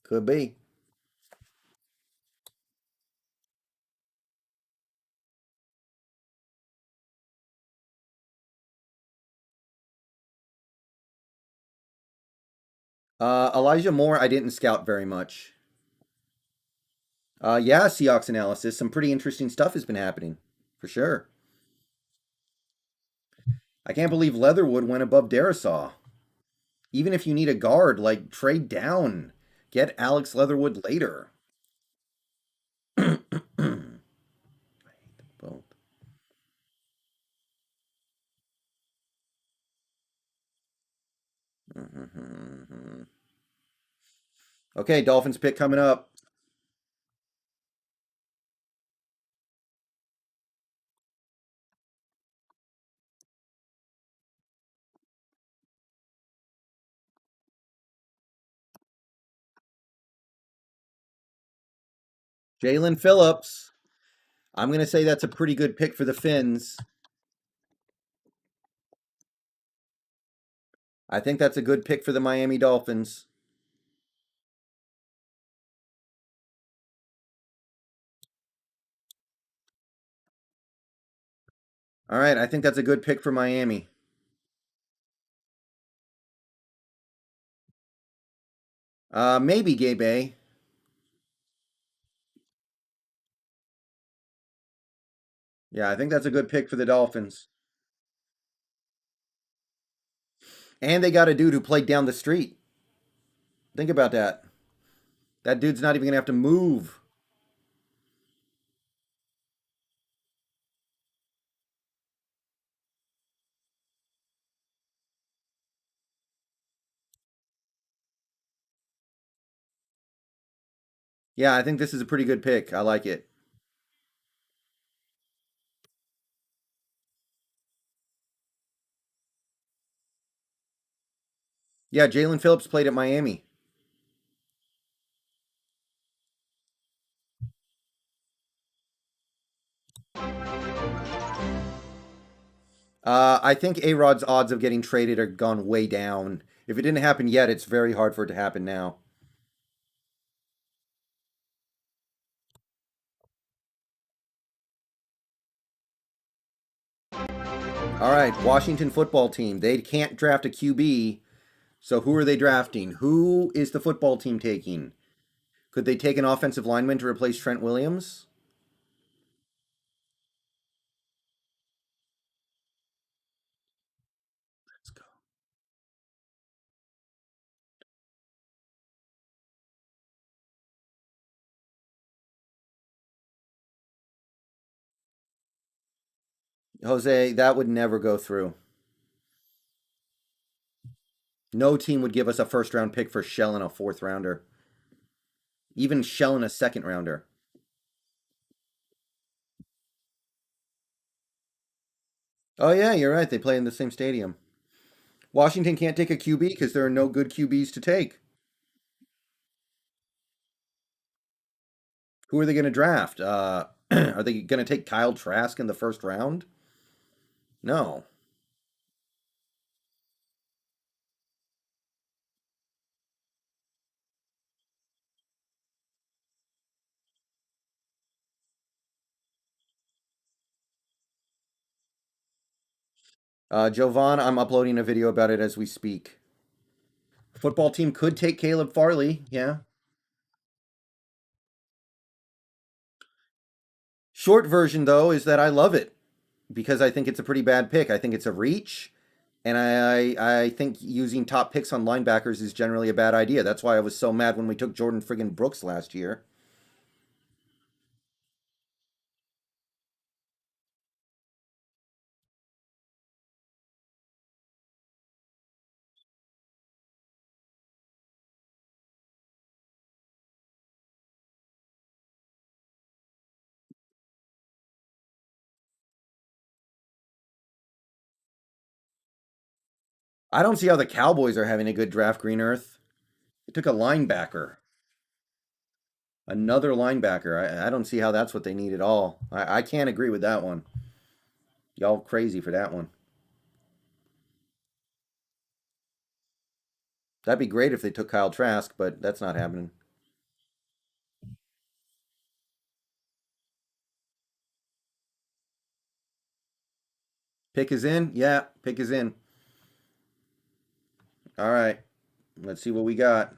Could be. Elijah Moore, I didn't scout very much. Yeah, Seahawks analysis. Some pretty interesting stuff has been happening, for sure. I can't believe Leatherwood went above Darisaw. Even if you need a guard, like trade down, get Alex Leatherwood later. I hate them both. Okay, Dolphins pick coming up. Jalen Phillips. I'm going to say that's a pretty good pick for the Finns. I think that's a good pick for the Miami Dolphins. All right, I think that's a good pick for Miami. Maybe Gabe. Yeah, I think that's a good pick for the Dolphins. And they got a dude who played down the street. Think about that. That dude's not even going to have to move. Yeah, I think this is a pretty good pick. I like it. Yeah, Jalen Phillips played at Miami. I think A Rod's odds of getting traded are gone way down. If it didn't happen yet, it's very hard for it to happen now. All right, Washington football team. They can't draft a QB, so who are they drafting? Who is the football team taking? Could they take an offensive lineman to replace Trent Williams? Let's go. Jose, that would never go through. No team would give us a first round pick for Shell and a fourth rounder. Even Shell and a second rounder. Oh, yeah, you're right. They play in the same stadium. Washington can't take a QB because there are no good QBs to take. Who are they going to draft? Are they going to take Kyle Trask in the first round? No. Jovan, I'm uploading a video about it as we speak. Football team could take Caleb Farley. Yeah. Short version, though, is that I love it. because I think it's a pretty bad pick. I think it's a reach, and I think using top picks on linebackers is generally a bad idea. That's why I was so mad when we took Jordan friggin' Brooks last year. I don't see how the Cowboys are having a good draft, Green Earth. They took a linebacker, another linebacker. I don't see how that's what they need at all. I can't agree with that one. Y'all crazy for that one. That'd be great if they took Kyle Trask, but that's not happening. Pick is in? Yeah, pick is in. All right. Let's see what we got.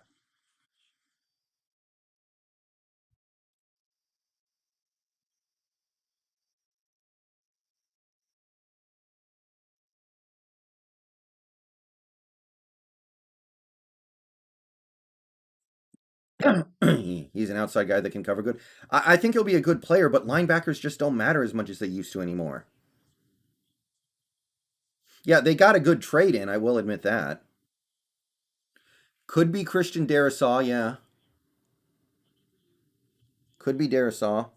He's an outside guy that can cover good. I think he'll be a good player, but linebackers just don't matter as much as they used to anymore. Yeah, they got a good trade in, I will admit that. Could be Christian Darisaw, yeah. Could be Darisaw.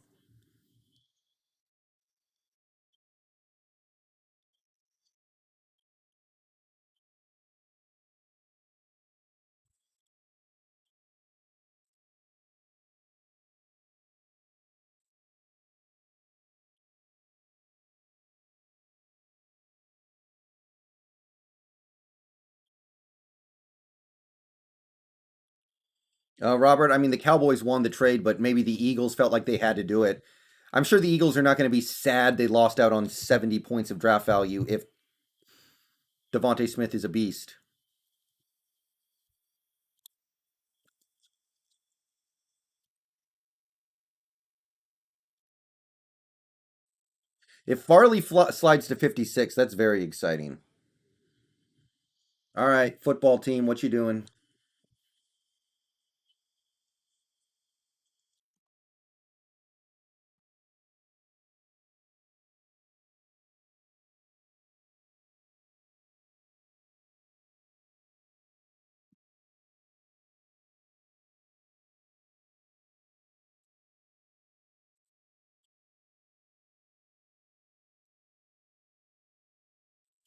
Robert, I mean, the Cowboys won the trade, but maybe the Eagles felt like they had to do it. I'm sure the Eagles are not going to be sad they lost out on 70 points of draft value if Devontae Smith is a beast. If Farley slides to 56, that's very exciting. All right, football team, what you doing?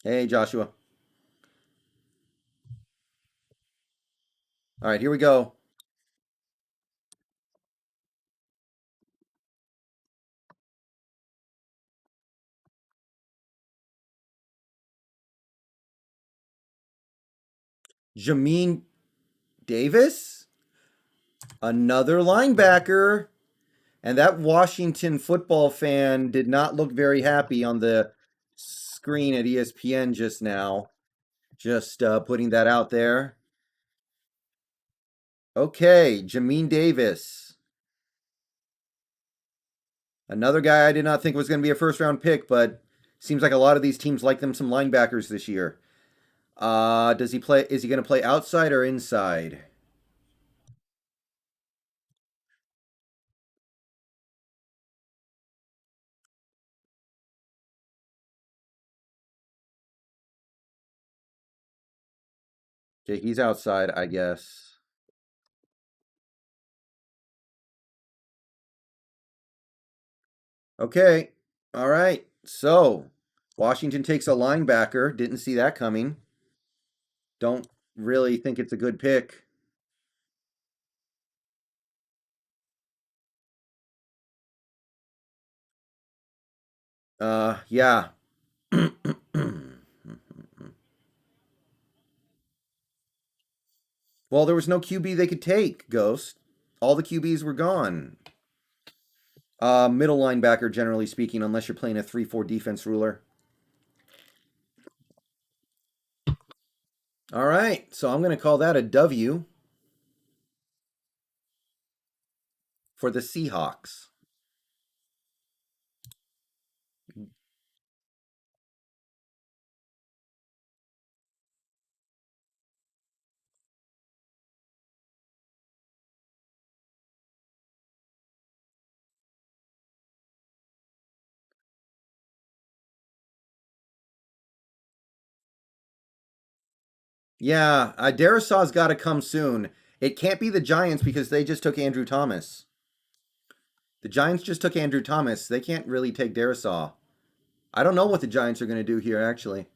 Hey, Joshua. All right, here we go. Jamin Davis, another linebacker. And that Washington football fan did not look very happy on the screen at ESPN just now. Just putting that out there. Okay, Jamin Davis. Another guy I did not think was going to be a first round pick, but seems like a lot of these teams like them some linebackers this year. Does he play? Is he going to play outside or inside? Okay, he's outside, I guess. Okay, all right. So Washington takes a linebacker. Didn't see that coming. Don't really think it's a good pick. Yeah. Well, there was no QB they could take, Ghost. All the QBs were gone. Middle linebacker, generally speaking, unless you're playing a 3-4 defense ruler. All right, so I'm going to call that a W for the Seahawks. Yeah, Derisaw's got to come soon. It can't be the Giants because they just took Andrew Thomas. The Giants just took Andrew Thomas. They can't really take Darisaw. I don't know what the Giants are going to do here, actually.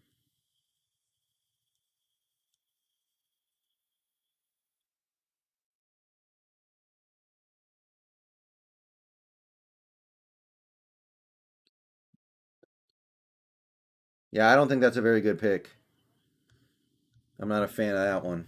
Yeah, I don't think that's a very good pick. I'm not a fan of that one.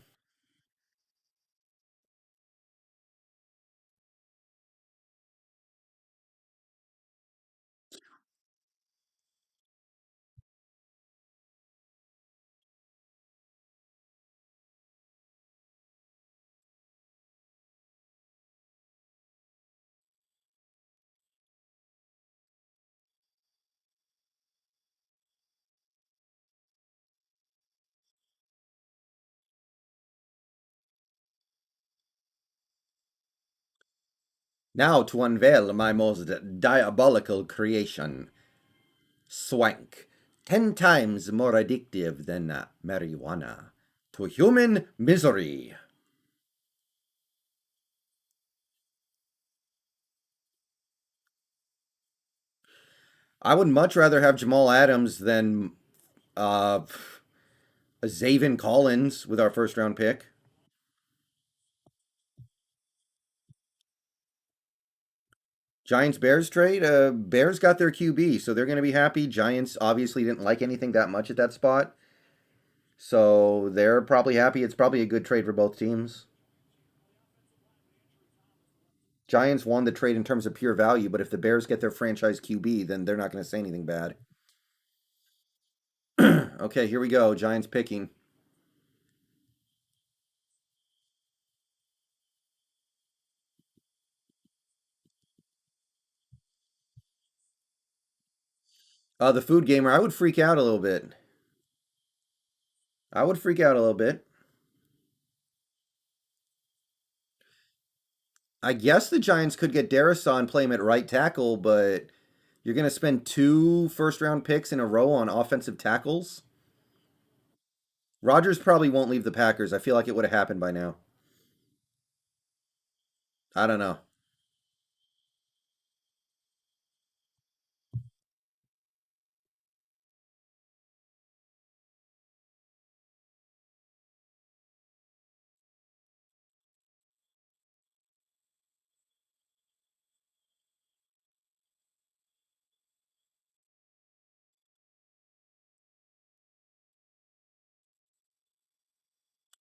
Now to unveil my most diabolical creation, swank. 10 times more addictive than marijuana. To human misery. I would much rather have Jamal Adams than uh, Zaven Collins with our first round pick. Giants Bears trade. Bears got their QB, so they're going to be happy. Giants obviously didn't like anything that much at that spot, so they're probably happy. It's probably a good trade for both teams. Giants won the trade in terms of pure value, but if the Bears get their franchise QB, then they're not going to say anything bad. Okay, here we go. Giants picking. The food gamer. I would freak out a little bit. I would freak out a little bit. I guess the Giants could get Darisaw and play him at right tackle, but you're going to spend two first round picks in a row on offensive tackles? Rodgers probably won't leave the Packers. I feel like it would have happened by now. I don't know.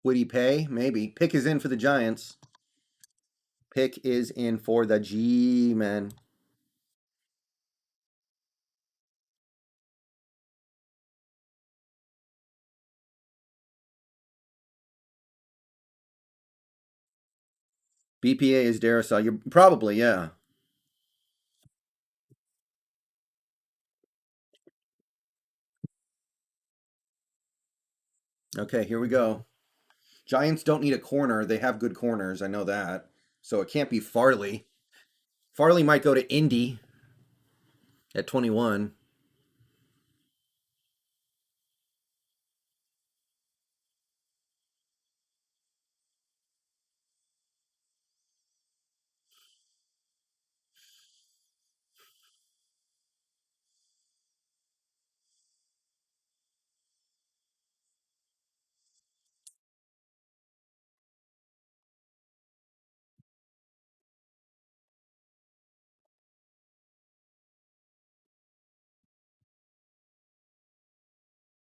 Would he pay? Maybe. Pick is in for the Giants. Pick is in for the G men. BPA is Darisaw. You're probably, yeah. Okay, here we go. Giants don't need a corner. They have good corners. I know that. So it can't be Farley. Farley might go to Indy at 21.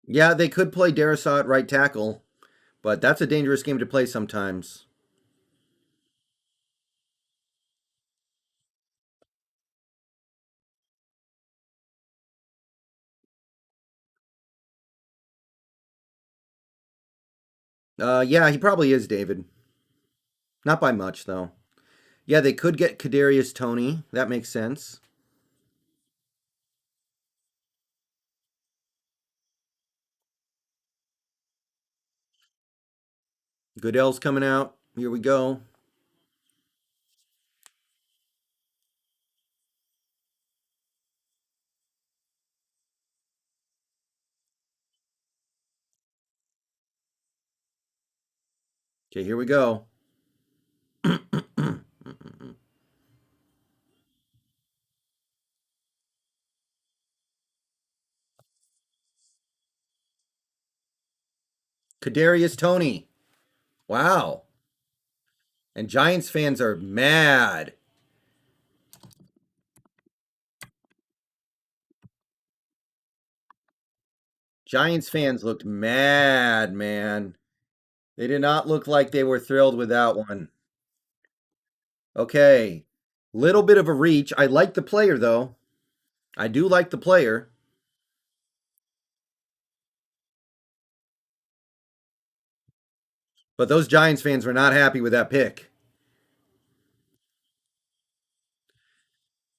Yeah, they could play Darisaw at right tackle, but that's a dangerous game to play sometimes. Yeah, he probably is, David. Not by much, though. Yeah, they could get Kadarius Tony. That makes sense. Goodell's coming out. Here we go. Okay, here we go. Kadarius Toney. Wow. And Giants fans are mad. Giants fans looked mad, man. They did not look like they were thrilled with that one. Okay. Little bit of a reach. I like the player, though. I do like the player. But those Giants fans were not happy with that pick.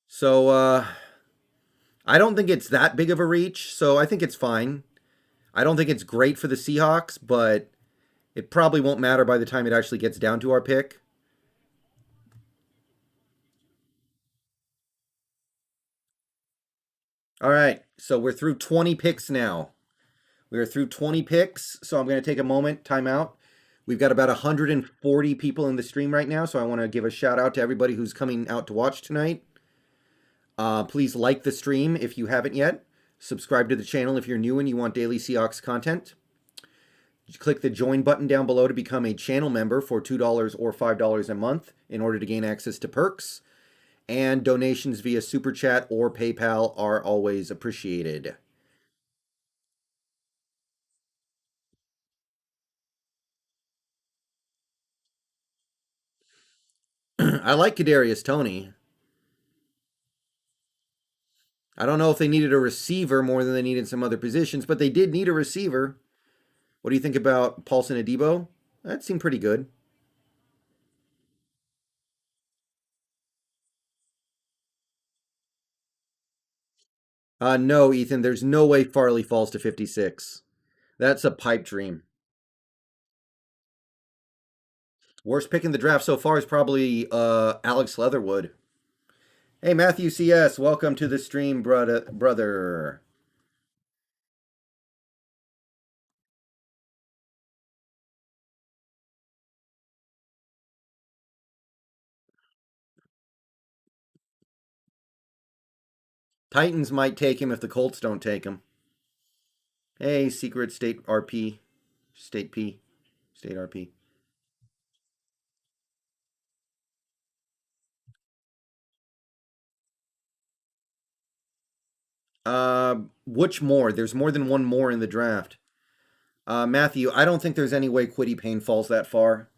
So, I don't think it's that big of a reach. So I think it's fine. I don't think it's great for the Seahawks, but it probably won't matter by the time it actually gets down to our pick. All right. So we're through 20 picks now. We are through 20 picks. So I'm going to take a moment, timeout. We've got about 140 people in the stream right now. So I want to give a shout out to everybody who's coming out to watch tonight. Please like the stream if you haven't yet. Subscribe to the channel if you're new and you want daily Seahawks content. Click the join button down below to become a channel member for $2 or $5 a month in order to gain access to perks. And donations via Superchat or PayPal are always appreciated. I like Kadarius Toney. I don't know if they needed a receiver more than they needed some other positions, but they did need a receiver. What do you think about Paulson Adebo? That seemed pretty good. No, Ethan, there's no way Farley falls to 56. That's a pipe dream. Worst pick in the draft so far is probably Alex Leatherwood. Hey, Matthew CS, welcome to the stream, brother. Titans might take him if the Colts don't take him. Hey, Secret State RP. State P. State RP. Which more? There's more than one more in the draft. Matthew, I don't think there's any way Quiddy Payne falls that far.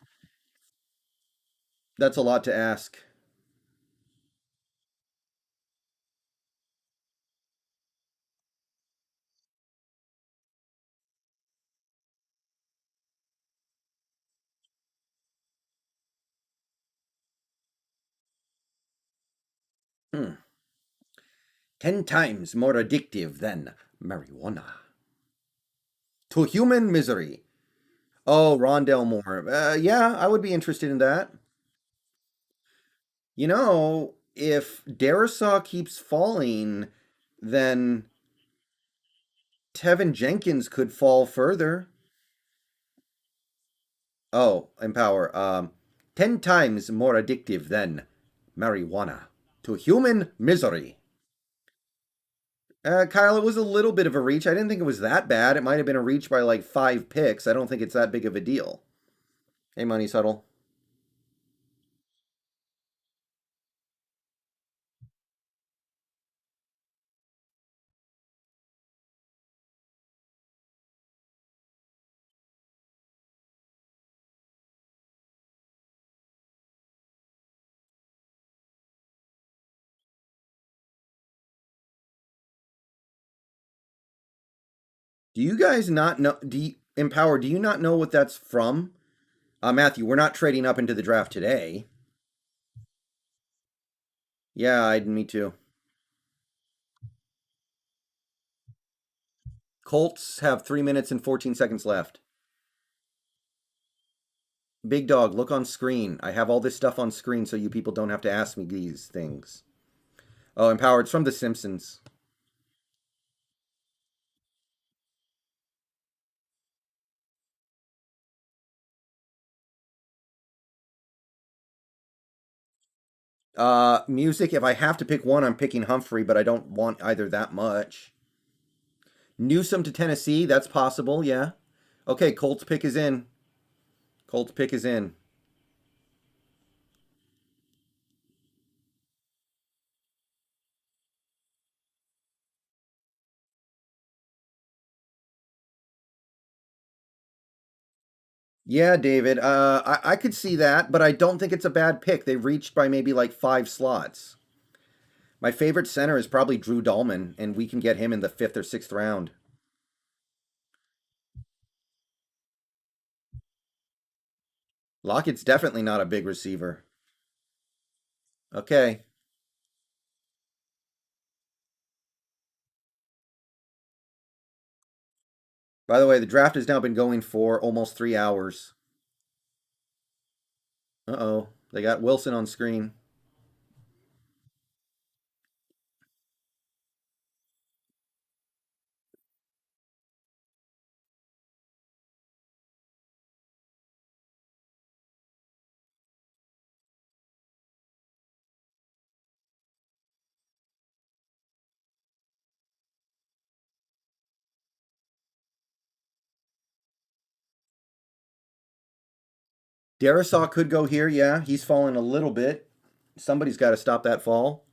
That's a lot to ask. Hmm. 10 times more addictive than marijuana. To human misery. Oh, Rondell Moore. Yeah, I would be interested in that. You know, if Darisaw keeps falling, then Tevin Jenkins could fall further. Oh, Empower. 10 times more addictive than marijuana. To human misery. Kyle, it was a little bit of a reach. I didn't think it was that bad. It might have been a reach by like 5 picks. I don't think it's that big of a deal. Hey, Money Subtle. Do you guys not know? Empower, do you not know what that's from? Matthew, we're not trading up into the draft today. Yeah, me too. Colts have 3 minutes and 14 seconds left. Big dog, look on screen. I have all this stuff on screen so you people don't have to ask me these things. Oh, Empower, it's from The Simpsons. Music. If I have to pick one, I'm picking Humphrey, but I don't want either that much. Newsom to Tennessee. That's possible. Yeah. Okay. Colts pick is in. Colts pick is in. Yeah, David. I could see that, but I don't think it's a bad pick. They reached by maybe like 5 slots. My favorite center is probably Drew Dahlman, and we can get him in the fifth or sixth round. Lockett's definitely not a big receiver. Okay. By the way, the draft has now been going for almost 3 hours. Uh oh. They got Wilson on screen. Darisaw could go here. Yeah, he's fallen a little bit. Somebody's got to stop that fall.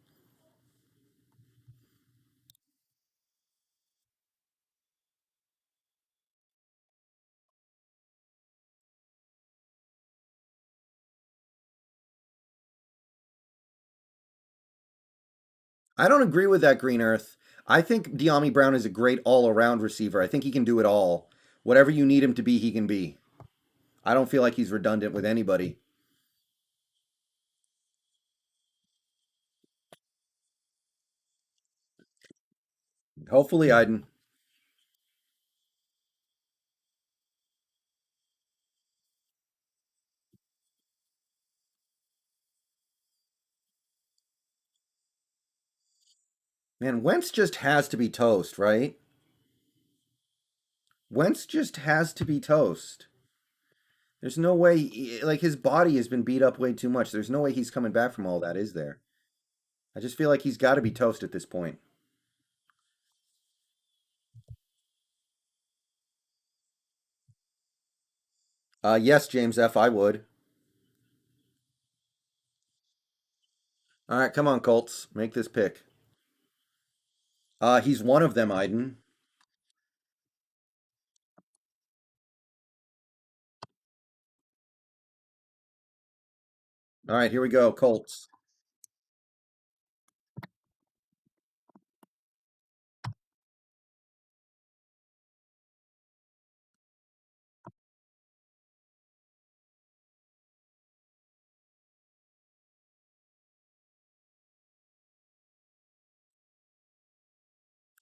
I don't agree with that, Green Earth. I think De'Ami Brown is a great all-around receiver. I think he can do it all. Whatever you need him to be, he can be. I don't feel like he's redundant with anybody. Hopefully, Iden. Man, Wentz just has to be toast, right? Wentz just has to be toast. There's no way, like, his body has been beat up way too much. There's no way he's coming back from all that, is there? I just feel like he's got to be toast at this point. Yes, James F., I would. All right, come on, Colts. Make this pick. He's one of them, Iden. All right, here we go, Colts.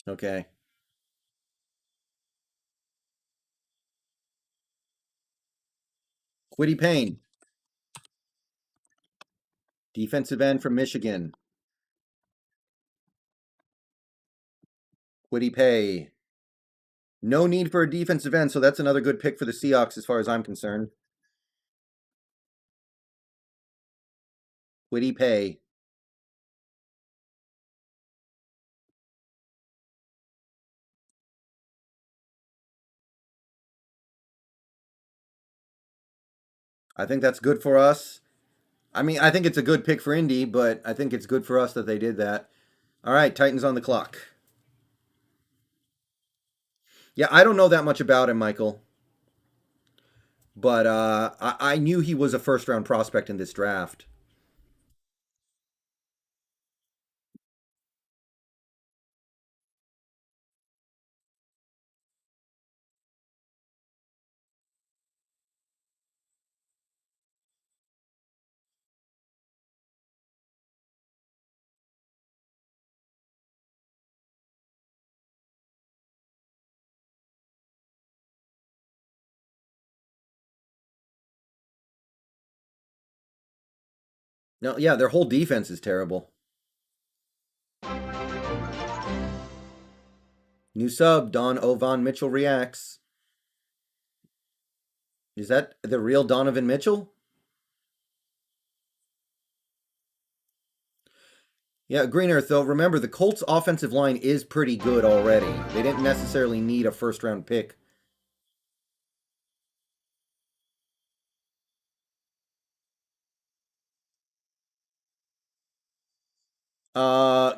Okay. Quiddy Payne, defensive end from Michigan. Quiddy Pay. No need for a defensive end, so that's another good pick for the Seahawks as far as I'm concerned. Quiddy Pay. I think that's good for us. I mean, I think it's a good pick for Indy, but I think it's good for us that they did that. All right, Titans on the clock. Yeah, I don't know that much about him, Michael, but I knew he was a first round prospect in this draft. No, yeah, their whole defense is terrible. New sub, Don Ovan Mitchell reacts. Is that the real Donovan Mitchell? Yeah, Green Earth, though, remember the Colts' offensive line is pretty good already. They didn't necessarily need a first round pick.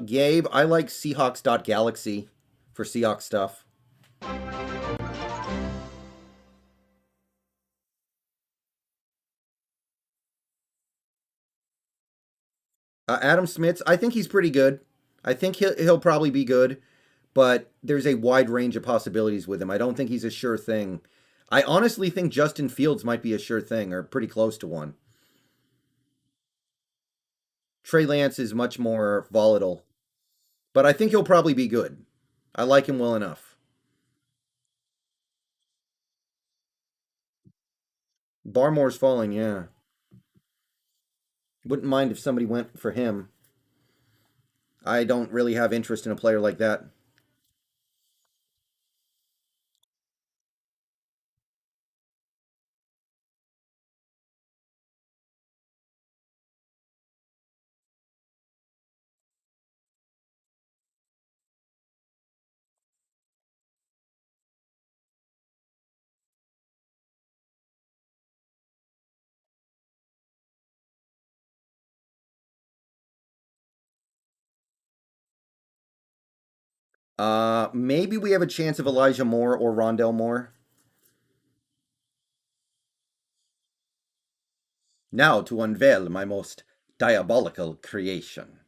Gabe, I like Seahawks.galaxy for Seahawks stuff. Adam Smits, I think he's pretty good. I think he'll probably be good, but there's a wide range of possibilities with him. I don't think he's a sure thing. I honestly think Justin Fields might be a sure thing or pretty close to one. Trey Lance is much more volatile, but I think he'll probably be good. I like him well enough. Barmore's falling, yeah. Wouldn't mind if somebody went for him. I don't really have interest in a player like that. Maybe we have a chance of Elijah Moore or Rondell Moore. Now to unveil my most diabolical creation.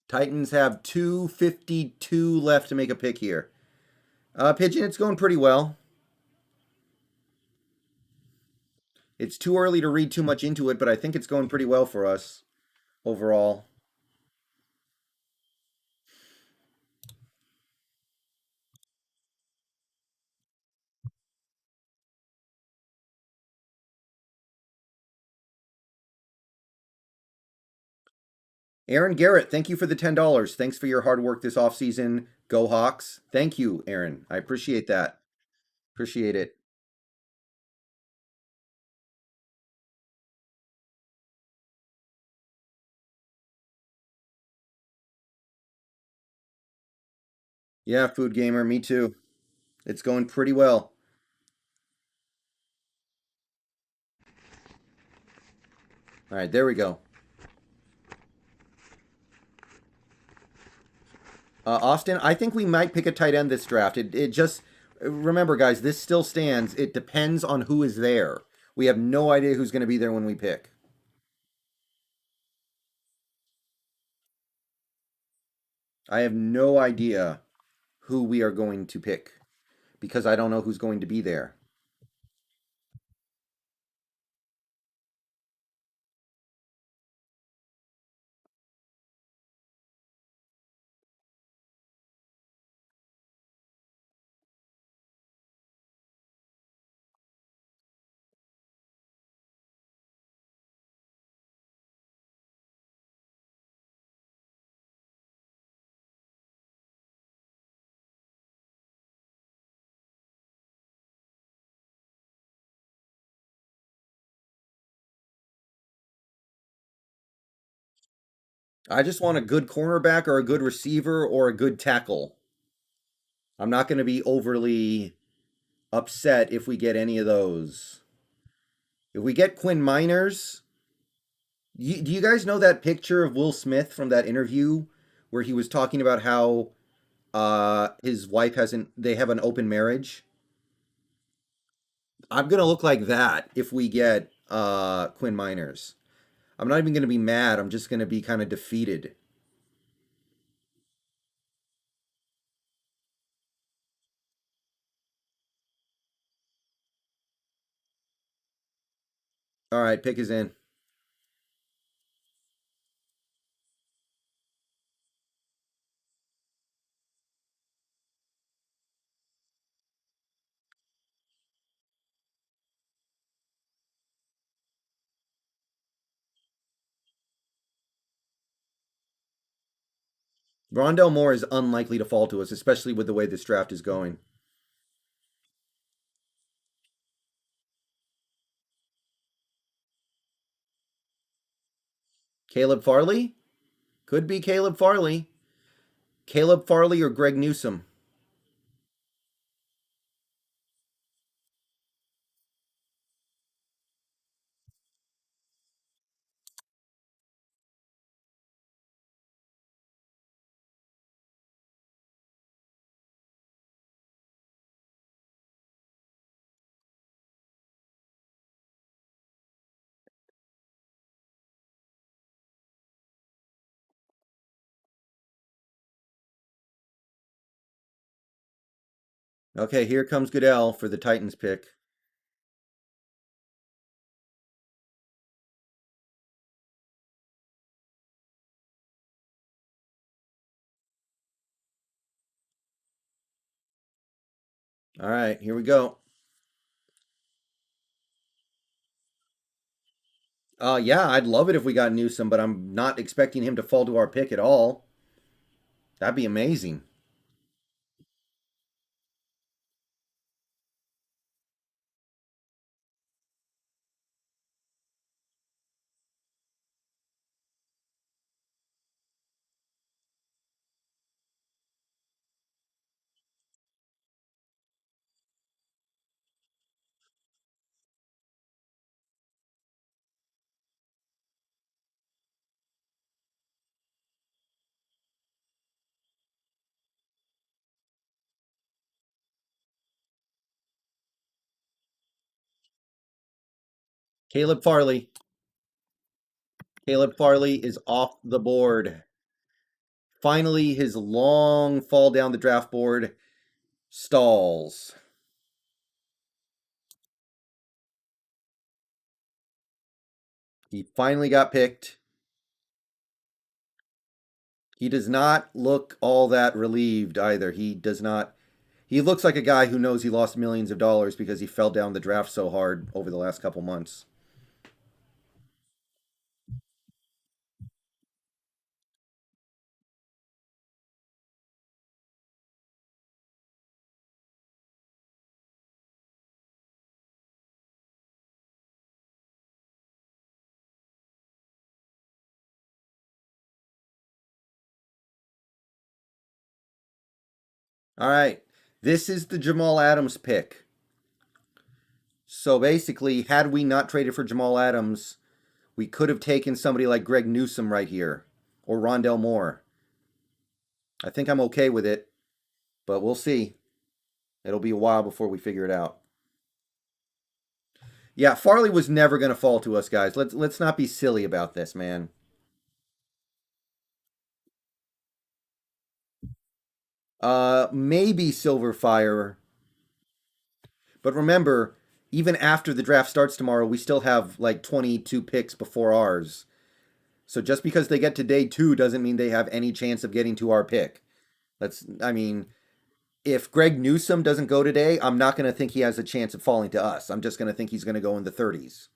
Titans have 252 left to make a pick here. Pigeon, it's going pretty well. It's too early to read too much into it, but I think it's going pretty well for us overall. Aaron Garrett, thank you for the $10. Thanks for your hard work this offseason. Go Hawks. Thank you, Aaron. I appreciate that. Appreciate it. Yeah, Food Gamer, me too. It's going pretty well. All right, there we go. Austin, I think we might pick a tight end this draft. It just remember, guys, this still stands. It depends on who is there. We have no idea who's going to be there when we pick. I have no idea who we are going to pick because I don't know who's going to be there. I just want a good cornerback or a good receiver or a good tackle. I'm not going to be overly upset if we get any of those. If we get Quinn Miners, do you guys know that picture of Will Smith from that interview where he was talking about how his wife hasn't they have an open marriage? I'm gonna look like that if we get Quinn Miners. I'm not even gonna be mad. I'm just gonna be kind of defeated. All right, pick is in. Rondell Moore is unlikely to fall to us, especially with the way this draft is going. Caleb Farley? Could be Caleb Farley. Caleb Farley or Greg Newsome? Okay, here comes Goodell for the Titans pick. All right, here we go. Yeah, I'd love it if we got Newsome, but I'm not expecting him to fall to our pick at all. That'd be amazing. Caleb Farley. Caleb Farley is off the board. Finally, his long fall down the draft board stalls. He finally got picked. He does not look all that relieved either. He does not. He looks like a guy who knows he lost millions of dollars because he fell down the draft so hard over the last couple months. All right. This is the Jamal Adams pick. So basically, had we not traded for Jamal Adams, we could have taken somebody like Greg Newsome right here or Rondell Moore. I think I'm okay with it, but we'll see. It'll be a while before we figure it out. Yeah, Farley was never going to fall to us, guys. Let's not be silly about this, man. Maybe Silverfire, but remember, even after the draft starts tomorrow, we still have like 22 picks before ours. So just because they get to day 2 doesn't mean they have any chance of getting to our pick. I mean, if Greg Newsome doesn't go today, I'm not going to think he has a chance of falling to us. I'm just going to think he's going to go in the 30s.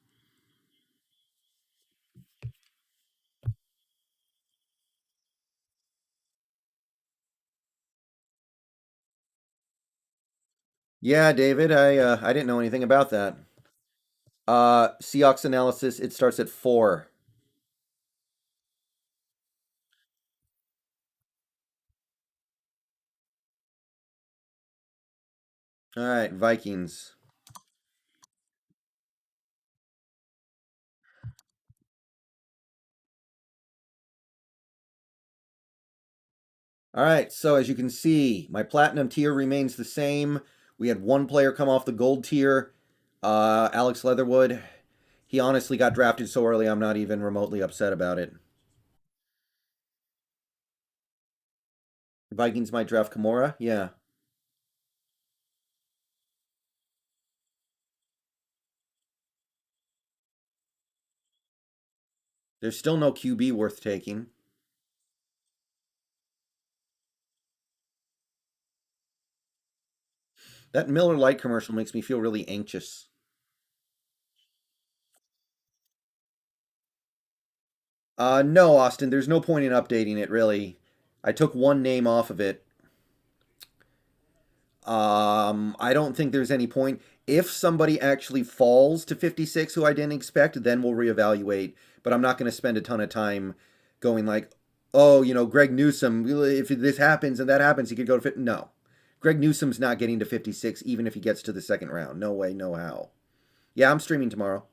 Yeah, David, I didn't know anything about that. Seahawks analysis, it starts at 4. All right, Vikings. All right, so as you can see, my platinum tier remains the same. We had one player come off the gold tier, Alex Leatherwood. He honestly got drafted so early, I'm not even remotely upset about it. Vikings might draft Kimura? Yeah. There's still no QB worth taking. That Miller Lite commercial makes me feel really anxious. No, Austin, there's no point in updating it, really. I took one name off of it. I don't think there's any point. If somebody actually falls to 56 who I didn't expect, then we'll reevaluate. but I'm not going to spend a ton of time going like, oh, Greg Newsome, if this happens and that happens, he could go to No. Greg Newsome's not getting to 56 even if he gets to the second round. No way, no how. Yeah, I'm streaming tomorrow.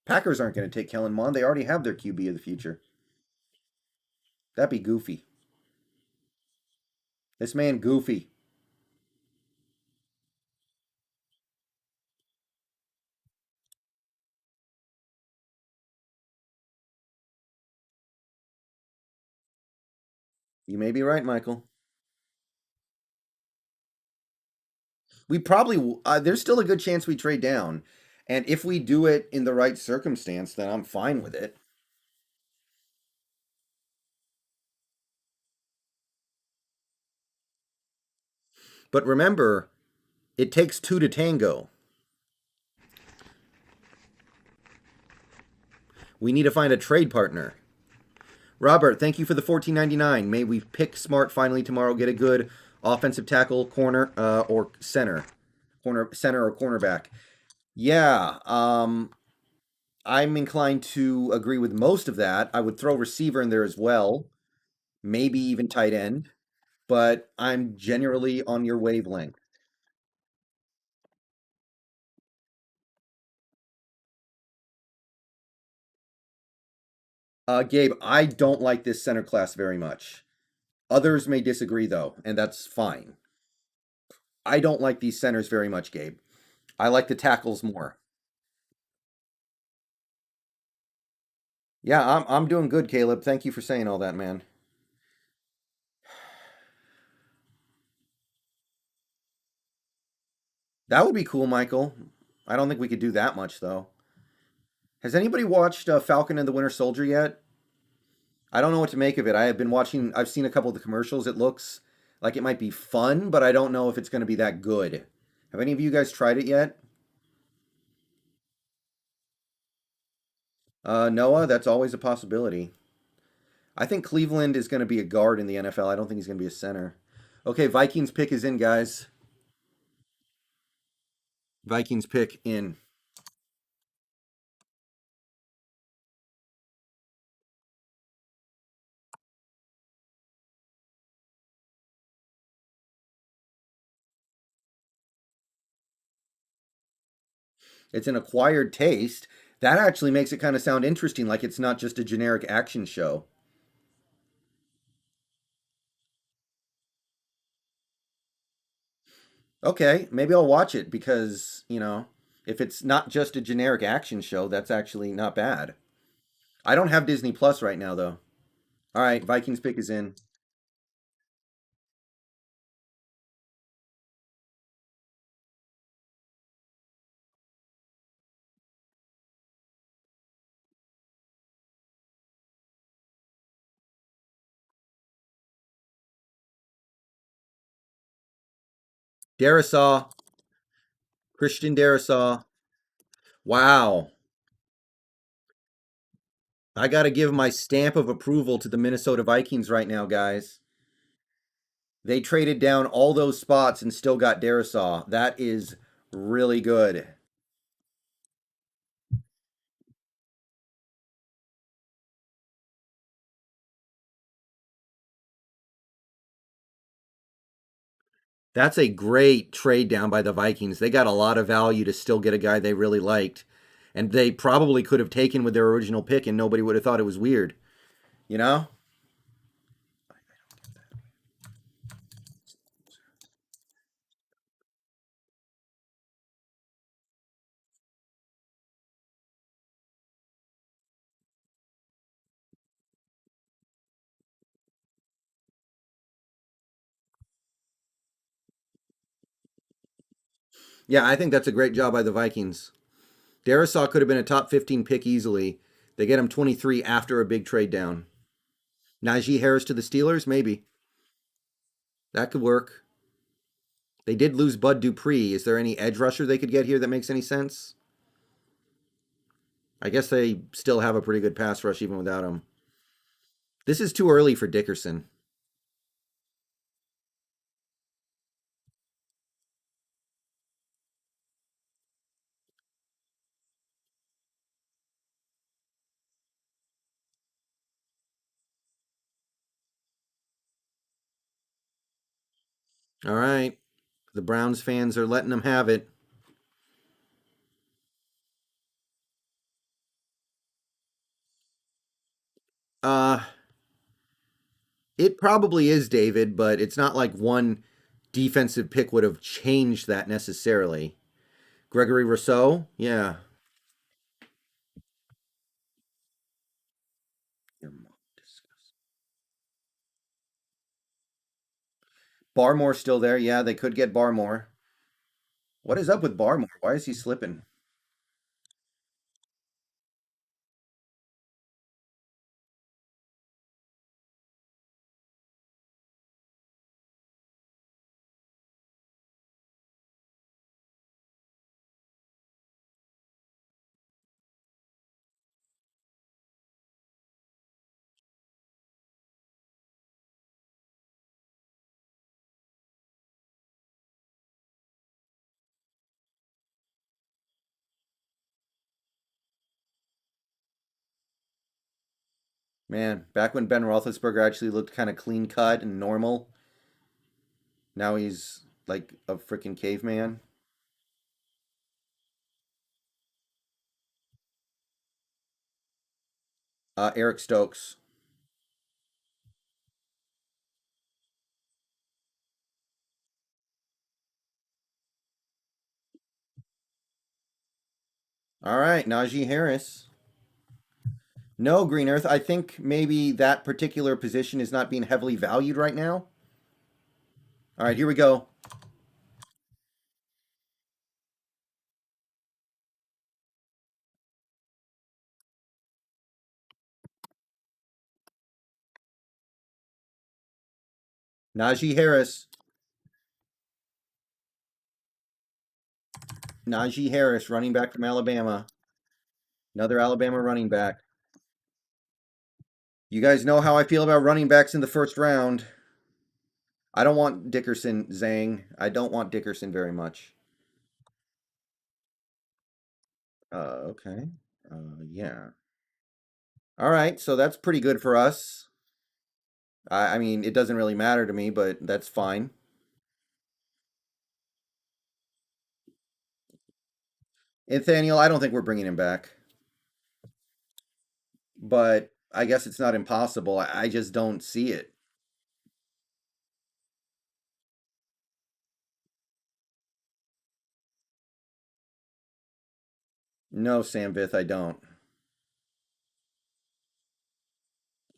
Packers aren't going to take Kellen Mond. They already have their QB of the future. That'd be goofy. This man goofy. You may be right, Michael. We probably there's still a good chance we trade down, and if we do it in the right circumstance, then I'm fine with it. But remember, it takes two to tango. We need to find a trade partner. Robert, thank you for the 14.99. May we pick smart finally tomorrow. Get a good offensive tackle, corner, or center or cornerback. Yeah, I'm inclined to agree with most of that. I would throw receiver in there as well, maybe even tight end, but I'm generally on your wavelength. Gabe, I don't like this center class very much. Others may disagree, though, and that's fine. I don't like these centers very much, Gabe. I like the tackles more. Yeah, I'm doing good, Caleb. Thank you for saying all that, man. That would be cool, Michael. I don't think we could do that much, though. Has anybody watched Falcon and the Winter Soldier yet? I don't know what to make of it. I have been watching. I've seen a couple of the commercials. It looks like it might be fun, but I don't know if it's going to be that good. Have any of you guys tried it yet? Noah, that's always a possibility. I think Cleveland is going to be a guard in the NFL. I don't think he's going to be a center. Okay, Vikings pick is in, guys. Vikings pick in. It's an acquired taste. That actually makes it kind of sound interesting, like it's not just a generic action show. Okay, maybe I'll watch it because, if it's not just a generic action show, that's actually not bad. I don't have Disney Plus right now, though. All right, Vikings pick is in. Darisaw, Christian Darisaw. Wow. I got to give my stamp of approval to the Minnesota Vikings right now, guys. They traded down all those spots and still got Darisaw. That is really good. That's a great trade down by the Vikings. They got a lot of value to still get a guy they really liked. And they probably could have taken with their original pick and nobody would have thought it was weird. You know? Yeah, I think that's a great job by the Vikings. Darisaw could have been a top 15 pick easily. They get him 23 after a big trade down. Najee Harris to the Steelers? Maybe. That could work. They did lose Bud Dupree. Is there any edge rusher they could get here that makes any sense? I guess they still have a pretty good pass rush even without him. This is too early for Dickerson. All right. The Browns fans are letting them have it. Uh, it probably is David, but it's not like one defensive pick would have changed that necessarily. Gregory Rousseau? Yeah. Barmore's still there. Yeah, they could get Barmore. What is up with Barmore? Why is he slipping? Man, back when Ben Roethlisberger actually looked kind of clean cut and normal, now he's like a freaking caveman. Eric Stokes. All right, Najee Harris. No, Green Earth. I think maybe that particular position is not being heavily valued right now. All right, here we go. Najee Harris. Najee Harris, running back from Alabama. Another Alabama running back. You guys know how I feel about running backs in the first round. I don't want Dickerson, Zang. I don't want Dickerson very much. Okay. Yeah. All right, so that's pretty good for us. I mean, it doesn't really matter to me, but that's fine. Nathaniel, I don't think we're bringing him back, but I guess it's not impossible. I just don't see it. No, Sam Vith, I don't.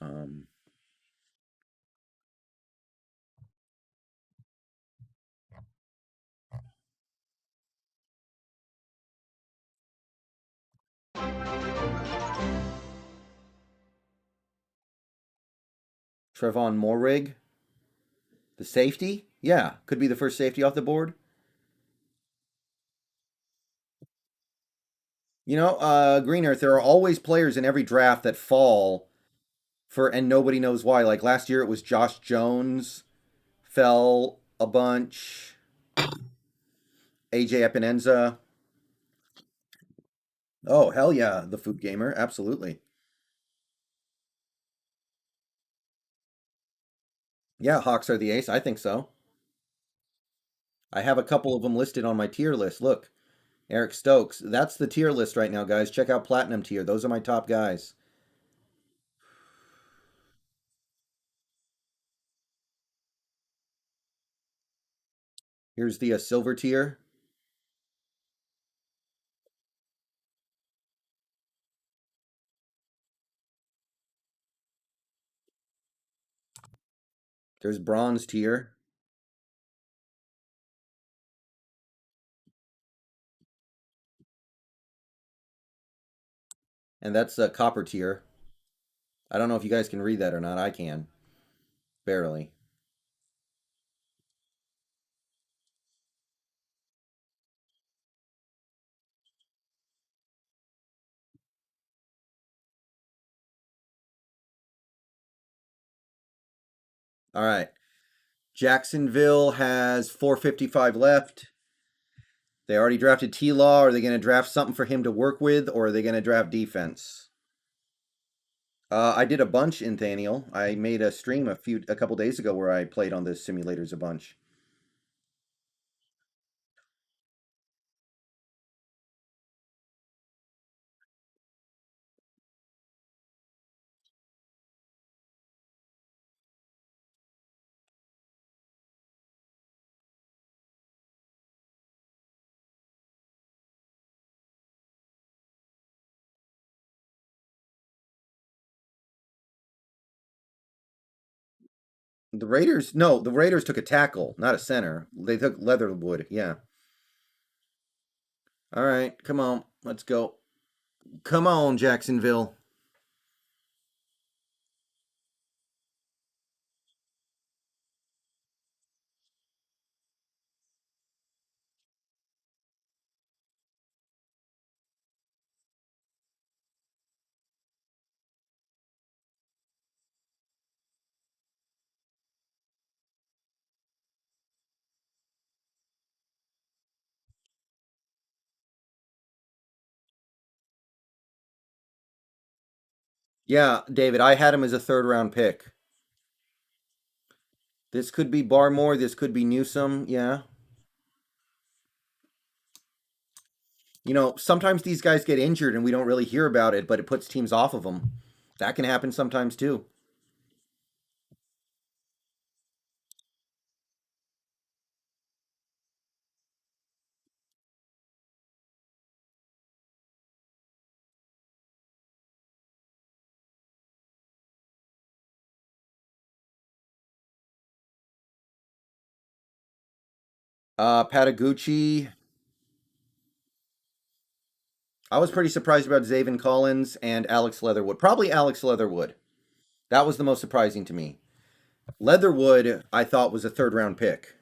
Um, Trevon Morrig, the safety? Yeah, could be the first safety off the board. Green Earth, there are always players in every draft that fall and nobody knows why. Like last year, it was Josh Jones fell a bunch. AJ Epinenza. Oh hell yeah, the Food Gamer, absolutely. Yeah, Hawks are the ace. I think so. I have a couple of them listed on my tier list. Look, Eric Stokes. That's the tier list right now, guys. Check out Platinum tier. Those are my top guys. Here's the silver tier. There's bronze tier, and that's a copper tier. I don't know if you guys can read that or not. I can barely. All right. Jacksonville has 455 left. They already drafted T Law. Are they going to draft something for him to work with, or are they going to draft defense? I did a bunch in Thaniel. I made a stream a couple days ago where I played on the simulators a bunch. The Raiders, no, the Raiders took a tackle, not a center. They took Leatherwood. Yeah. All right, come on, let's go. Come on, Jacksonville. Yeah, David, I had him as a third round pick. This could be Barmore. This could be Newsom. Yeah. Sometimes these guys get injured and we don't really hear about it, but it puts teams off of them. That can happen sometimes too. Patagucci. I was pretty surprised about Zaven Collins and Alex Leatherwood. Probably Alex Leatherwood. That was the most surprising to me. Leatherwood, I thought was a third round pick.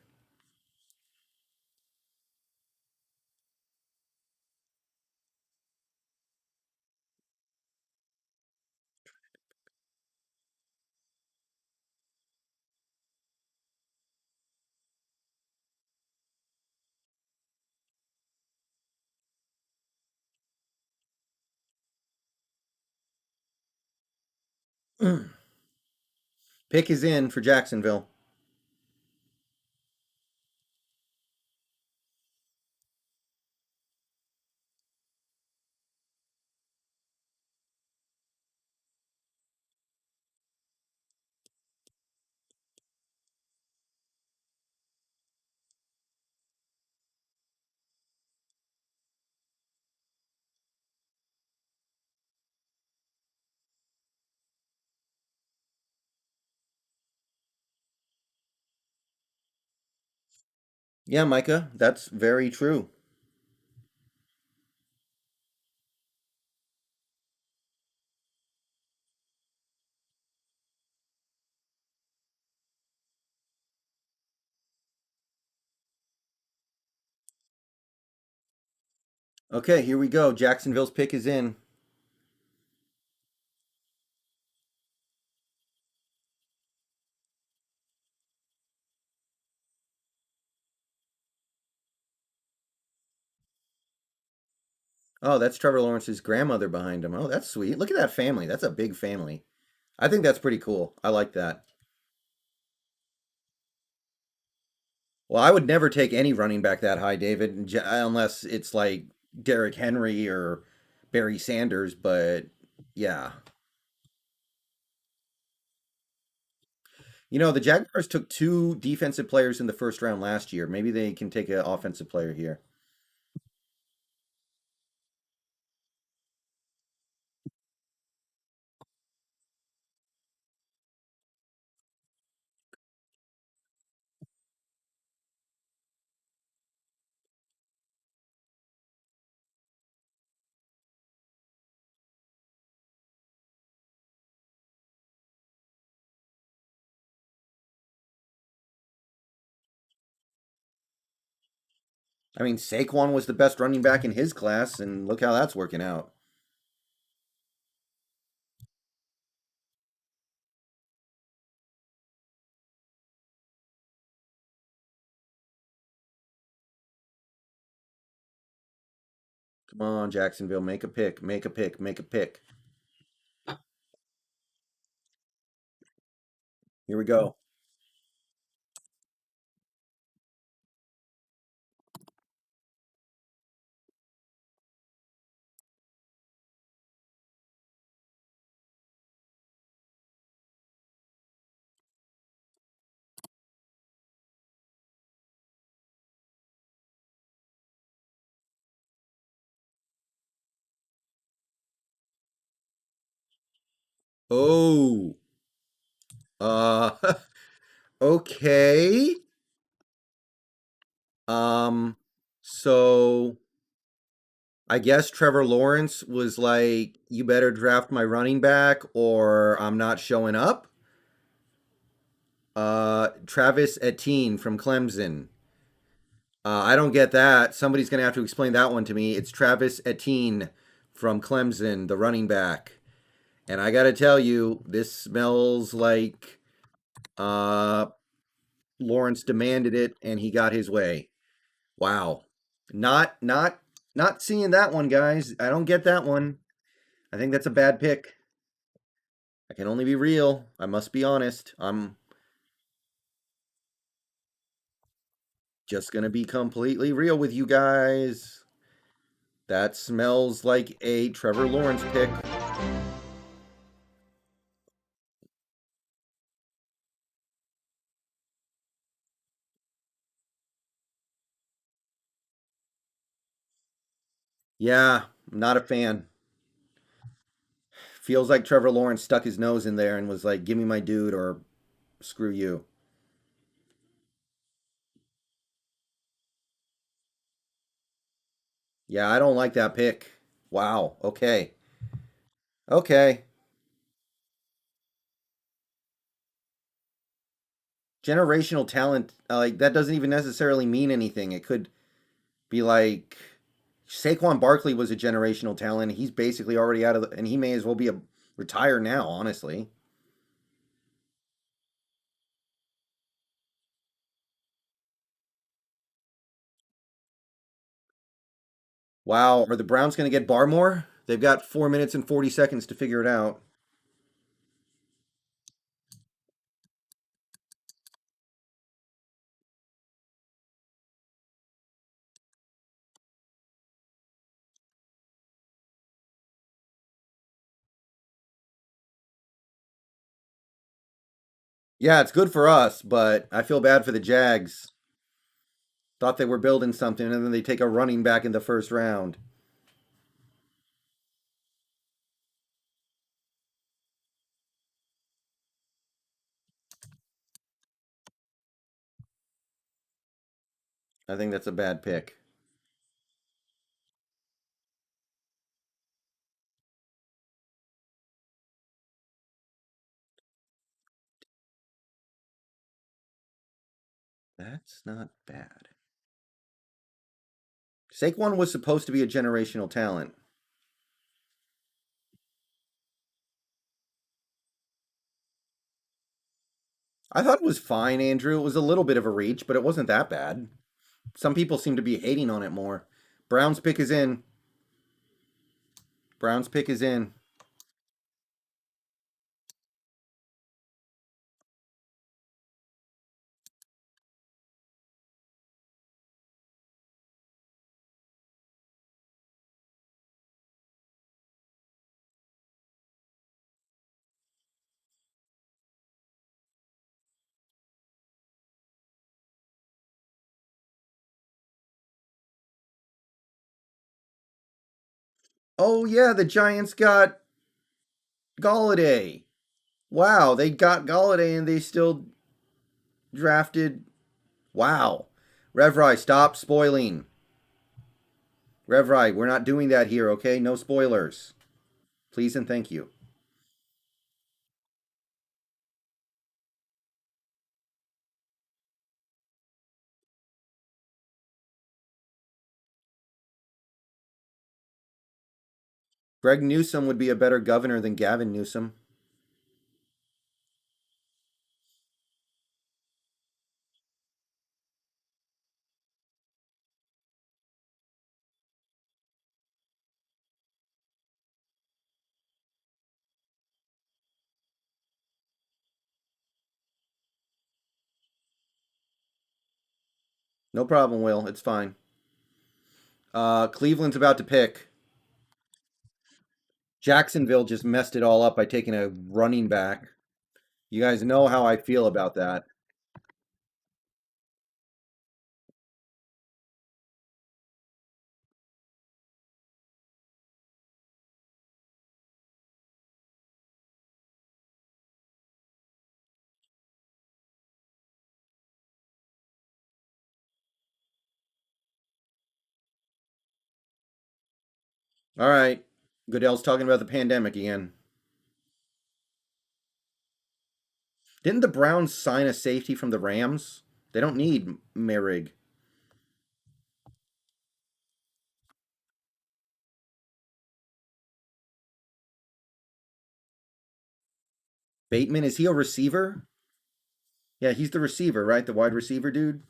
Pick is in for Jacksonville. Yeah, Micah, that's very true. Okay, here we go. Jacksonville's pick is in. Oh, that's Trevor Lawrence's grandmother behind him. Oh, that's sweet. Look at that family. That's a big family. I think that's pretty cool. I like that. Well, I would never take any running back that high, David, unless it's like Derrick Henry or Barry Sanders. But yeah, the Jaguars took two defensive players in the first round last year. Maybe they can take an offensive player here. I mean, Saquon was the best running back in his class, and look how that's working out. Come on, Jacksonville, make a pick, make a pick, make a pick. Here we go. Oh, uh, Okay. Um, so I guess Trevor Lawrence was like, you better draft my running back or I'm not showing up. Travis Etienne from Clemson. I don't get that. Somebody's going to have to explain that one to me. It's Travis Etienne from Clemson, the running back. And I got to tell you, this smells like uh, Lawrence demanded it and he got his way. Wow. Not not not seeing that one, guys. I don't get that one. I think that's a bad pick. I can only be real. I must be honest. I'm just going to be completely real with you guys. That smells like a Trevor Lawrence pick. Yeah, I'm not a fan. Feels like Trevor Lawrence stuck his nose in there and was like, "Give me my dude or screw you." Yeah, I don't like that pick. Wow. Okay. Okay. Generational talent, like that doesn't even necessarily mean anything. It could be like Saquon Barkley was a generational talent. He's basically already out of the, and he may as well be a retire now, honestly. Wow, are the Browns going to get Barmore? They've got 4 minutes and 40 seconds to figure it out. Yeah, it's good for us, but I feel bad for the Jags. Thought they were building something, and then they take a running back in the first round. I think that's a bad pick. That's not bad. Saquon was supposed to be a generational talent. I thought it was fine, Andrew. It was a little bit of a reach, but it wasn't that bad. Some people seem to be hating on it more. Brown's pick is in. Brown's pick is in. Oh yeah, the Giants got Galladay. Wow, they got Galladay and they still drafted. Wow. Revry, stop spoiling. Revry, we're not doing that here, okay? No spoilers. Please and thank you. Greg Newsom would be a better governor than Gavin Newsom. No problem, Will. It's fine. Cleveland's about to pick. Jacksonville just messed it all up by taking a running back. You guys know how I feel about that. All right. Goodell's talking about the pandemic again. Didn't the Browns sign a safety from the Rams? They don't need Merrig. Bateman, is he a receiver? Yeah, he's the receiver, right? The wide receiver dude.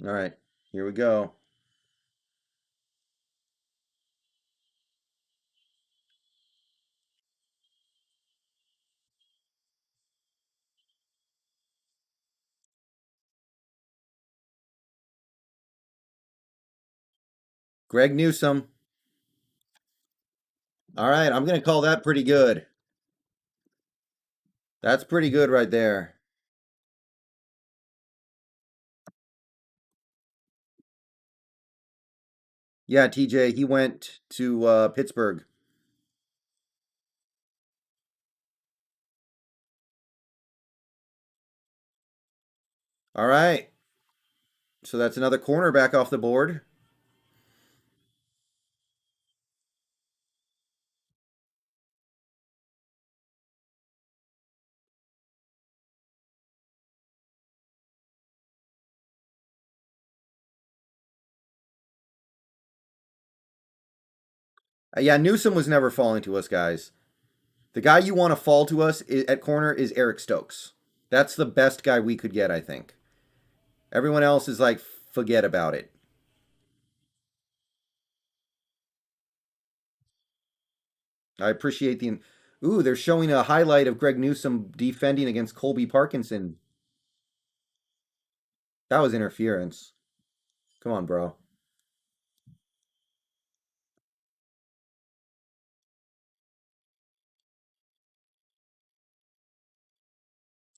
All right, here we go. Greg Newsome. All right, I'm going to call that pretty good. That's pretty good right there. Yeah, TJ, he went to Pittsburgh. All right, so that's another cornerback off the board. Yeah, Newsome was never falling to us, guys. The guy you want to fall to us at corner is Eric Stokes. That's the best guy we could get, I think. Everyone else is like, forget about it. I appreciate the. Ooh, they're showing a highlight of Greg Newsome defending against Colby Parkinson. That was interference. Come on, bro.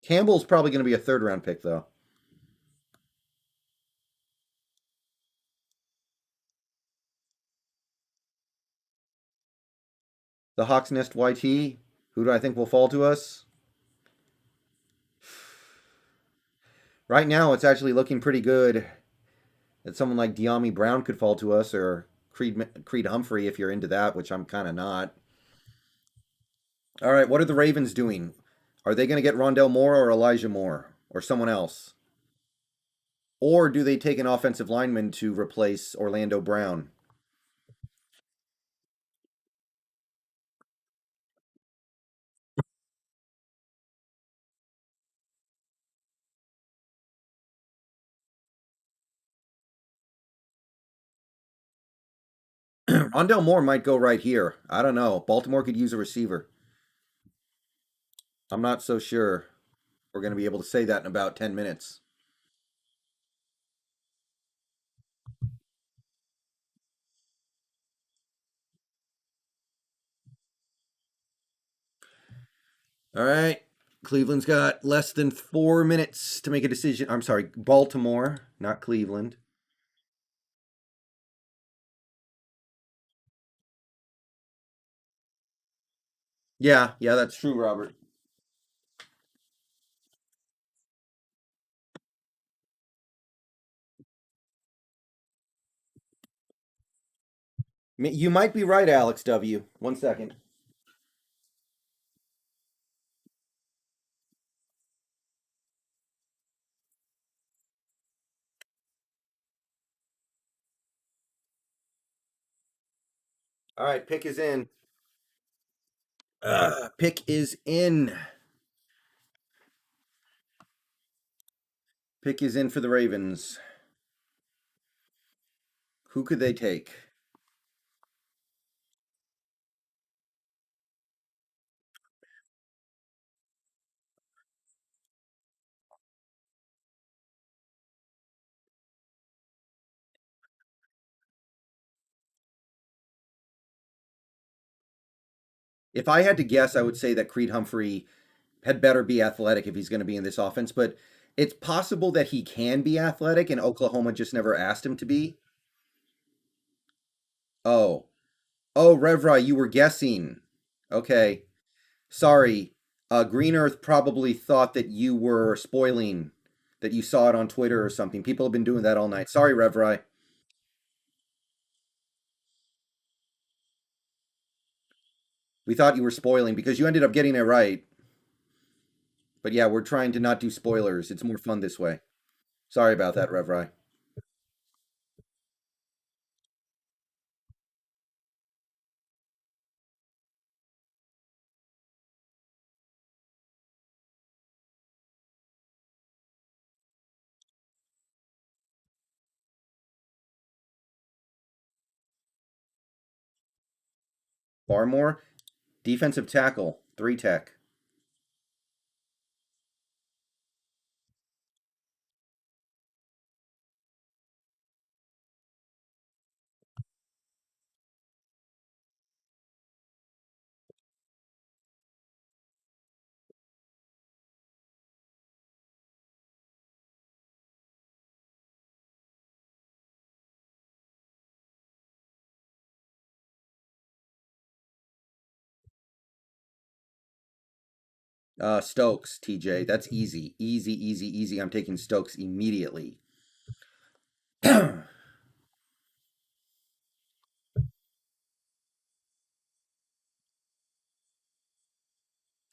Campbell's probably going to be a third round pick, though. The Hawks Nest YT. Who do I think will fall to us? Right now, it's actually looking pretty good that someone like De'Ami Brown could fall to us, or Creed Humphrey if you're into that, which I'm kind of not. All right, what are the Ravens doing? Are they going to get Rondell Moore or Elijah Moore or someone else? Or do they take an offensive lineman to replace Orlando Brown? Rondell Moore might go right here. I don't know. Baltimore could use a receiver. I'm not so sure we're going to be able to say that in about 10 minutes. All right. Cleveland's got less than 4 minutes to make a decision. I'm sorry, Baltimore, not Cleveland. Yeah, yeah, that's true, Robert. You might be right, Alex W. 1 second. All right, pick is in. Pick is in. Pick is in for the Ravens. Who could they take? If I had to guess, I would say that Creed Humphrey had better be athletic if he's going to be in this offense, but it's possible that he can be athletic and Oklahoma just never asked him to be. Oh. Oh, Revra, you were guessing. Okay. Sorry. Green Earth probably thought that you were spoiling, that you saw it on Twitter or something. People have been doing that all night. Sorry, Revra. We thought you were spoiling because you ended up getting it right. But yeah, we're trying to not do spoilers. It's more fun this way. Sorry about that, Revra. Barmore, defensive tackle, 3 tech. Stokes, TJ. That's easy. Easy, easy, easy. I'm taking Stokes immediately.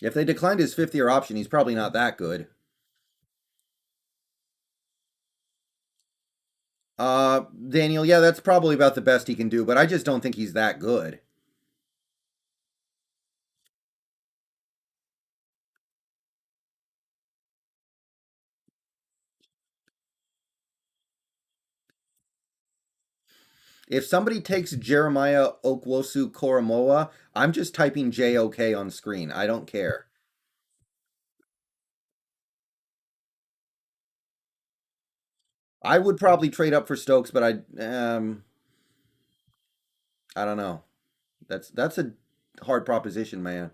If they declined his fifth year option, he's probably not that good. Daniel, yeah, that's probably about the best he can do, but I just don't think he's that good. If somebody takes Jeremiah Okwosu Koromoa, I'm just typing JOK on screen. I don't care. I would probably trade up for Stokes, but I don't know. That's a hard proposition, man.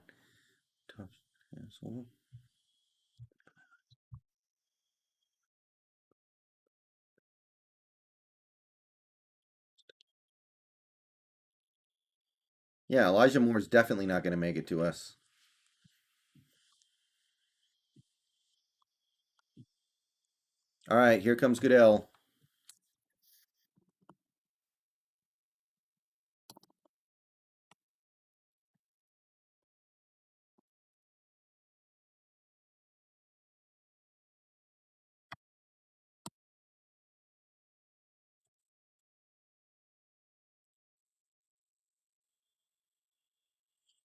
Yeah, Elijah Moore's definitely not going to make it to us. All right, here comes Goodell.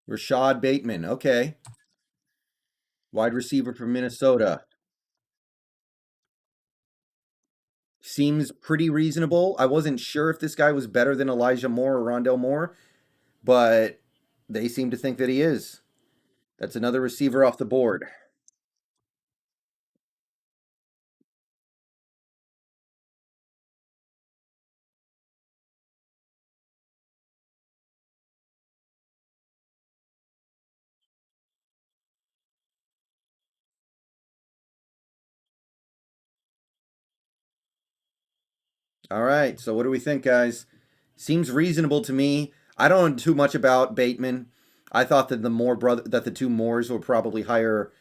Rashad Bateman. Okay. Wide receiver from Minnesota. Seems pretty reasonable. I wasn't sure if this guy was better than Elijah Moore or Rondell Moore, but they seem to think that he is. That's another receiver off the board. All right. So what do we think, guys? Seems reasonable to me. I don't know too much about Bateman. I thought that the two Moores were probably higher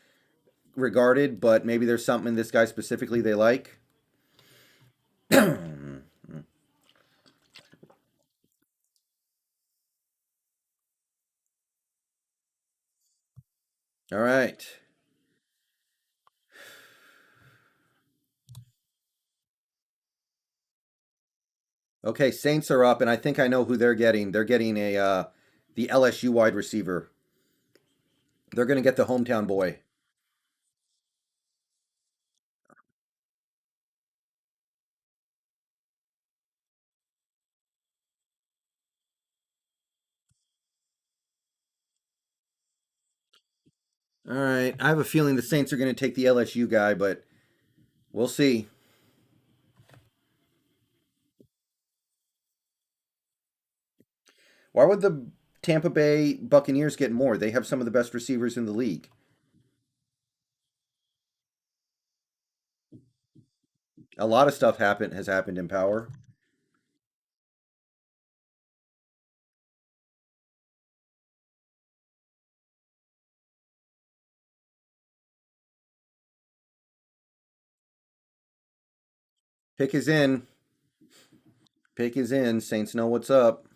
regarded, but maybe there's something in this guy specifically they like. All right. Okay, Saints are up, and I think I know who they're getting. They're getting a the LSU wide receiver. They're going to get the hometown boy. All right. I have a feeling the Saints are going to take the LSU guy, but we'll see. Why would the Tampa Bay Buccaneers get more? They have some of the best receivers in the league. A lot of stuff has happened in power. Pick is in. Pick is in. Saints know what's up.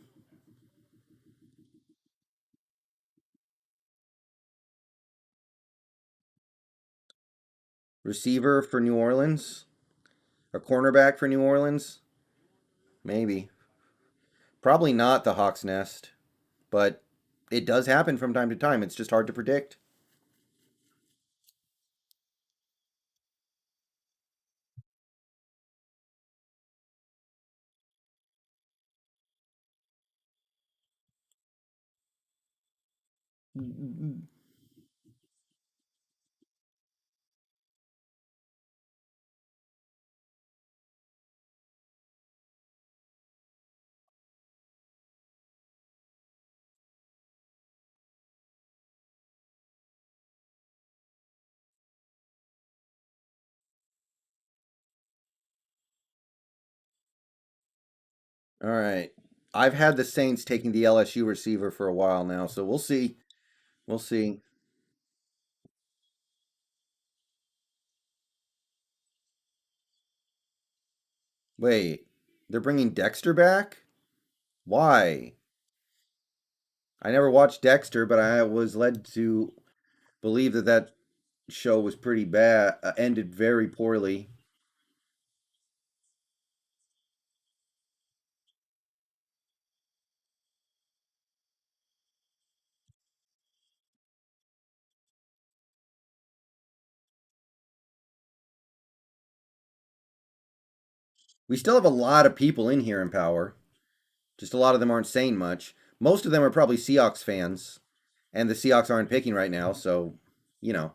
Receiver for New Orleans. A cornerback for New Orleans. Maybe. Probably not the Hawks Nest, but it does happen from time to time. It's just hard to predict. All right. I've had the Saints taking the LSU receiver for a while now, so we'll see. We'll see. Wait, they're bringing Dexter back? Why? I never watched Dexter, but I was led to believe that that show was pretty bad, ended very poorly. We still have a lot of people in here in power. Just a lot of them aren't saying much. Most of them are probably Seahawks fans, and the Seahawks aren't picking right now, so you know.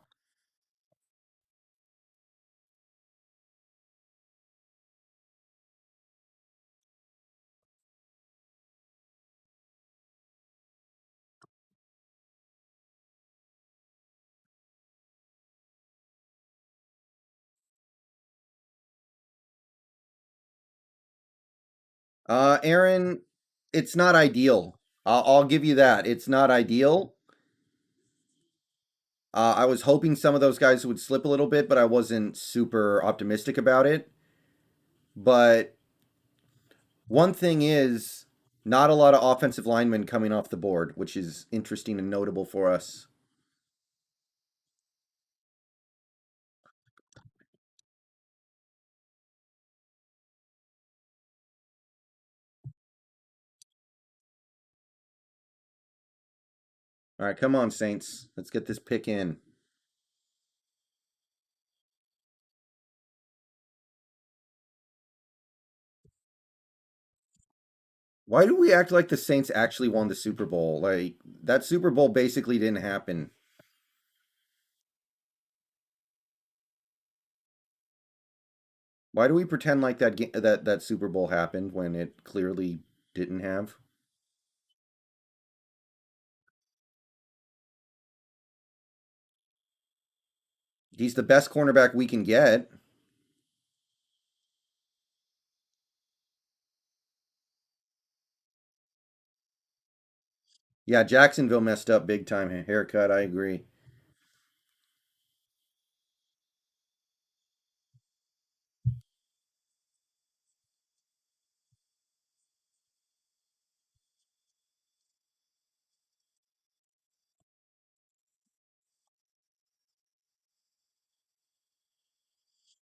Aaron, it's not ideal. I'll give you that. It's not ideal. I was hoping some of those guys would slip a little bit, but I wasn't super optimistic about it. But one thing is, not a lot of offensive linemen coming off the board, which is interesting and notable for us. All right, come on, Saints. Let's get this pick in. Why do we act like the Saints actually won the Super Bowl? Like, that Super Bowl basically didn't happen. Why do we pretend like that Super Bowl happened when it clearly didn't have? He's the best cornerback we can get. Yeah, Jacksonville messed up big time. Haircut, I agree.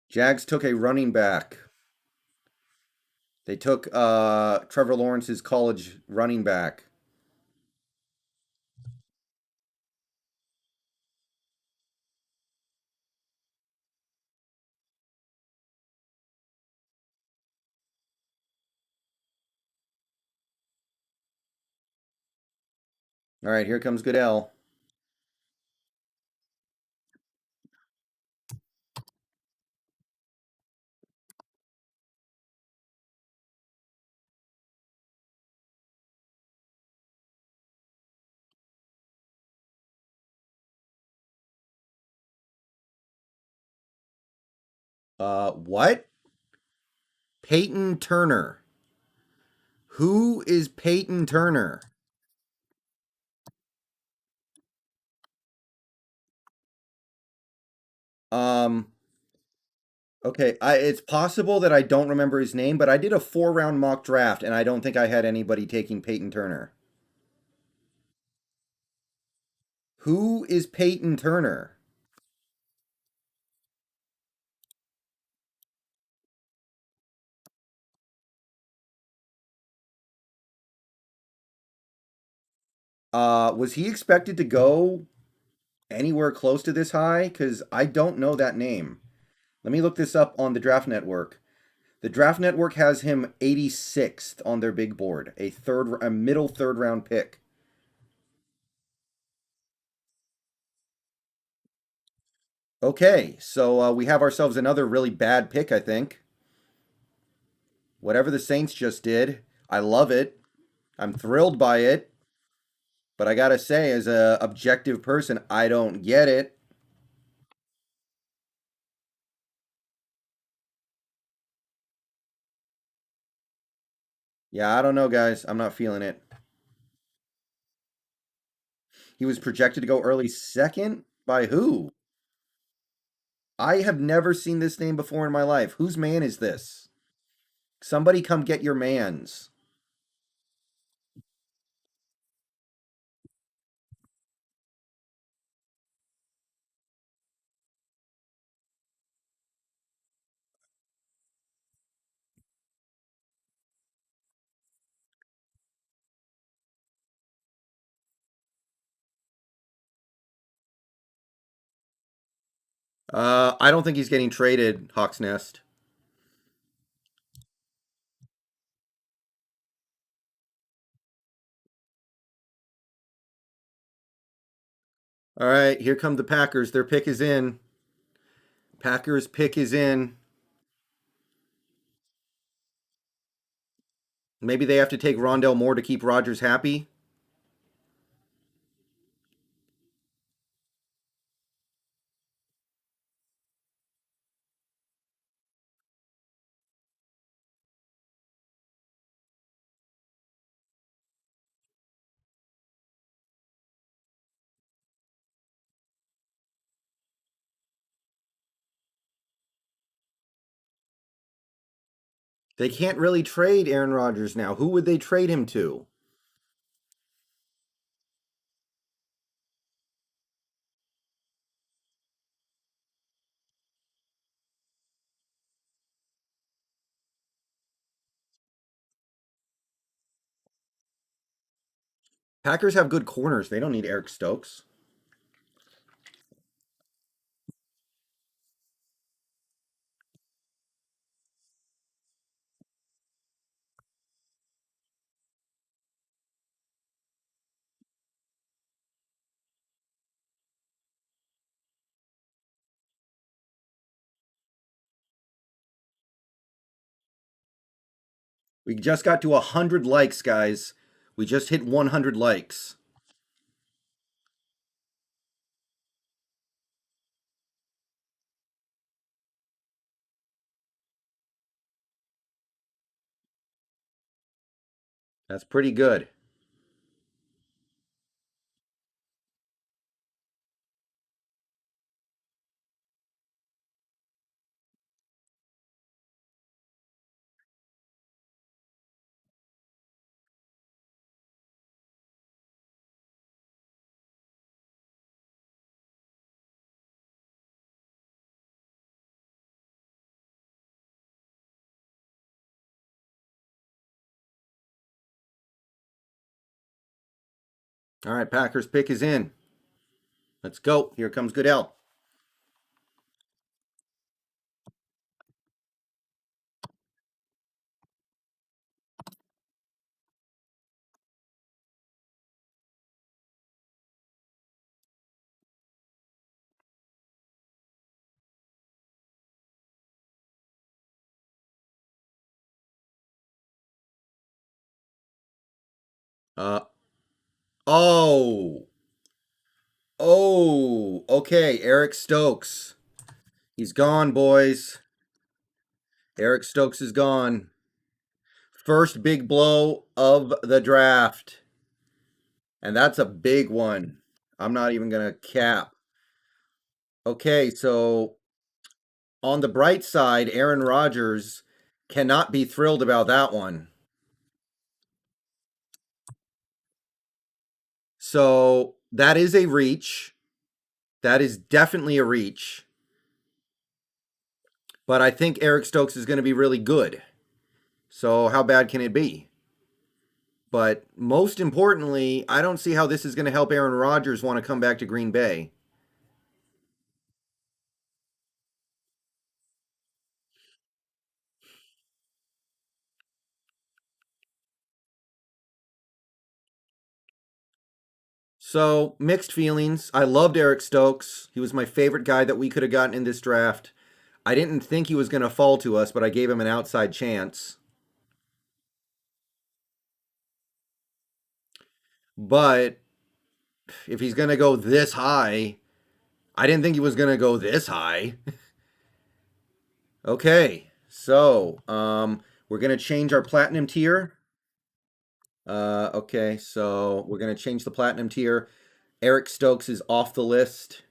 Jags took a running back. They took Trevor Lawrence's college running back. All right, here comes Goodell. What? Peyton Turner. Who is Peyton Turner? Um, Okay, it's possible that I don't remember his name, but I did a 4 round mock draft, and I don't think I had anybody taking Peyton Turner. Who is Peyton Turner? Was he expected to go anywhere close to this high? Because I don't know that name. Let me look this up on the Draft Network. The Draft Network has him 86th on their big board, a middle third round pick. Okay, so we have ourselves another really bad pick, I think. Whatever the Saints just did, I love it. I'm thrilled by it, but I gotta say, as a objective person, I don't get it. Yeah, I don't know, guys. I'm not feeling it. He was projected to go early second by who? I have never seen this name before in my life. Whose man is this? Somebody come get your mans. I don't think he's getting traded, Hawks Nest. All right, here come the Packers. Their pick is in. Packers pick is in. Maybe they have to take Rondell Moore to keep Rodgers happy. They can't really trade Aaron Rodgers now. Who would they trade him to? Packers have good corners. They don't need Eric Stokes. We just got to 100 likes, guys. We just hit 100 likes. That's pretty good. All right, Packers pick is in. Let's go. Here comes Goodell. Uh oh. Oh, okay, Eric Stokes. He's gone, boys. Eric Stokes is gone. First big blow of the draft. And that's a big one. I'm not even going to cap. Okay, so On the bright side, Aaron Rodgers cannot be thrilled about that one. So that is a reach. That is definitely a reach. But I think Eric Stokes is going to be really good. So how bad can it be? But most importantly, I don't see how this is going to help Aaron Rodgers want to come back to Green Bay. So, mixed feelings. I loved Eric Stokes. He was my favorite guy that we could have gotten in this draft. I didn't think he was going to fall to us, but I gave him an outside chance. But if he's going to go this high, I didn't think he was going to go this high. Okay, so we're going to change our platinum tier. Okay, so we're going to change the platinum tier. Eric Stokes is off the list.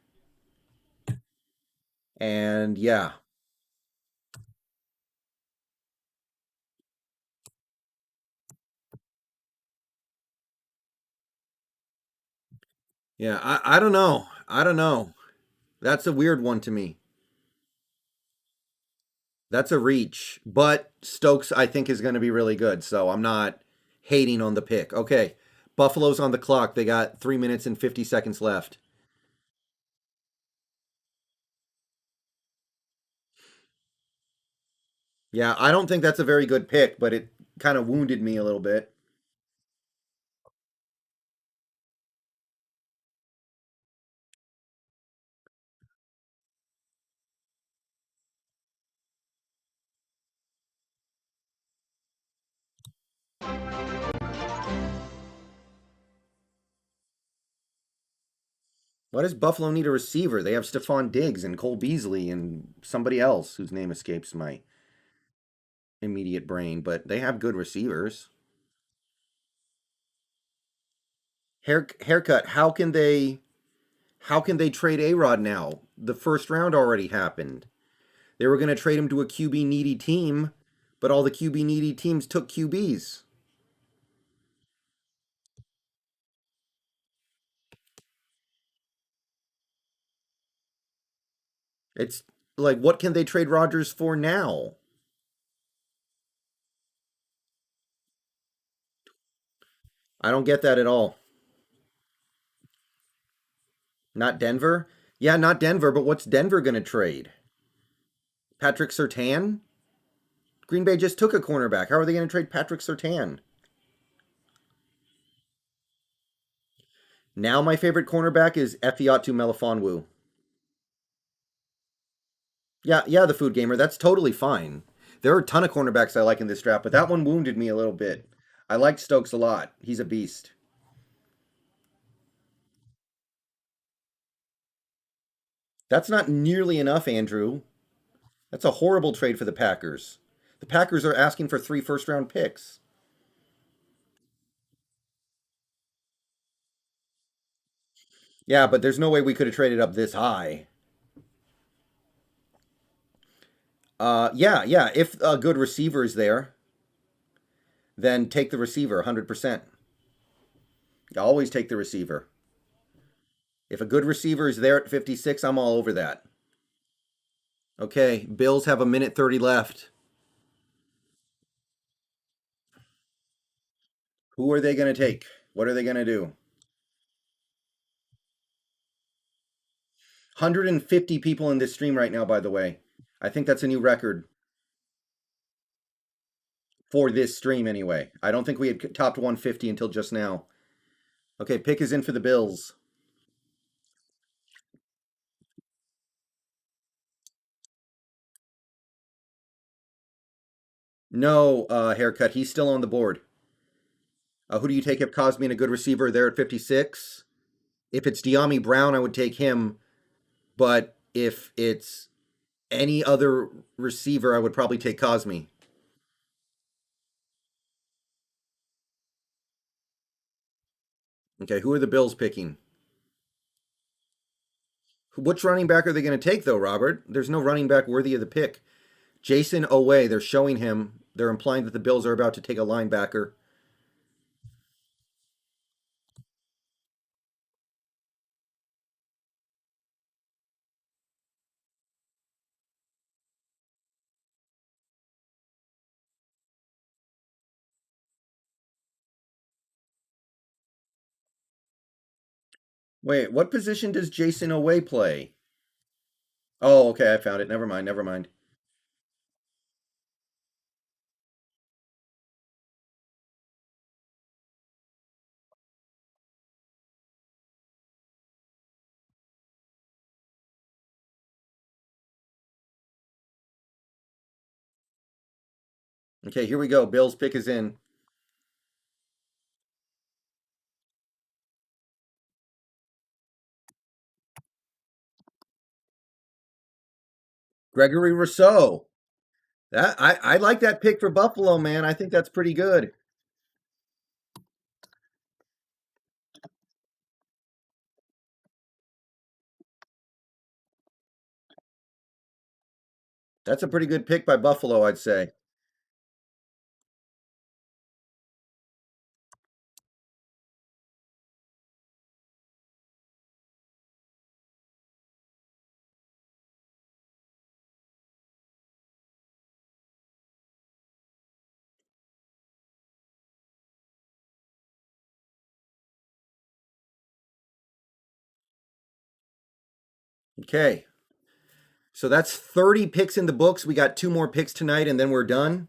And yeah, yeah, I don't know. I don't know. That's a weird one to me. That's a reach. But Stokes, I think, is going to be really good. So I'm not hating on the pick. Okay. Buffalo's on the clock. They got 3 minutes and 50 seconds left. Yeah, I don't think that's a very good pick, but it kind of wounded me a little bit. Why does Buffalo need a receiver? They have Stephon Diggs and Cole Beasley and somebody else whose name escapes my immediate brain, but they have good receivers. Haircut, how can they trade A-Rod now? The first round already happened. They were going to trade him to a QB needy team, but all the QB needy teams took QBs. It's like, what can they trade Rodgers for now? I don't get that at all. Not Denver? Yeah, not Denver, but what's Denver going to trade? Patrick Sertan? Green Bay just took a cornerback. How are they going to trade Patrick Sertan? Now my favorite cornerback is Efiatu Melifonwu. Yeah, yeah, the food gamer. That's totally fine. There are a ton of cornerbacks I like in this draft, but that one wounded me a little bit. I liked Stokes a lot. He's a beast. That's not nearly enough, Andrew. That's a horrible trade for the Packers. The Packers are asking for 3 first round picks. Yeah, but there's no way we could have traded up this high. Yeah, yeah. If a good receiver is there, then take the receiver 100%. You always take the receiver. If a good receiver is there at 56, I'm all over that. Okay, Bills have a minute 30 left. Who are they going to take? What are they going to do? 150 people in this stream right now, by the way. I think that's a new record for this stream, anyway. I don't think we had topped 150 until just now. Okay, pick is in for the Bills. No, haircut. He's still on the board. Who do you take if Cosme and a good receiver there at 56? If it's Deami Brown, I would take him. But if it's any other receiver, I would probably take Cosme. Okay, who are the Bills picking? Which running back are they going to take, though, Robert? There's no running back worthy of the pick. Jason Owe, they're showing him. They're implying that the Bills are about to take a linebacker. Wait, what position does Jason Owe play? Oh, okay, I found it. Never mind, never mind. Okay, here we go. Bills pick is in. Gregory Rousseau. I like that pick for Buffalo, man. I think that's pretty good. That's a pretty good pick by Buffalo, I'd say. Okay. So that's 30 picks in the books. We got two more picks tonight and then we're done.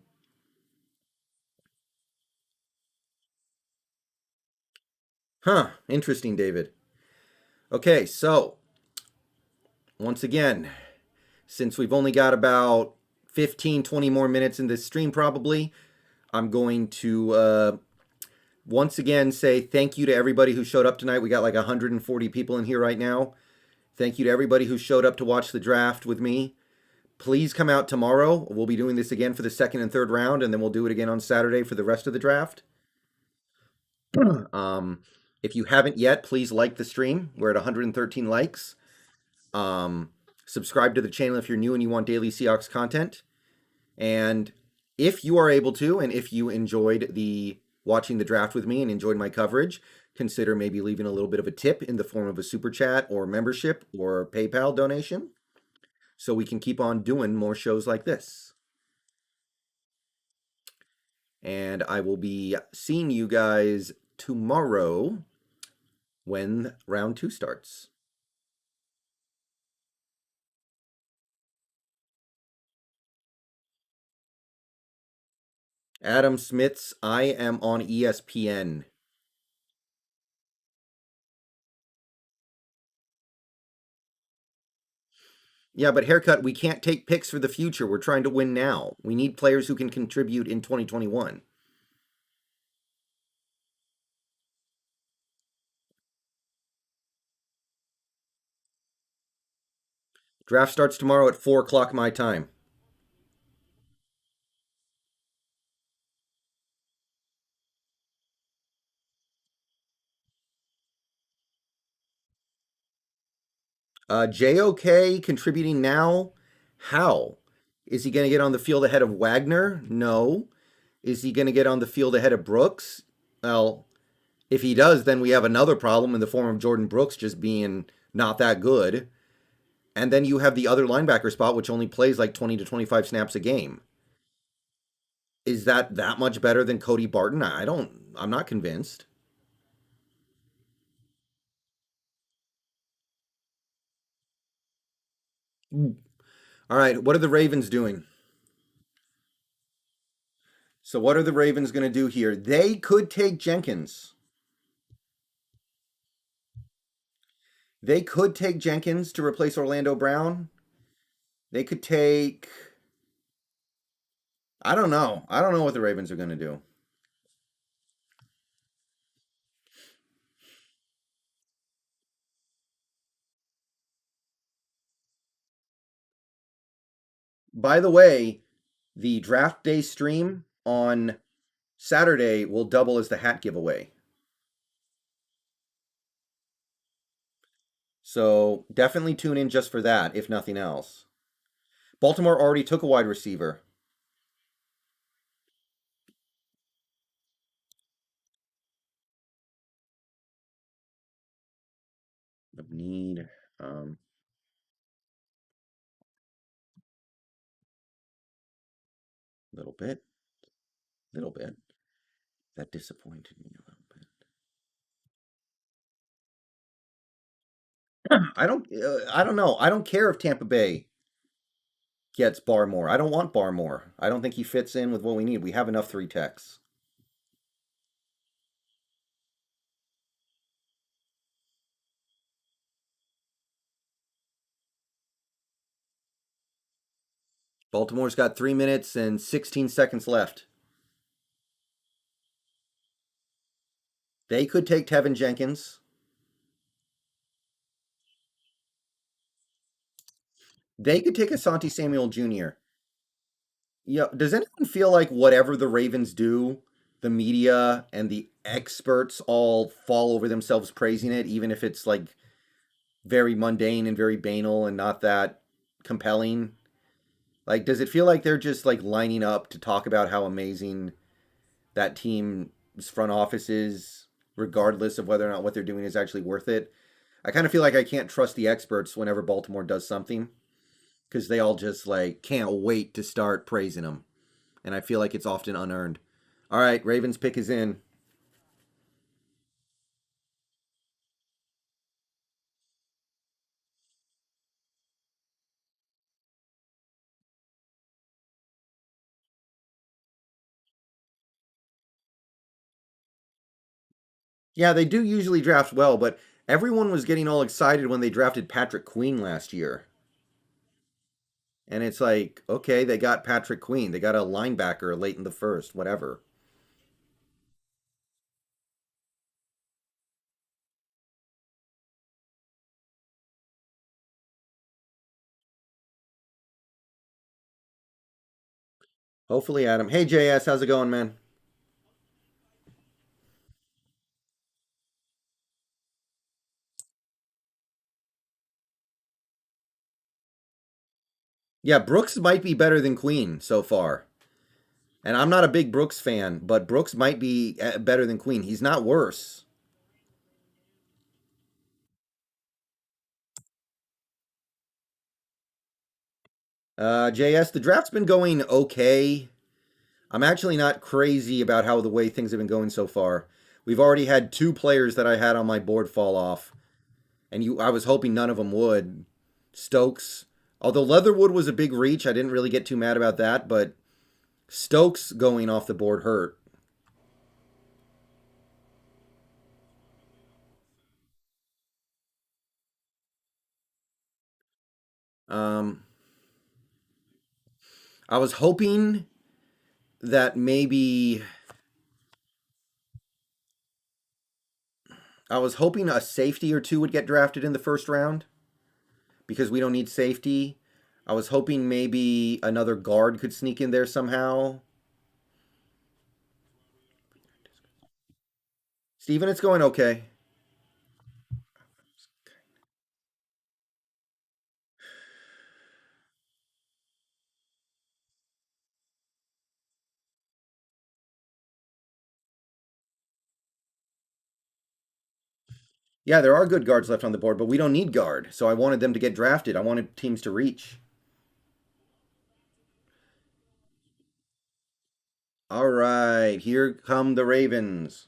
Huh. Interesting, David. Okay, so once again, since we've only got about 15, 20 more minutes in this stream, probably, I'm going to once again say thank you to everybody who showed up tonight. We got like 140 people in here right now. Thank you to everybody who showed up to watch the draft with me. Please come out tomorrow. We'll be doing this again for the second and third round, and then we'll do it again on Saturday for the rest of the draft. Um, if you haven't yet, please like the stream. We're at 113 likes. Um, Subscribe to the channel if you're new and you want daily Seahawks content. And if you are able to, and if you enjoyed the watching the draft with me and enjoyed my coverage, consider maybe leaving a little bit of a tip in the form of a super chat or membership or PayPal donation so we can keep on doing more shows like this. And I will be seeing you guys tomorrow when round 2 starts. Adam Smith's I Am on ESPN. Yeah, but haircut, we can't take picks for the future. We're trying to win now. We need players who can contribute in 2021. Draft starts tomorrow at 4 o'clock my time. JOK contributing now? How? Is he going to get on the field ahead of Wagner? No. Is he going to get on the field ahead of Brooks? Well, if he does, then we have another problem in the form of Jordan Brooks just being not that good. And then you have the other linebacker spot, which only plays like 20 to 25 snaps a game. Is that much better than Cody Barton? I'm not convinced. All right, what are the Ravens doing? So what are the Ravens going to do here? They could take Jenkins. They could take Jenkins to replace Orlando Brown. They could take. I don't know. I don't know what the Ravens are going to do. By the way, the draft day stream on Saturday will double as the hat giveaway. So definitely tune in just for that, if nothing else. Baltimore already took a wide receiver of need. Um, little bit, little bit. That disappointed me a little bit. I don't know. I don't care if Tampa Bay gets Barmore. I don't want Barmore. I don't think he fits in with what we need. We have enough three techs. Baltimore's got 3 minutes and 16 seconds left. They could take Tevin Jenkins. They could take Asante Samuel Jr. Yeah, does anyone feel like whatever the Ravens do, the media and the experts all fall over themselves praising it, even if it's like very mundane and very banal and not that compelling? Like, does it feel like they're just like lining up to talk about how amazing that team's front office is, regardless of whether or not what they're doing is actually worth it? I kind of feel like I can't trust the experts whenever Baltimore does something because they all just like can't wait to start praising them. And I feel like it's often unearned. All right, Ravens pick is in. Yeah, they do usually draft well, but everyone was getting all excited when they drafted Patrick Queen last year. And it's like, okay, they got Patrick Queen. They got a linebacker late in the first, whatever. Hopefully, Adam. Hey, JS, how's it going, man? Yeah, Brooks might be better than Queen so far. And I'm not a big Brooks fan, but Brooks might be better than Queen. He's not worse. JS, the draft's been going okay. I'm actually not crazy about how the way things have been going so far. We've already had two players that I had on my board fall off, and I was hoping none of them would. Stokes, although Leatherwood was a big reach, I didn't really get too mad about that, but Stokes going off the board hurt. Um, I was hoping that maybe I was hoping a safety or two would get drafted in the first round because we don't need safety. I was hoping maybe another guard could sneak in there somehow. Steven, it's going okay. Yeah, there are good guards left on the board, but we don't need guard. So I wanted them to get drafted. I wanted teams to reach. All right, here come the Ravens.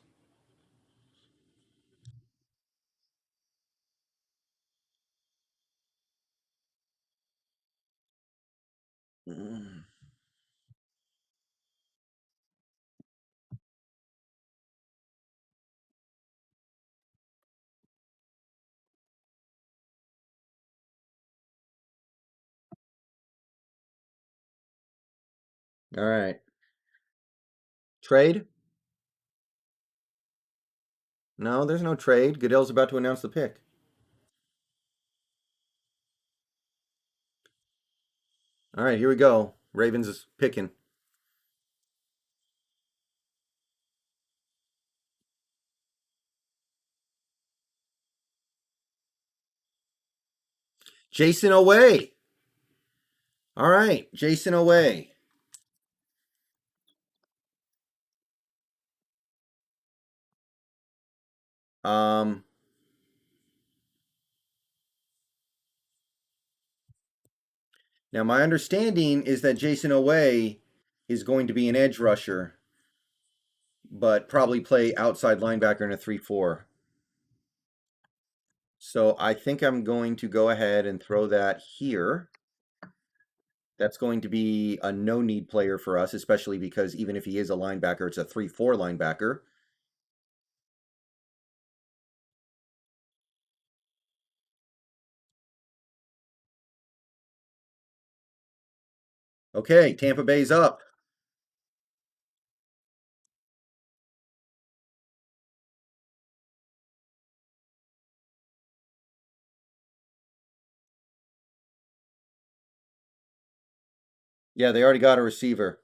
Mm. All right. Trade? No, there's no trade. Goodell's about to announce the pick. All right, here we go. Ravens is picking. Jason away. All right, Jason away. Um, Now my understanding is that Jason away is going to be an edge rusher, but probably play outside linebacker in a 3-4. So I think I'm going to go ahead and throw that here. That's going to be a no-need player for us, especially because even if he is a linebacker, it's a 3-4 linebacker. Okay, Tampa Bay's up. Yeah, they already got a receiver.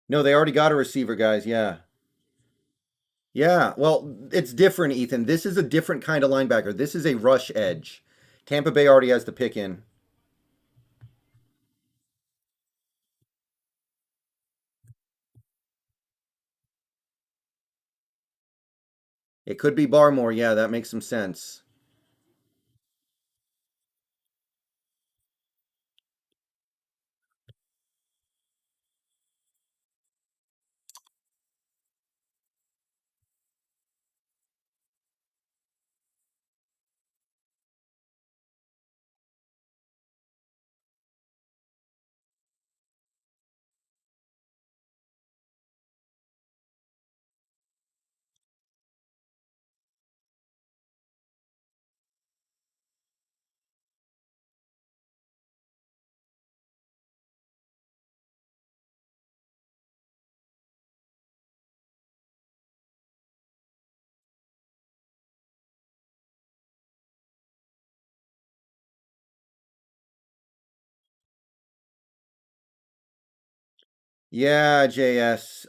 No, they already got a receiver, guys. Yeah. Yeah, well, it's different, Ethan. This is a different kind of linebacker. This is a rush edge. Tampa Bay already has the pick in. It could be Barmore. Yeah, that makes some sense. Yeah, JS.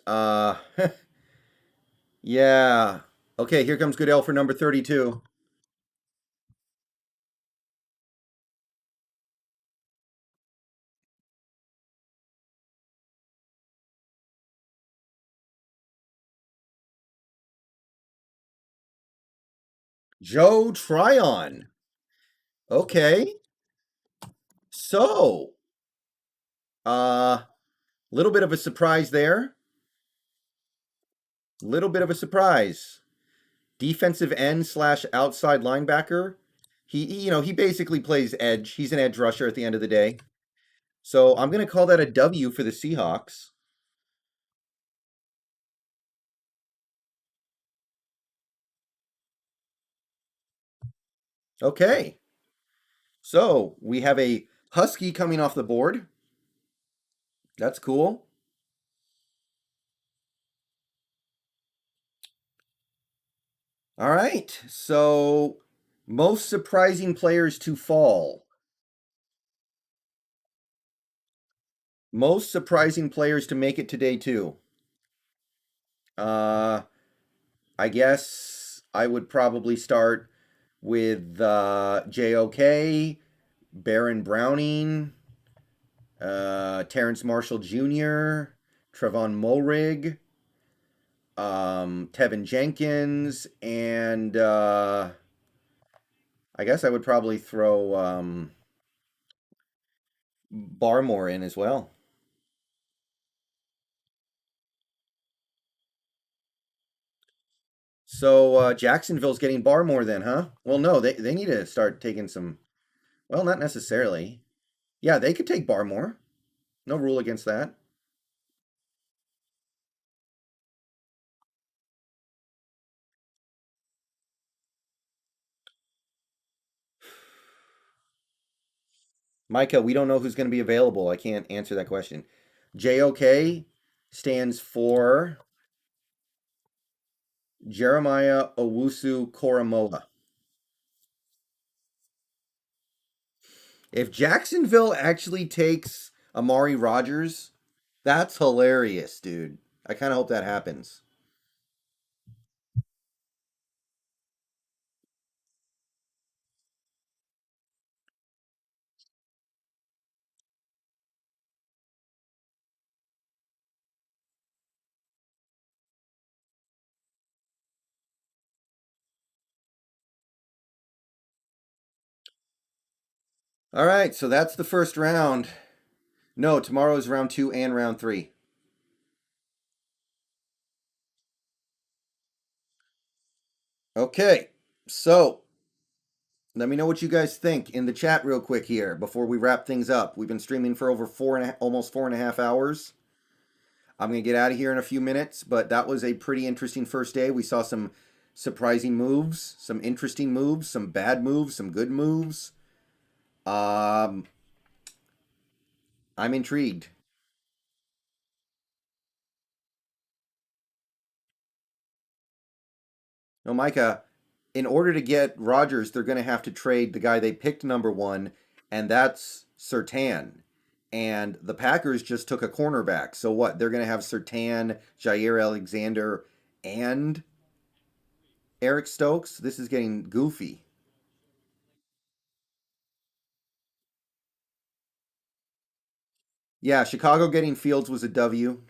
Yeah. Okay, here comes Goodell for number 32. Joe Tryon. Okay. So, uh, little bit of a surprise there. Little bit of a surprise. Defensive end slash outside linebacker. He basically plays edge. He's an edge rusher at the end of the day. So I'm going to call that a W for the Seahawks. Okay. So we have a Husky coming off the board. That's cool. All right. So most surprising players to fall. Most surprising players to make it today too. Uh I guess I would probably start with JOK, Baron Browning, Terrence Marshall Jr., Trevon Mulrig, Tevin Jenkins, and I guess I would probably throw Barmore in as well. So Jacksonville's getting Barmore then, huh? Well, no, they need to start taking some. Well, not necessarily. Yeah, they could take Barmore. No rule against that. Micah, we don't know who's going to be available. I can't answer that question. JOK stands for Jeremiah Owusu Koromoa. If Jacksonville actually takes Amari Rogers, that's hilarious, dude. I kind of hope that happens. All right, so that's the first round. No, tomorrow is round two and round three. Okay, so let me know what you guys think in the chat real quick here before we wrap things up. We've been streaming for over almost 4.5 hours. I'm gonna get out of here in a few minutes, but that was a pretty interesting first day. We saw some surprising moves, some interesting moves, some bad moves, some good moves. Um, I'm intrigued. No, Micah, in order to get Rodgers, they're going to have to trade the guy they picked number one, and that's Sertan. And the Packers just took a cornerback. So what? They're going to have Sertan, Jair Alexander, and Eric Stokes? This is getting goofy. Yeah, Chicago getting Fields was a W.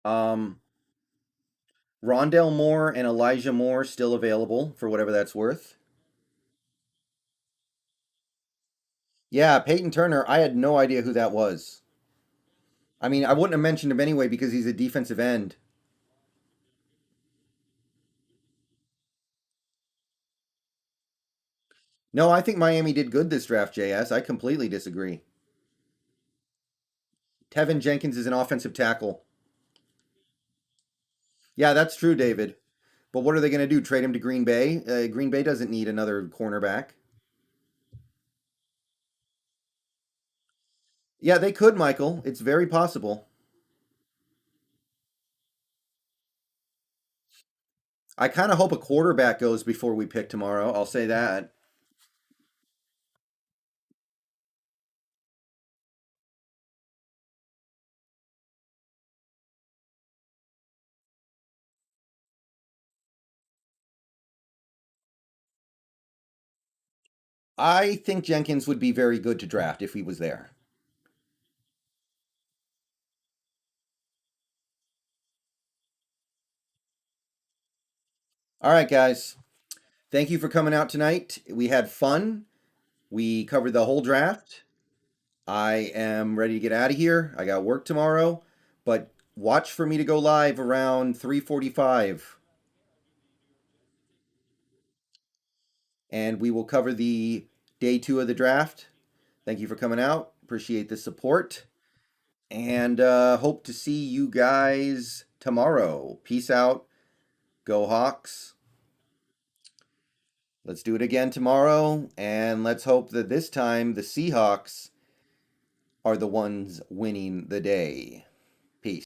Um, Rondell Moore and Elijah Moore still available for whatever that's worth. Yeah, Peyton Turner, I had no idea who that was. I mean, I wouldn't have mentioned him anyway because he's a defensive end. No, I think Miami did good this draft, JS. I completely disagree. Tevin Jenkins is an offensive tackle. Yeah, that's true, David. But what are they going to do? Trade him to Green Bay? Green Bay doesn't need another cornerback. Yeah, they could, Michael. It's very possible. I kind of hope a quarterback goes before we pick tomorrow. I'll say that. I think Jenkins would be very good to draft if he was there. All right, guys. Thank you for coming out tonight. We had fun. We covered the whole draft. I am ready to get out of here. I got work tomorrow, but watch for me to go live around 3:45 and we will cover the day 2 of the draft. Thank you for coming out. Appreciate the support and hope to see you guys tomorrow. Peace out. Go Hawks. Let's do it again tomorrow and let's hope that this time the Seahawks are the ones winning the day.